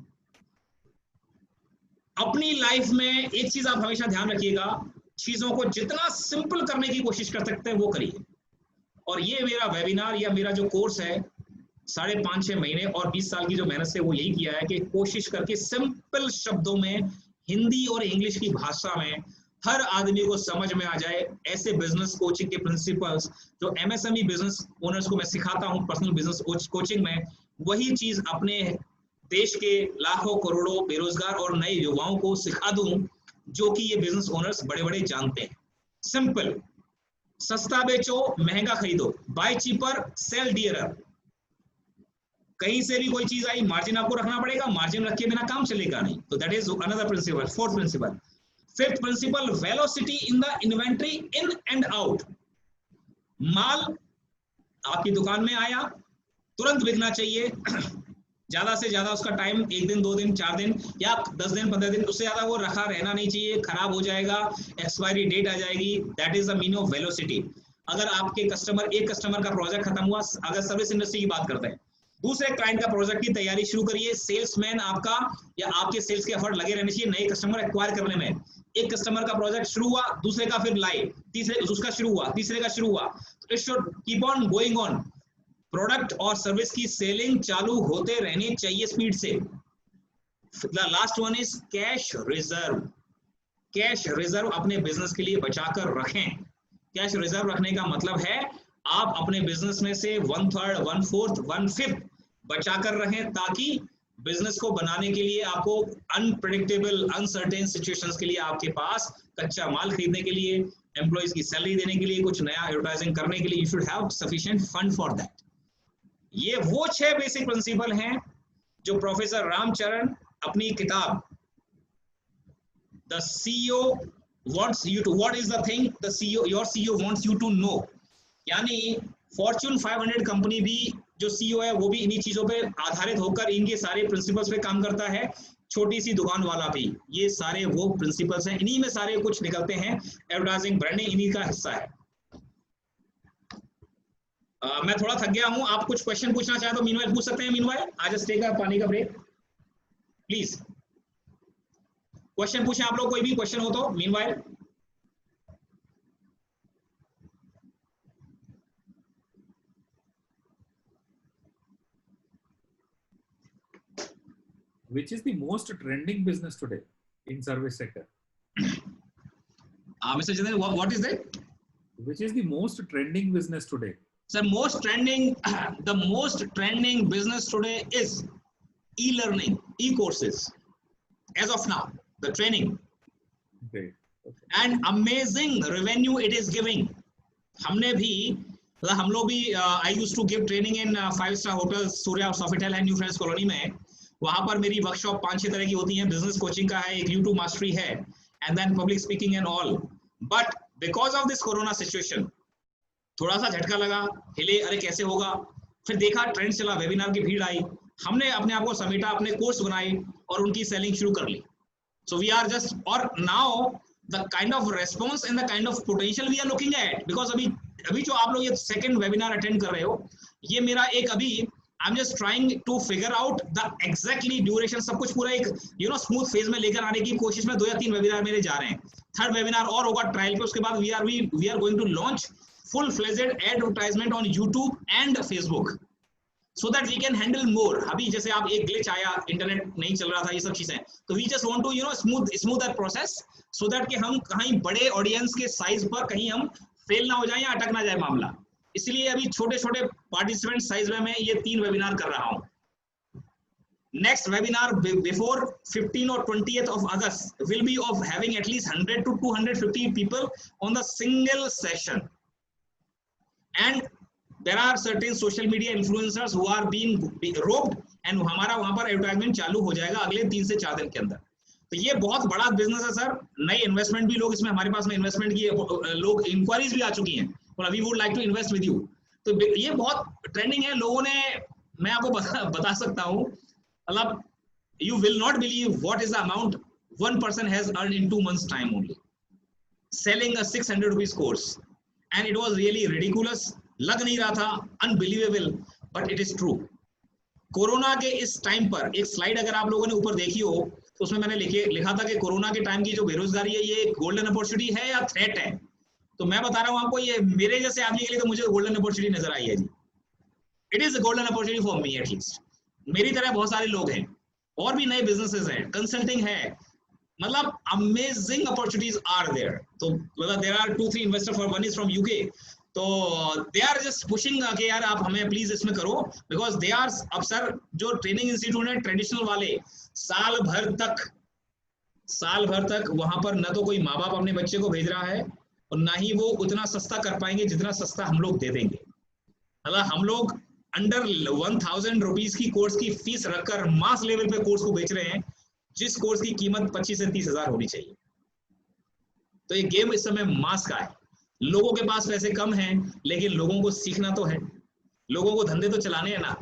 अपनी लाइफ में एक चीज आप हमेशा ध्यान रखिएगा, चीजों को जितना सिंपल करने की कोशिश कर सकते हैं वो करिए। और ये मेरा वेबिनार या मेरा जो कोर्स है 5.5-6 महीने और 20 साल की जो मेहनत से वो यही किया है कि कोशिश करके सिंपल शब्दों में, हिंदी और इंग्लिश की भाषा में हर आदमी को समझ में आ जाए। ऐसे बिजनेस कोचिंग के प्रिंसिपल्स जो एमएसएमई बिजनेस ओनर्स को मैं सिखाता हूं पर्सनल बिजनेस कोचिंग में, वही चीज अपने देश के लाखों करोड़ों बेरोजगार और नए युवाओं को सिखा दूं, जो कि ये बिजनेस ओनर्स बड़े बड़े जानते हैं। सिंपल, सस्ता बेचो, महंगा खरीदो, बाय चीपर, सेल डियरर। कहीं से भी कोई चीज आई, मार्जिन आपको रखना पड़ेगा, मार्जिन रखे बिना काम चलेगा नहीं। तो that is another principle, fourth principle. Fifth principle, velocity in the inventory in and out. माल आपकी दुकान में आया, तुरंत बिकना चाहिए, ज्यादा से ज्यादा उसका टाइम 1 दिन 2 दिन 4 दिन या 10 दिन 15 दिन, उससे ज्यादा वो रखा रहना नहीं चाहिए, खराब हो जाएगा, एक्सपायरी डेट आ जाएगी। That is the meaning of velocity. अगर आपके एक कस्टमर का प्रोजेक्ट खत्म हुआ, अगर सर्विस इंडस्ट्री की बात करते हैं, दूसरे क्लाइंट का प्रोजेक्ट की तैयारी शुरू करिए, सेल्समैन आपका या आपके सेल्स के एफर्ट लगे रहने चाहिए नए कस्टमर एक्वायर करने में। एक कस्टमर का प्रोजेक्ट शुरू हुआ, दूसरे का फिर लाए, तीसरे उसका शुरू हुआ, तीसरे का शुरू हुआ, it should keep on going on. Product और सर्विस की सेलिंग चालू होते रहनी चाहिए स्पीड से। The last one is cash reserve. Cash reserve अपने बिजनेस के लिए बचाकर रखें। कैश रिजर्व रखने का मतलब है आप अपने बिजनेस में से 1/3, 1/4, 1/5 बचा कर रखें, ताकि बिजनेस को बनाने के लिए आपको अनप्रेडिक्टेबल अनसर्टेन सिचुएशंस के लिए आपके पास कच्चा माल खरीदने के लिए, एम्प्लॉइज की सैलरी देने के लिए, कुछ नया एडवर्टाइजिंग करने के लिए, you should have sufficient fund for that. ये वो 6 बेसिक प्रिंसिपल हैं जो प्रोफेसर रामचरण अपनी किताब the CEO wants you to, what is the thing the CEO, your CEO wants you to know, यानी फॉर्च्यून 500 कंपनी भी जो CEO है वो भी इन्हीं चीजों पे आधारित होकर इनके सारे प्रिंसिपल्स पे काम करता है। छोटी सी दुकान वाला भी, ये सारे वो प्रिंसिपल्स हैं, इन्हीं में सारे कुछ निकलते हैं। एडवर्टाइजिंग ब्रांडिंग इन्हीं का हिस्सा है। मैं थोड़ा थक गया हूं, आप कुछ क्वेश्चन पूछना चाहे तो मीनवाइल पूछ सकते हैं। मीनवाइल आज जस्ट टेक पानी का ब्रेक प्लीज। क्वेश्चन पूछें आप लोग, कोई भी क्वेश्चन हो तो meanwhile. Which is the most trending business today in service sector? Mr. Jiten, what is that? Which is the most trending business today? Sir, the most trending business today is e-learning, e-courses. As of now, the training. Okay. And amazing revenue it is giving. हमने भी, हम लोग भी, I used to give training in 5-star hotels, Surya, Sofitel and New Friends Colony में। वहां पर मेरी वर्कशॉप 5-6 तरह की होती हैं। बिजनेस कोचिंग का है, एक YouTube मास्टरी है, and then public speaking and all. But because of this corona situation थोड़ा सा झटका लगा, हिले, अरे कैसे होगा। फिर देखा ट्रेंड चला, वेबिनार की भीड़ आई, हमने अपने आप को समेटा, अपने कोर्स बनाए और उनकी सेलिंग शुरू कर ली। सो वी आर जस्ट, और now the kind of response and the kind of potential we are looking at, because अभी जो आप लोग ये सेकंड वेबिनार अटेंड कर रहे हो, ये मेरा एक अभी I'm just trying to figure out the exactly duration, सब कुछ पूरा एक स्मूथ फेज में लेकर आने की कोशिश में 2 या 3 वेबिनार मेरे जा रहे हैं। 3rd वेबिनार और होगा ट्रायल पे, उसके बाद we are going to launch full fledged advertisement on YouTube and Facebook so that we can handle more। अभी जैसे आप एक ग्लिच आया, इंटरनेट नहीं चल रहा था, ये सब चीजें, तो we just want to smooth that process so that कि हम कहीं बड़े ऑडियंस के साइज पर कहीं हम फेल ना हो जाए या अटक ना जाए मामला। इसलिए अभी छोटे छोटे पार्टिसिपेंट साइज में मैं ये 3 वेबिनार कर रहा हूं। नेक्स्ट वेबिनार बिफोर 15 और 20th of August will be of having at least 100 to 250 people on the single session, and there are certain social media influencers who are being roped, and हमारा वहां पर एडवर्टाइजमेंट चालू हो जाएगा अगले 3 से 4 दिन के अंदर। तो ये बहुत बड़ा बिजनेस है सर। नई इन्वेस्टमेंट भी लोग इसमें, हमारे पास में इन्वेस्टमेंट की लोग इंक्वायरीज भी आ चुकी हैं, we would like to invest with you. तो ये बहुत ट्रेंडिंग है। लोगों ने, मैं आपको बता सकता हूँ, मतलब you will not believe what is the amount one person has earned in 2 months time only selling a 600 rupees course, and it was really ridiculous, लग नहीं रहा था, unbelievable, but it is true। Corona के इस टाइम पर एक स्लाइड अगर आप लोगों ने ऊपर देखी हो तो उसमें मैंने लिखा था कि कोरोना के टाइम की जो बेरोजगारी है ये गोल्डन अपॉर्चुनिटी है या थ्रेट है। तो मैं बता रहा हूं आपको, ये मेरे जैसे आदमी के लिए तो मुझे गोल्डन अपॉर्चुनिटी नजर आई है जी। It is a golden opportunity for me at least. मेरी तरह बहुत सारे लोग हैं, और भी नए बिजनेसेस हैं, कंसल्टिंग है, मतलब अमेजिंग अपॉर्चुनिटीज आर देयर। तो मतलब there are 2-3 investor, for one is from UK, तो दे आर जस्ट पुशिंग कि यार आप हमें प्लीज इसमें करो, बिकॉज दे आर, अब सर जो ट्रेनिंग इंस्टीट्यूट है ट्रेडिशनल वाले, साल भर तक वहां पर न तो कोई माँ बाप अपने बच्चे को भेज रहा है और ना ही वो उतना सस्ता कर पाएंगे जितना सस्ता हम लोग दे देंगे। मतलब हम लोग अंडर 1000 रुपीज की कोर्स की फीस रखकर मास लेवल पे कोर्स को बेच रहे हैं, जिस कोर्स की कीमत 25 से 30 हजार होनी चाहिए। तो ये गेम इस समय मास का है। लोगों के पास पैसे कम हैं, लेकिन लोगों को सीखना तो है, लोगों को धंधे तो चलाने हैं ना।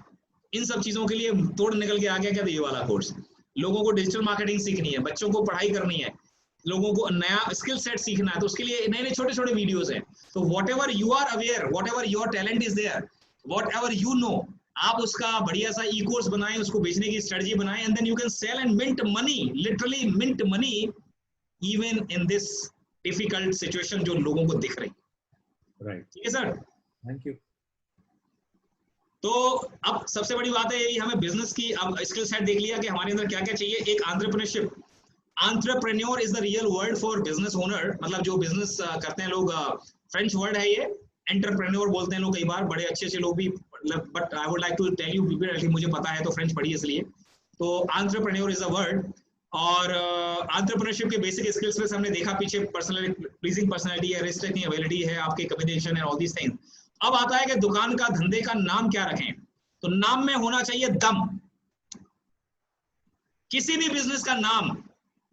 इन सब चीजों के लिए तोड़ निकल के आ गया क्या, ये वाला कोर्स। लोगों को डिजिटल मार्केटिंग सीखनी है, बच्चों को पढ़ाई करनी है, लोगों को नया स्किल सेट सीखना है, तो उसके लिए नए नए छोटे छोटे वीडियोस हैं। तो whatever you are aware, whatever your talent is there, whatever you know, आप उसका बढ़िया सा ई कोर्स बनाएं, उसको बेचने की स्ट्रेटजी बनाएं, and then you can sell and mint money, literally mint money even in this difficult situation जो लोगों को दिख रही। राइट, ठीक है सर, थैंक यू। तो अब सबसे बड़ी बात है यही, हमें बिजनेस की अब स्किल सेट देख लिया कि हमारे अंदर क्या क्या चाहिए। एक entrepreneurship, entrepreneur is the real word for business owner, मतलब जो बिजनेस करते हैं लोग, फ्रेंच वर्ड है ये, एंटरप्रेन्योर बोलते हैं लोग कई बार, बड़े अच्छे अच्छे लोग भी, but I would like to tell you people, मुझे पता है तो फ्रेंच पढ़ी इसलिए। तो एंटरप्रेन्योर इज अ वर्ड, और एंटरप्रेन्योरशिप के बेसिक स्किल्स में हमने देखा पीछे, पर्सनल प्लीजिंग पर्सनालिटी है, रिस्क टेकिंग एबिलिटी है, आपके कम्युनिकेशन है, ऑल दीस थिंग्स। अब आता है कि दुकान का, धंधे का नाम क्या रखें, तो नाम में होना चाहिए दम। किसी भी बिजनेस का नाम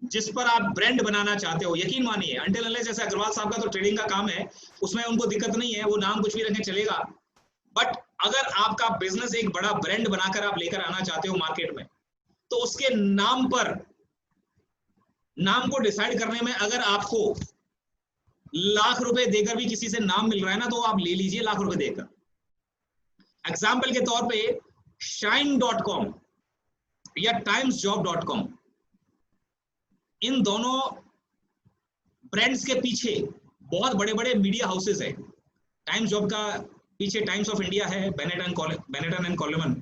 जिस पर आप ब्रांड बनाना चाहते हो, यकीन मानिए, अंटिल अनलेस, जैसे अग्रवाल साहब का तो ट्रेडिंग का काम है, उसमें उनको दिक्कत नहीं है, वो नाम कुछ भी रखें चलेगा। बट अगर आपका बिजनेस एक बड़ा ब्रांड बनाकर आप लेकर आना चाहते हो मार्केट में, तो उसके नाम पर, नाम को डिसाइड करने में अगर आपको लाख रुपए देकर भी किसी से नाम मिल रहा है ना, तो आप ले लीजिए लाख रुपए देकर। एग्जाम्पल के तौर पे shine.com या timesjob.com, इन दोनों ब्रांड्स के पीछे बहुत बड़े बड़े मीडिया हाउसेस है। टाइम्स जॉब का पीछे टाइम्स ऑफ इंडिया है, Benetton and कॉलमन,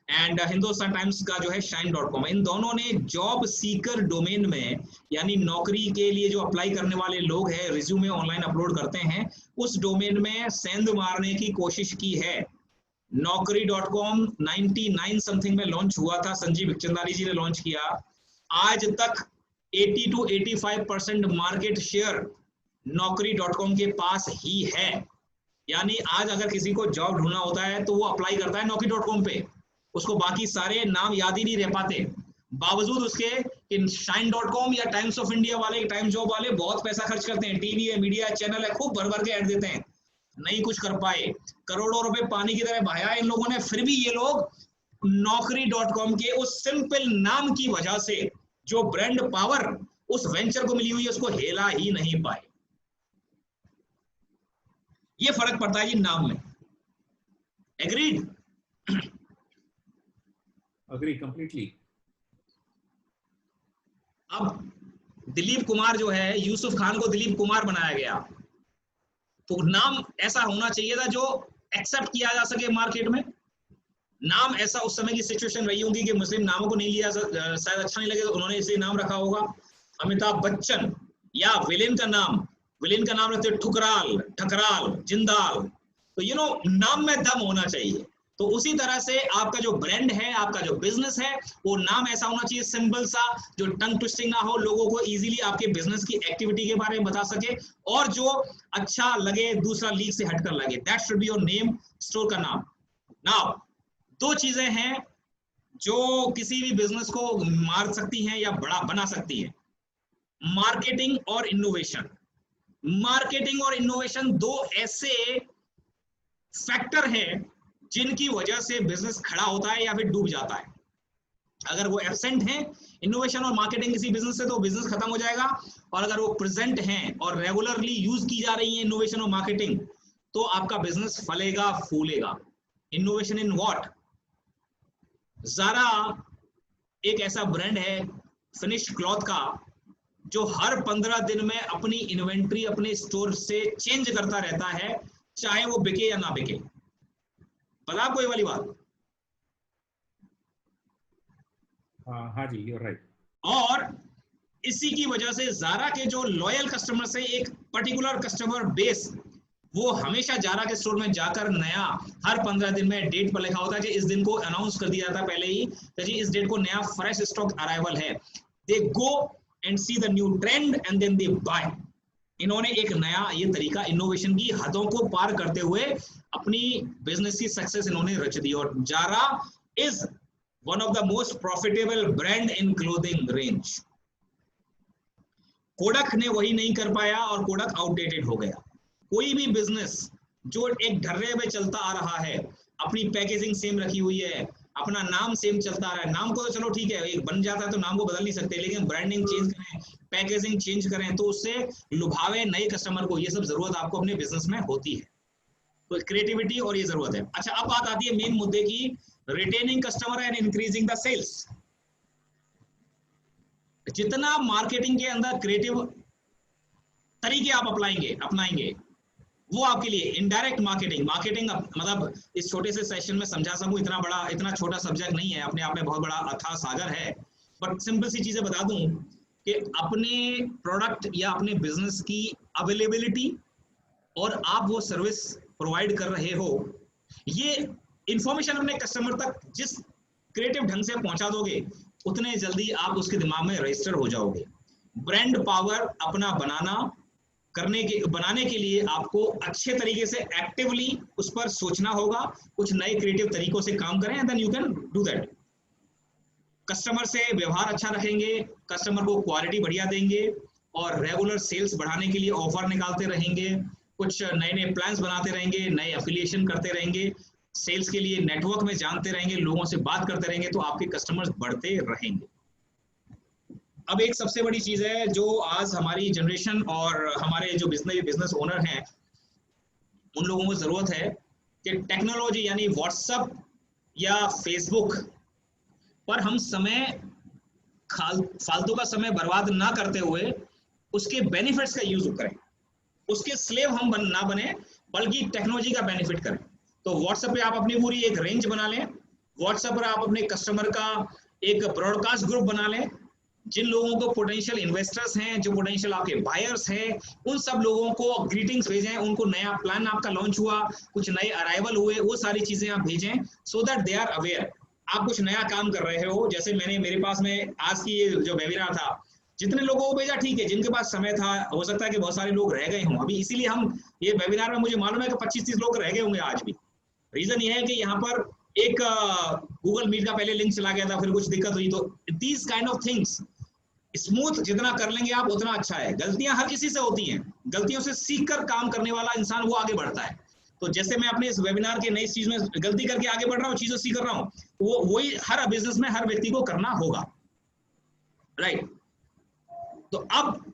and Hindustan times का जो है shine.com। इन दोनों ने जॉब सीकर डोमेन में, यानी नौकरी के लिए जो अप्लाई करने वाले लोग हैं, रिज्यूमे ऑनलाइन अपलोड करते हैं, उस डोमेन में सेंध मारने की कोशिश की है। नौकरी.com 99 समथिंग में लॉन्च हुआ था, संजीव बिखचंदानी जी ने लॉन्च किया। आज तक 80 to 85% मार्केट शेयर नौकरी.com के पास ही है। यानी आज अगर किसी को जॉब ढूंढना होता है तो वो अप्लाई करता है नौकरी.com पे, उसको बाकी सारे नाम याद ही नहीं रह पाते, बावजूद उसके कि shine.com या टाइम्स ऑफ इंडिया वाले, टाइम्स जॉब वाले बहुत पैसा खर्च करते हैं, टीवी है, मीडिया है, चैनल है, खूब भर भर के ऐड देते हैं, नहीं कुछ कर पाए, करोड़ों रुपए पानी की तरह बहाया इन लोगों ने, फिर भी ये लोग नौकरी.com के उस सिंपल नाम की वजह से जो ब्रांड पावर उस वेंचर को मिली हुई है, उसको हेला ही नहीं पाए। ये फर्क पड़ता है जी नाम में। एग्रीड? Agree completely. अब दिलीप कुमार जो है, यूसुफ खान को दिलीप कुमार बनाया गया, तो नाम ऐसा होना चाहिए था जो एक्सेप्ट किया जा सके मार्केट में। नाम ऐसा उस समय की सिचुएशन रही होगी कि मुस्लिम नामों को नहीं लिया, शायद अच्छा नहीं लगे, तो उन्होंने इसे नाम रखा होगा। अमिताभ बच्चन, या विलेन का नाम रखते ठुकराल, ठकराल, जिंदाल। तो यू नो, नाम में दम होना चाहिए। तो उसी तरह से आपका जो ब्रांड है, आपका जो बिजनेस है, वो नाम ऐसा होना चाहिए सिंपल सा, जो टंग ट्विस्टिंग ना हो, लोगों को इजीली आपके बिजनेस की एक्टिविटी के बारे में बता सके, और जो अच्छा लगे, दूसरा लीग से हटकर लगे। That should be your name, store का नाम। नाउ दो चीजें हैं जो किसी भी बिजनेस को मार सकती हैं या बड़ा बना सकती है, मार्केटिंग और इनोवेशन। मार्केटिंग और इनोवेशन दो ऐसे फैक्टर हैं जिनकी वजह से बिजनेस खड़ा होता है या फिर डूब जाता है। अगर वो एब्सेंट हैं, इनोवेशन और मार्केटिंग किसी बिजनेस से, तो बिजनेस खत्म हो जाएगा। और अगर वो प्रेजेंट हैं और रेगुलरली यूज की जा रही है इनोवेशन और मार्केटिंग, तो आपका बिजनेस फलेगा, फूलेगा। Innovation in what? ज़ारा एक ऐसा ब्रांड है फिनिश्ड क्लॉथ का, जो हर 15 दिन में अपनी इन्वेंट्री अपने स्टोर से चेंज करता रहता है, चाहे वो बिके या ना बिके। पता आपको ये वाली बात? हाँ जी, यू आर राइट। और इसी की वजह से ज़ारा के जो लॉयल कस्टमर से एक पर्टिकुलर कस्टमर बेस, वो हमेशा ज़ारा के स्टोर में जाकर नया, हर 15 दिन में डेट पर लिखा होता है कि इस दिन को अनाउंस कर दिया जाता है पहले ही कि जी इस डेट को नया फ्रेश स्टॉक अराइवल है। They go and see the new trend and then they buy. इन्होंने एक नया ये तरीका, इनोवेशन की हदों को पार करते हुए अपनी बिजनेस की सक्सेस इन्होंने रच दी। और Zara is one of the most profitable brand in clothing range. Kodak ने वही नहीं कर पाया और कोडक आउटडेटेड हो गया। कोई भी बिजनेस जो एक ढर्रे में चलता आ रहा है, अपनी पैकेजिंग सेम रखी हुई है, अपना नाम सेम चलता आ रहा है, नाम को तो चलो ठीक है, एक बन जाता है तो नाम को बदल नहीं सकते, लेकिन ब्रांडिंग चेंज करें, पैकेजिंग चेंज करें तो उससे लुभावे नए कस्टमर को, ये सब जरूरत आपको अपने बिजनेस में होती है। तो क्रिएटिविटी और ये जरूरत है। अच्छा, अब बात आती है मेन मुद्दे की, retaining customer and increasing the sales. जितना मार्केटिंग के अंदर क्रिएटिव तरीके आप अपनाएंगे वो आपके लिए इनडायरेक्ट मार्केटिंग मतलब इस छोटे से सेशन में समझा सकूं, इतना छोटा सब्जेक्ट नहीं है, अपने आप में बहुत बड़ा अथाह सागर है, बट सिंपल सी चीजें बता दूं कि अपने प्रोडक्ट या अपने बिजनेस की अवेलेबिलिटी और आप वो सर्विस प्रोवाइड कर रहे हो, ये इंफॉर्मेशन अपने कस्टमर तक जिस क्रिएटिव ढंग से पहुंचा दोगे उतने जल्दी आप उसके दिमाग में रजिस्टर हो जाओगे। ब्रांड पावर अपना बनाने के लिए आपको अच्छे तरीके से एक्टिवली उस पर सोचना होगा, कुछ नए क्रिएटिव तरीकों से काम करें and then you can do that. Customer से व्यवहार अच्छा रखेंगे, कस्टमर को क्वालिटी बढ़िया देंगे और रेगुलर सेल्स बढ़ाने के लिए ऑफर निकालते रहेंगे, कुछ नए नए प्लान्स बनाते रहेंगे, नए एफिलिएशन करते रहेंगे, सेल्स के लिए नेटवर्क में जानते रहेंगे, लोगों से बात करते रहेंगे, तो आपके कस्टमर्स बढ़ते रहेंगे। अब एक सबसे बड़ी चीज है जो आज हमारी जनरेशन और हमारे जो बिजनेस ओनर हैं उन लोगों को जरूरत है कि टेक्नोलॉजी यानी व्हाट्सएप या फेसबुक पर हम फालतू का समय बर्बाद ना करते हुए उसके बेनिफिट्स का यूज करें, उसके स्लेव हम ना बने बल्कि टेक्नोलॉजी का बेनिफिट करें। तो व्हाट्सएप पे आप अपनी पूरी एक रेंज बना लें, व्हाट्सएप पर आप अपने कस्टमर का एक ब्रॉडकास्ट ग्रुप बना लें, जिन लोगों को पोटेंशियल इन्वेस्टर्स हैं, जो पोटेंशियल आपके बायर्स हैं, उन सब लोगों को ग्रीटिंग्स भेजें, उनको नया प्लान आपका लॉन्च हुआ, कुछ नए अराइवल हुए, वो सारी चीजें आप भेजें so that they are aware. आप कुछ नया काम कर रहे हो, जैसे मेरे पास में आज की ये जो वेबिनार था, जितने लोगों को भेजा ठीक है, जिनके पास समय था, हो सकता है कि बहुत सारे लोग रह गए हों अभी, इसीलिए हम ये वेबिनार में मुझे मालूम है कि 25-30 लोग रह गए होंगे आज भी। रीजन ये है कि यहाँ पर एक गूगल मीट का पहले लिंक चला गया था, फिर कुछ दिक्कत हुई, तो these kind of things smooth जितना कर लेंगे आप उतना अच्छा है। गलतियां हर किसी से होती हैं, गलतियों से सीखकर काम करने वाला इंसान वो आगे बढ़ता है। तो जैसे मैं अपने इस वेबिनार के नई चीज में गलती करके आगे बढ़ रहा हूँ, चीजों सीख रहा हूँ, वो वही हर बिजनेस में हर व्यक्ति को करना होगा, राइट। तो अब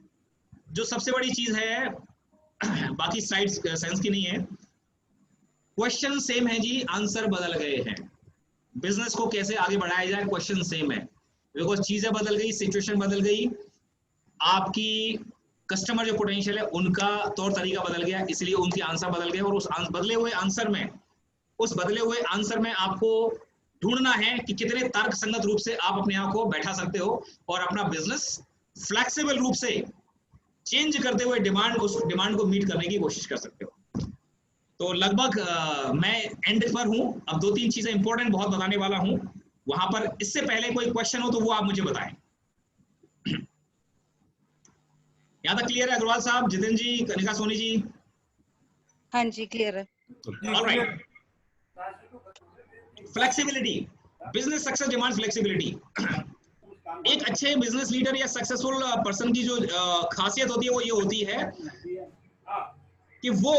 जो सबसे बड़ी चीज है, बाकी स्लाइड्स सेंस की नहीं है, क्वेश्चन सेम है जी, आंसर बदल गए हैं। बिजनेस को कैसे आगे बढ़ाया जाए, क्वेश्चन सेम है, बिकॉज चीजें बदल गई, सिचुएशन बदल गई, आपकी कस्टमर जो पोटेंशियल है उनका तौर तरीका बदल गया, इसलिए उनके आंसर बदल गए। और उस बदले हुए आंसर में आपको ढूंढना है कि कितने तर्कसंगत रूप से आप अपने आप को बैठा सकते हो और अपना बिजनेस फ्लेक्सिबल रूप से चेंज करते हुए उस डिमांड को मीट करने की कोशिश कर सकते हो। तो लगभग मैं एंड पर हूं, अब 2-3 चीजें इंपॉर्टेंट बहुत बताने वाला हूं, वहां पर इससे पहले कोई क्वेश्चन हो तो वो आप मुझे बताएं। यहां तक क्लियर है अग्रवाल साहब, जितेंद्र जी, कनिका सोनी जी? हाँ जी, क्लियर है। Alright, flexibility, business success demand flexibility. एक अच्छे बिजनेस लीडर या सक्सेसफुल पर्सन की जो खासियत होती है वो ये होती है कि वो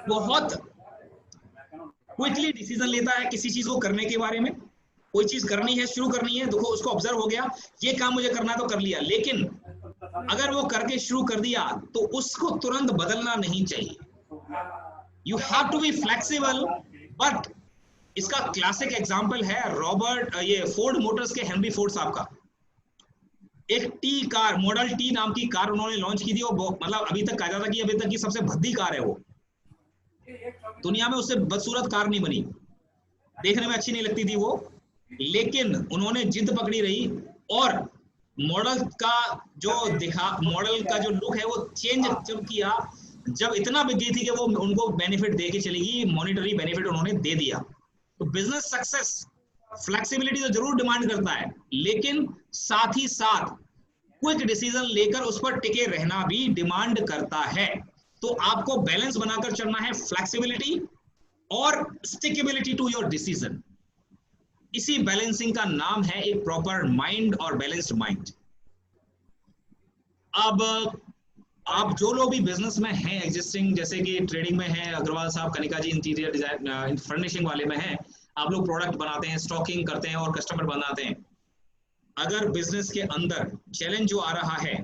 बहुत क्विकली डिसीजन लेता है किसी चीज को करने के बारे में। कोई चीज करनी है, शुरू करनी है, देखो उसको ऑब्जर्व हो गया, ये काम मुझे करना है तो कर लिया, लेकिन अगर वो करके शुरू कर दिया तो उसको तुरंत बदलना नहीं चाहिए। You have to be flexible. But इसका क्लासिक एग्जांपल है फोर्ड मोटर्स के हेनरी फोर्ड साहब का। एक टी कार, मॉडल टी नाम की कार उन्होंने लॉन्च की थी, और मतलब अभी तक कहा जाता कि अभी तक की सबसे भद्दी कार है वो, दुनिया में उससे बदसूरत कार नहीं बनी, देखने में अच्छी नहीं लगती थी वो, लेकिन उन्होंने जिद पकड़ी रही और मॉडल का जो लुक है वो चेंज जब किया, जब इतना बिक गई थी कि वो उनको बेनिफिट दे के चलेगी, मॉनिटरी बेनिफिट उन्होंने दे दिया। तो बिजनेस सक्सेस फ्लेक्सिबिलिटी तो जरूर डिमांड करता है, लेकिन साथ ही साथ क्विक डिसीजन लेकर उस पर टिके रहना भी डिमांड करता है। तो आपको बैलेंस बनाकर चलना है, फ्लेक्सिबिलिटी और स्टिकेबिलिटी टू योर डिसीजन। इसी बैलेंसिंग का नाम है एक प्रॉपर माइंड और बैलेंस्ड माइंड। अब आप जो लोग भी बिजनेस में हैं एग्जिस्टिंग, जैसे कि ट्रेडिंग में है अग्रवाल साहब, कनिका जी इंटीरियर डिजाइन फर्निशिंग वाले में है, आप लोग प्रोडक्ट बनाते हैं, स्टॉकिंग करते हैं और कस्टमर बनाते हैं। अगर बिजनेस के अंदर चैलेंज जो आ रहा है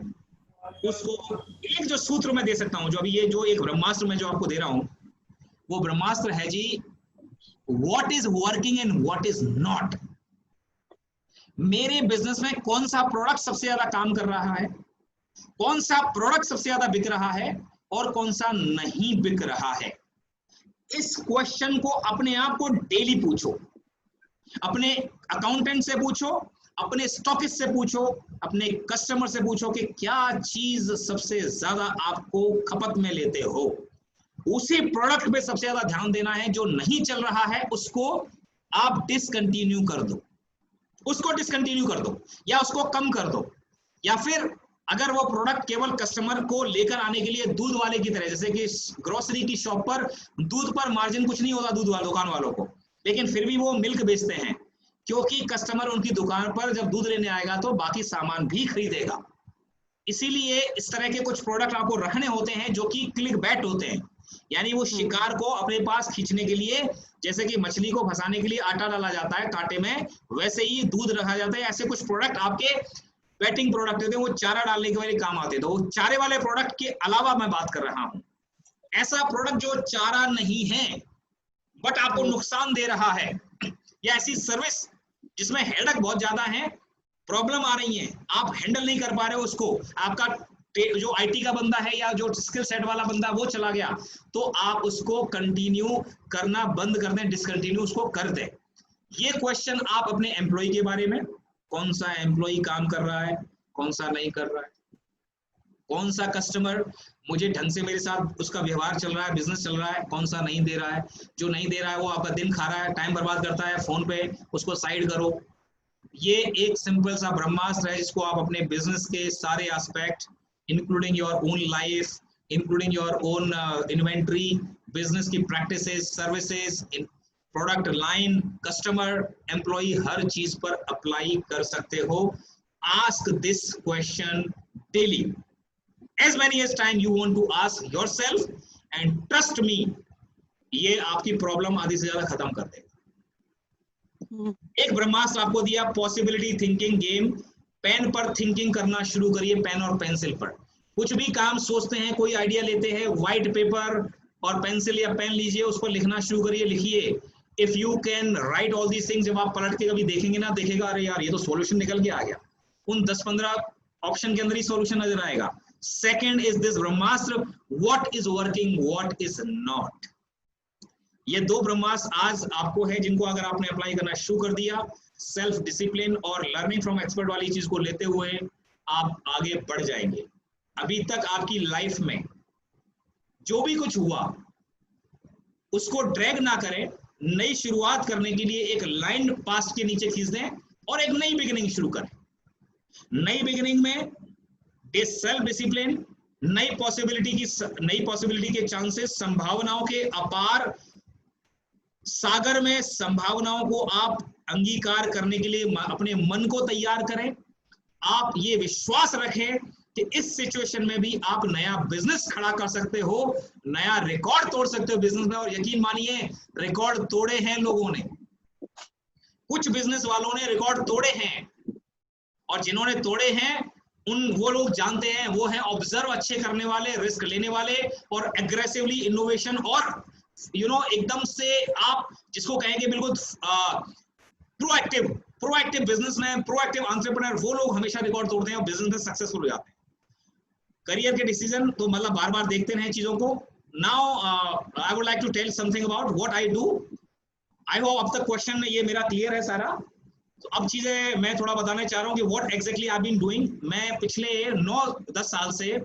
उसको एक जो सूत्र मैं दे सकता हूं, जो अभी ये जो एक ब्रह्मास्त्र मैं जो आपको दे रहा हूं, वो ब्रह्मास्त्र है जी, what is working and what is not. मेरे बिजनेस में कौन सा प्रोडक्ट सबसे ज्यादा काम कर रहा है, कौन सा प्रोडक्ट सबसे ज्यादा बिक रहा है और कौन सा नहीं बिक रहा है। इस क्वेश्चन को अपने आप को डेली पूछो, अपने अकाउंटेंट से पूछो, अपने स्टॉकिस्ट से पूछो, अपने कस्टमर से पूछो कि क्या चीज सबसे ज्यादा आपको खपत में लेते हो। उसी प्रोडक्ट पे सबसे ज्यादा ध्यान देना है। जो नहीं चल रहा है उसको आप डिसकंटिन्यू कर दो, उसको डिसकंटिन्यू कर दो या उसको कम कर दो। या फिर अगर वो प्रोडक्ट केवल कस्टमर को लेकर आने के लिए दूध वाले की तरह, जैसे कि ग्रोसरी की शॉप पर दूध पर मार्जिन कुछ नहीं होता दूध वाले दुकान वालों को, लेकिन फिर भी वो मिल्क बेचते हैं क्योंकि कस्टमर उनकी दुकान पर जब दूध लेने आएगा तो बाकी सामान भी खरीदेगा। इसीलिए इस तरह के कुछ प्रोडक्ट आपको रखने होते हैं जो कि क्लिक बैट होते हैं, यानी वो शिकार को अपने पास खींचने के लिए, जैसे कि मछली को फंसाने के लिए आटा डाला जाता है कांटे में, वैसे ही दूध रखा जाता है। ऐसे कुछ प्रोडक्ट आपके बैटिंग प्रोडक्ट होते हैं, वो चारा डालने के वाले काम आते हैं। तो वो चारे वाले प्रोडक्ट के अलावा मैं बात कर रहा हूं ऐसा प्रोडक्ट जो चारा नहीं है बट आपको नुकसान दे रहा है, या ऐसी सर्विस जिसमें हेडेक बहुत ज्यादा है, प्रॉब्लम आ रही है, आप हैंडल नहीं कर पा रहे हो उसको, आपका जो आईटी का बंदा है या जो स्किल सेट वाला बंदा वो चला गया, तो आप उसको कंटिन्यू करना बंद कर दें, डिसकंटिन्यू उसको कर दें। ये क्वेश्चन आप अपने एम्प्लॉय के बारे में, कौन सा एम्प्लॉय काम कर रहा है, कौन सा नहीं कर रहा है, कौन सा कस्टमर मुझे ढंग से मेरे साथ उसका व्यवहार चल रहा है, बिजनेस चल रहा है, कौन सा नहीं दे रहा है। जो नहीं दे रहा है वो आपका दिन खा रहा है, टाइम बर्बाद करता है फोन पे, उसको साइड करो। ये एक सिंपल सा ब्रह्मास्त्र है जिसको आप अपने बिजनेस के सारे aspect, including your own life, including your own inventory, business की practices, services, product line, customer, employ, हर चीज पर अप्लाई कर सकते हो। Ask this question daily, as many as time you want to ask yourself, and trust me, ये आपकी प्रॉब्लम आधी से ज्यादा खत्म कर देगा। एक ब्रह्मास्त्र आपको दिया, पॉसिबिलिटी थिंकिंग गेम। पेन पर थिंकिंग करना शुरू करिए, पेन और पेंसिल पर। कुछ भी काम सोचते हैं, कोई आइडिया लेते हैं, व्हाइट पेपर और पेंसिल या पेन लीजिए, उस पर लिखना शुरू करिए, लिखिए। If you can write all these things, जब आप पलट के कभी देखेंगे ना, देखेगा अरे यार ये तो सॉल्यूशन निकल के आ गया, उन 10-15 ऑप्शन के अंदर ही सॉल्यूशन नजर आएगा। Second is this Brahmastra, what is working, what is not। ये दो ब्रह्मास्त्र आज आपको है जिनको अगर आपने अप्लाई करना शुरू कर दिया, सेल्फ डिसिप्लिन और लर्निंग फ्रॉम एक्सपर्ट वाली चीज को लेते हुए आप आगे बढ़ जाएंगे। अभी तक आपकी लाइफ में जो भी कुछ हुआ उसको ड्रैग ना करें, नई शुरुआत करने के लिए एक लाइन पास्ट के नीचे खींच दें और एक नई बिगिनिंग शुरू करें। नई बिगिनिंग में सेल्फ डिसिप्लिन, नई पॉसिबिलिटी के चांसेस, संभावनाओं के अपार सागर में संभावनाओं को आप अंगीकार करने के लिए अपने मन को तैयार करें। आप ये विश्वास रखें कि इस सिचुएशन में भी आप नया बिजनेस खड़ा कर सकते हो, नया रिकॉर्ड तोड़ सकते हो बिजनेस में। और यकीन मानिए रिकॉर्ड तोड़े हैं लोगों ने, कुछ बिजनेस वालों ने रिकॉर्ड तोड़े हैं, और जिन्होंने तोड़े हैं वो लोग जानते हैं, वो है ऑब्जर्व अच्छे करने वाले, रिस्क लेने वाले और एग्रेसिवली इनोवेशन और एकदम से आप जिसको कहेंगे बिल्कुल प्रोएक्टिव बिजनेसमैन, प्रोएक्टिव एंटरप्रेन्योर, वो लोग हमेशा रिकॉर्ड तोड़ते हैं और बिजनेस में सक्सेसफुल हो जाते हैं। करियर के डिसीजन तो मतलब बार बार देखते रहे चीजों को। Now I would like to tell something about what I do. I hope अब तक क्वेश्चन में ये मेरा क्लियर है सारा। तो अब चीजें मैं थोड़ा बताना चाह रहा हूँ कि what exactly I been doing. मैं पिछले 9-10 साल से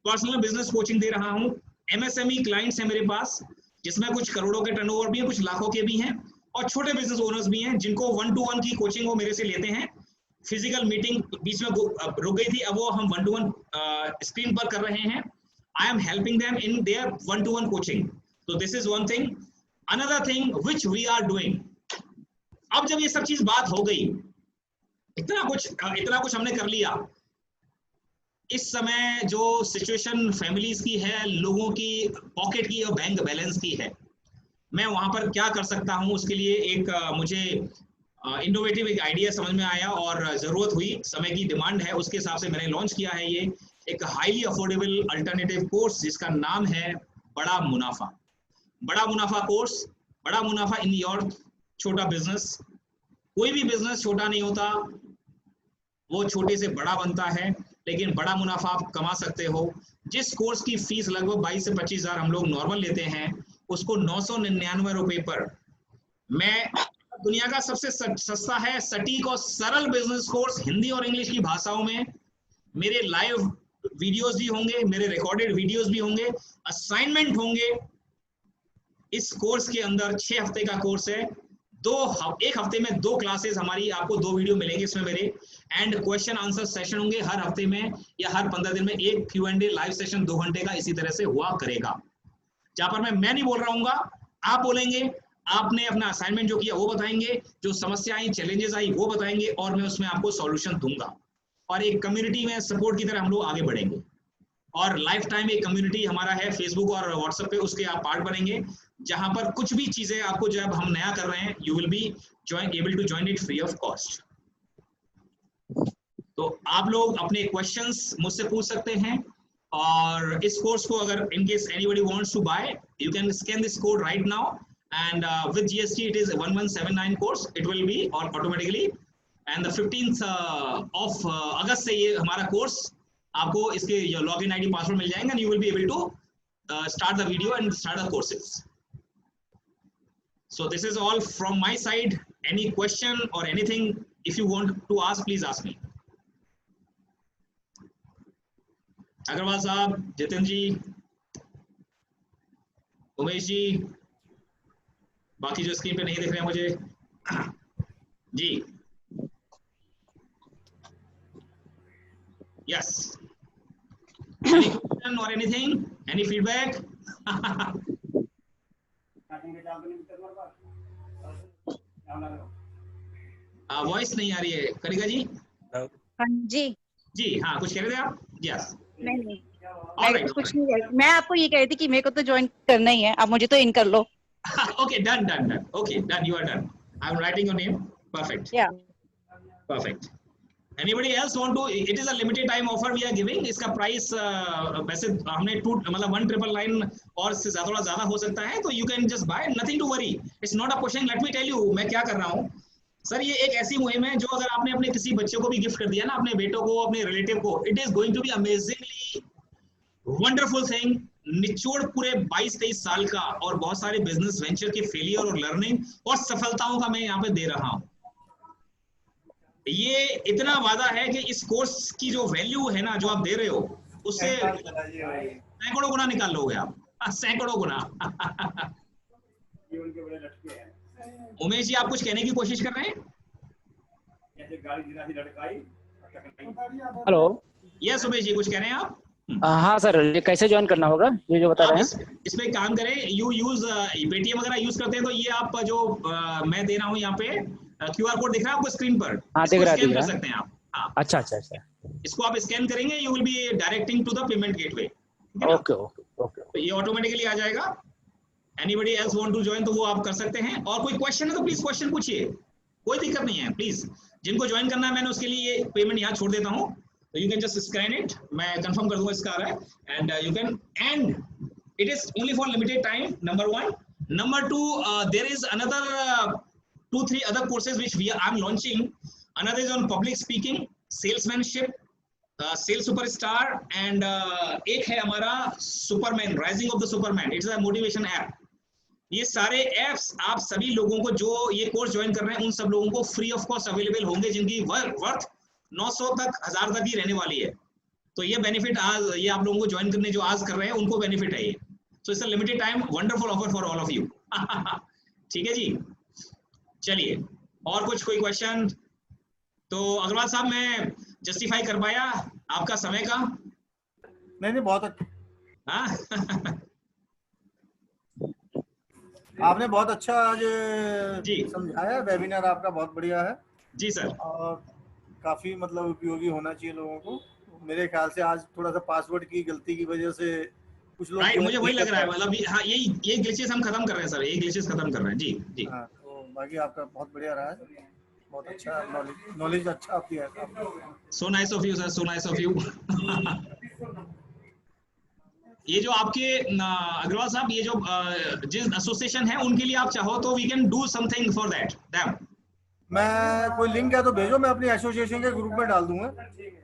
पर्सनल बिजनेस कोचिंग दे रहा हूँ। एमएसएमई क्लाइंट्स हैं मेरे पास, जिसमें कुछ करोड़ों के टर्नओवर भी है, कुछ लाखों के भी हैं, और छोटे बिजनेस ओनर्स भी हैं जिनको 1-to-1 की कोचिंग वो मेरे से लेते हैं। फिजिकल मीटिंग बीच में रुक गई थी, अब वो हम 1-to-1 स्क्रीन पर कर रहे हैं। I am helping them in their 1-to-1 coaching. तो this is one thing. Another thing which we are doing, अब जब ये सब चीज बात हो गई, इतना कुछ हमने कर लिया, इस समय जो सिचुएशन फैमिलीज की है, लोगों की पॉकेट की और बैंक बैलेंस की है, मैं वहां पर क्या कर सकता हूं, उसके लिए एक मुझे इनोवेटिव एक आइडिया समझ में आया और जरूरत हुई, समय की डिमांड है, उसके हिसाब से मैंने लॉन्च किया है ये एक हाईली अफोर्डेबल अल्टरनेटिव कोर्स जिसका नाम है बड़ा मुनाफा। बड़ा मुनाफा कोर्स, बड़ा मुनाफा इन योर छोटा बिजनेस। कोई भी बिजनेस छोटा नहीं होता, वो छोटे से बड़ा बनता है, लेकिन बड़ा मुनाफा आप कमा सकते हो। जिस कोर्स की फीस लगभग 22 से 25 हजार हम लोग नॉर्मल लेते हैं, उसको 999 रुपए पर मैं, दुनिया का सबसे सस्ता है, सटीक और सरल बिजनेस कोर्स, हिंदी और इंग्लिश की भाषाओं में। मेरे लाइव वीडियोस भी होंगे, मेरे रिकॉर्डेड वीडियोस भी होंगे, असाइनमेंट होंगे। इस कोर्स के अंदर 6 हफ्ते का कोर्स है, एक हफ्ते में 2 क्लासेस हमारी, आपको 2 वीडियो मिलेंगे इसमें मेरे, एंड क्वेश्चन आंसर सेशन होंगे हर हफ्ते में या हर 15 दिन में एक Q&A लाइव सेशन 2 घंटे का इसी तरह से हुआ करेगा, जहां पर मैं नहीं बोल रहा हूँ, आप बोलेंगे, आपने अपना असाइनमेंट जो किया वो बताएंगे, जो समस्या आई, चैलेंजेस आई वो बताएंगे, और मैं उसमें आपको सॉल्यूशन दूंगा, और एक कम्युनिटी में सपोर्ट की तरह हम लोग आगे बढ़ेंगे। और लाइफ टाइम एक कम्युनिटी हमारा है फेसबुक और व्हाट्सएप पे, उसके आप पार्ट बनेंगे, जहां पर कुछ भी चीजें आपको जब हम नया कर रहे हैं, you will be able to join it free of cost. तो आप लोग अपने क्वेश्चंस मुझसे पूछ सकते हैं, और इस कोर्स को अगर in case anybody wants to buy, you can scan this code right now, and with GST it is 1179 course, it will be और automatically, and the 15th of अगस्त से ये हमारा कोर्स आपको इसके लॉगिन आईडी पासवर्ड मिल जाएंगे, and you will be able to start the video and start the courses. So this is all from my side. Any question or anything if you want to ask, please ask me. Agarwal साहब, जितेंद्र जी, उमेश जी, बाकी जो स्क्रीन पे नहीं दिख रहे हैं मुझे जी, yes. Any question or anything? Any feedback? Voice नहीं आ रही है, कनिका जी। हाँ जी जी हाँ, कुछ कह रहे थे आप? यस। नहीं मैं कुछ नहीं, मैं आपको ये कह रही थी कि मेरे को तो ज्वाइन करना ही है, आप मुझे तो इन कर लो। Okay, done. Okay, done. You are done. I'm writing your name. Perfect. Yeah. Perfect. Anybody else want to? It is a limited time offer we are giving. इसका प्राइस वैसे हमने 1999 और से थोड़ा ज्यादा हो सकता है, तो you can just buy. Nothing to worry. It's not a pushing. Let me tell you, मैं क्या कर रहा हूँ सर, ये एक ऐसी मुहिम है जो अगर आपने अपने किसी बच्चे को भी गिफ्ट कर दिया ना, अपने बेटों को, अपने रिलेटिव को, it is going to be amazingly wonderful thing. निचोड़ पूरे 22-23 साल का और बहुत सारे बिजनेस वेंचर के फेलियर और लर्निंग और सफलताओं का मैं यहाँ पे दे रहा हूँ। ये इतना वादा है कि इस कोर्स की जो वैल्यू है ना, जो आप दे रहे हो, उससे सैकड़ों गुना निकाल लोगे आप, सैकड़ों गुना। उमेश जी, आप कुछ कहने की कोशिश कर रहे हैं? हेलो, यस उमेश जी, कुछ कह रहे हैं आप? हाँ सर, ये कैसे ज्वाइन करना होगा, ये जो बता रहे हैं? इसमें काम करें, यू यूज पेटीएम वगैरह यूज करते हैं, तो ये आप जो मैं दे रहा हूँ यहाँ पे QR कोड दिख रहा है आपको स्क्रीन पर, हाँ दिख रहा कर सकते हैं आप। हाँ, अच्छा, इसको आप स्कैन करेंगे, you will be directing to the payment gateway. Okay, तो ये ऑटोमेटिकली आ जाएगा। Anybody else want to join, तो वो आप कर सकते हैं। और कोई क्वेश्चन है तो प्लीज क्वेश्चन पूछिए, कोई दिक्कत नहीं है। प्लीज, जिनको ज्वाइन करना है, मैंने उसके लिए पेमेंट यहाँ छोड़ देता हूँ, तो you can just scan it, मैं कंफर्म कर दूंगा इसका आ रहा है, and you can, and it is only for limited time, number 1। Number 2, there is another 2-3 other courses which I'm launching. Another is on public speaking, salesmanship, sales superstar, and एक है हमारा Superman, Rising of the Superman. It's a motivation app. ये सारे एप्स आप सभी लोगों को जो ये कोर्स ज्वाइन कर रहे हैं, उन सब लोगों को फ्री ऑफ कॉस्ट अवेलेबल होंगे, जिनकी वर्थ 900 तक 1000 तक ही रहने वाली है। तो ये बेनिफिट आज, ये आप लोगों को ज्वाइन करने जो आज कर रहे हैं, उनको बेनिफिट है ये। So it's a limited time wonderful offer for all of you. ठीक है जी, चलिए, और कुछ कोई क्वेश्चन? तो अग्रवाल साहब, मैं जस्टिफाई कर पाया आपका समय का? नहीं, बहुत अच्छा। हाँ आपने बहुत अच्छा आज जी समझाया, वेबिनार आपका बहुत बढ़िया है जी सर। और काफी मतलब उपयोगी होना चाहिए लोगों को। मेरे ख्याल से आज थोड़ा सा पासवर्ड की गलती की वजह से कुछ लोग राइट, join मुझे नहीं वही लग कर रहा है, पाए। मतलब हाँ ये ग्लिचेस हम खत्म कर रहे हैं सर, ये ग्लिचेस खत्म कर रहे हैं। जी जी। हाँ, तो बाकी आपका बहुत बढ़िया रहा है, बहुत अच्छा नॉलेज अच्छा आप दिया है आपने। So nice of you sir, so nice of you. ये जो आपके अग्रवाल साहब, ये जो जिस एसोसिएशन है उनके लिए आप चाहो तो we can do something for that them. मैं कोई लिंक है तो भेजो, मैं अपनी एसोसिएशन के ग्रुप में डाल दूंगा।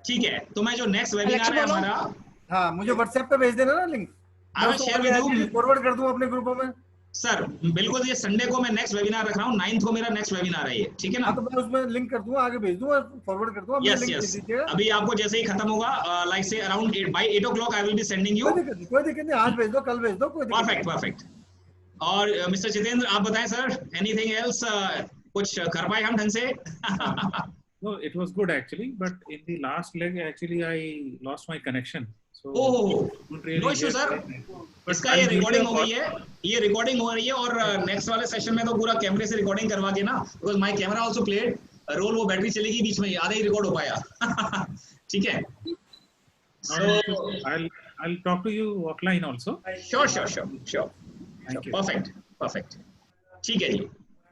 ठीक है, तो मैं जो नेक्स्ट वेबिनार लक्ष्य है बोलो। हमारा, हाँ, मुझे व्हाट्सएप पे भेज देना ना लिंक, आई मैं विल उसको शेयर आगे विद आगे यू फॉरवर्ड कर दूं अपने ग्रुपों में। सर। बिल्कुल, ये संडे को मैं नेक्स्ट वेबिनार रख रहा हूँ, 9th को मेरा नेक्स्ट वेबिनार है ये, ठीक है हाँ, ना? तो मैं उसमें लिंक कर दूंगा, आगे भेज दूंगा, फॉरवर्ड कर दूंगा, मुझे यस लिंक भेज यस, दीजिएगा। अभी आपको जैसे ही खत्म होगा, लाइक से around 8 by 8 o'clock I will be sending you. कोई दिक्कत नहीं, आज भेज दो, कल भेज दो, कोई दिक्कत परफेक्ट नहीं। परफेक्ट। और मिस्टर जितेंद्र आप बताएं सर, एनीथिंग एल्स, कुछ कर पाए हम ढंग से? No, it was good actually, but in the last leg, actually, I lost my connection. So, oh couldn't no really issue hear sir, anything. But इसका I'll ये give you रिकॉर्डिंग a हो गई call. है, ये रिकॉर्डिंग हो रही है, और नेक्स्ट वाले सेशन में तो पूरा कैमरे से रिकॉर्डिंग करवा के ना, because my camera also played role, वो बैटरी चलेगी बीच में, आधा ही रिकॉर्ड हो पाया। ठीक है, Not an issue. I'll talk to you offline also. Sure sure sure sure, Thank you. Perfect perfect. ठीक है जी,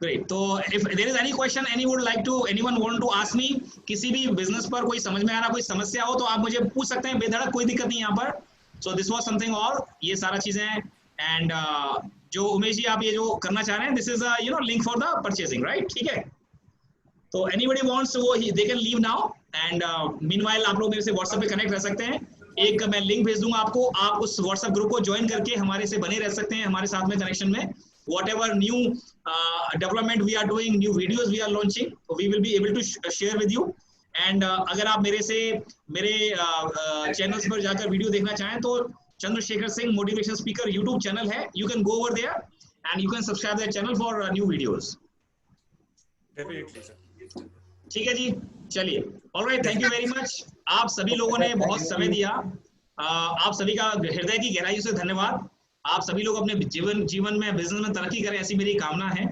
ग्रेट। तो if there is any question any would like to anyone want to ask me, किसी भी बिजनेस पर कोई समझ में आ रहा कोई समस्या हो तो आप मुझे पूछ सकते हैं बेधड़क, कोई दिक्कत नहीं यहाँ पर। सो दिस वाज समथिंग, और ये सारा चीजें हैं। एंड जो उमेश जी आप ये जो करना चाह रहे हैं, this is you know link for the purchasing, right? ठीक है, तो एनीबॉडी वांट्स वो they can leave now, and meanwhile आप लोग मेरे से व्हाट्सएप पे कनेक्ट रह सकते हैं। एक मैं लिंक भेज दूंगा आपको, आप उस व्हाट्सएप ग्रुप को ज्वाइन करके हमारे से बने रह सकते हैं, हमारे साथ में कनेक्शन में। whatever new development we are doing, new videos we are launching, we will be able to share with you. And अगर आप मेरे चैनल्स पर जाकर वीडियो देखना चाहें तो Chandrashekhar Singh motivation speaker YouTube channel है, you can go over there and you can subscribe that channel for new videos. Definitely, sir. ठीक है जी, चलिए, alright, thank you very much. आप सभी लोगों ने बहुत समय दिया, आप सभी का हृदय की गहराई से धन्यवाद। आप सभी लोग अपने जीवन में, बिजनेस में तरक्की करें, ऐसी मेरी कामना है।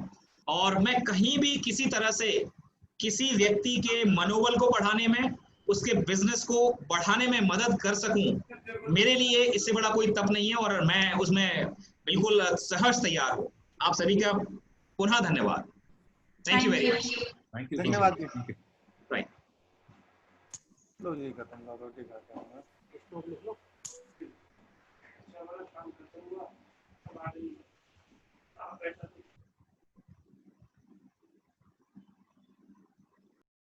और मैं कहीं भी किसी तरह से किसी व्यक्ति के मनोबल को बढ़ाने में, उसके बिजनेस को बढ़ाने में मदद कर सकूं, मेरे लिए इससे बड़ा कोई तप नहीं है, और मैं उसमें बिल्कुल सहर्ष तैयार हूं। आप सभी का पुनः धन्यवाद। Thank you very much. Thank you. धन्यवाद जी। Thank you. राइट, लो जी, खत्म, रोटी खाता हूँ मैं।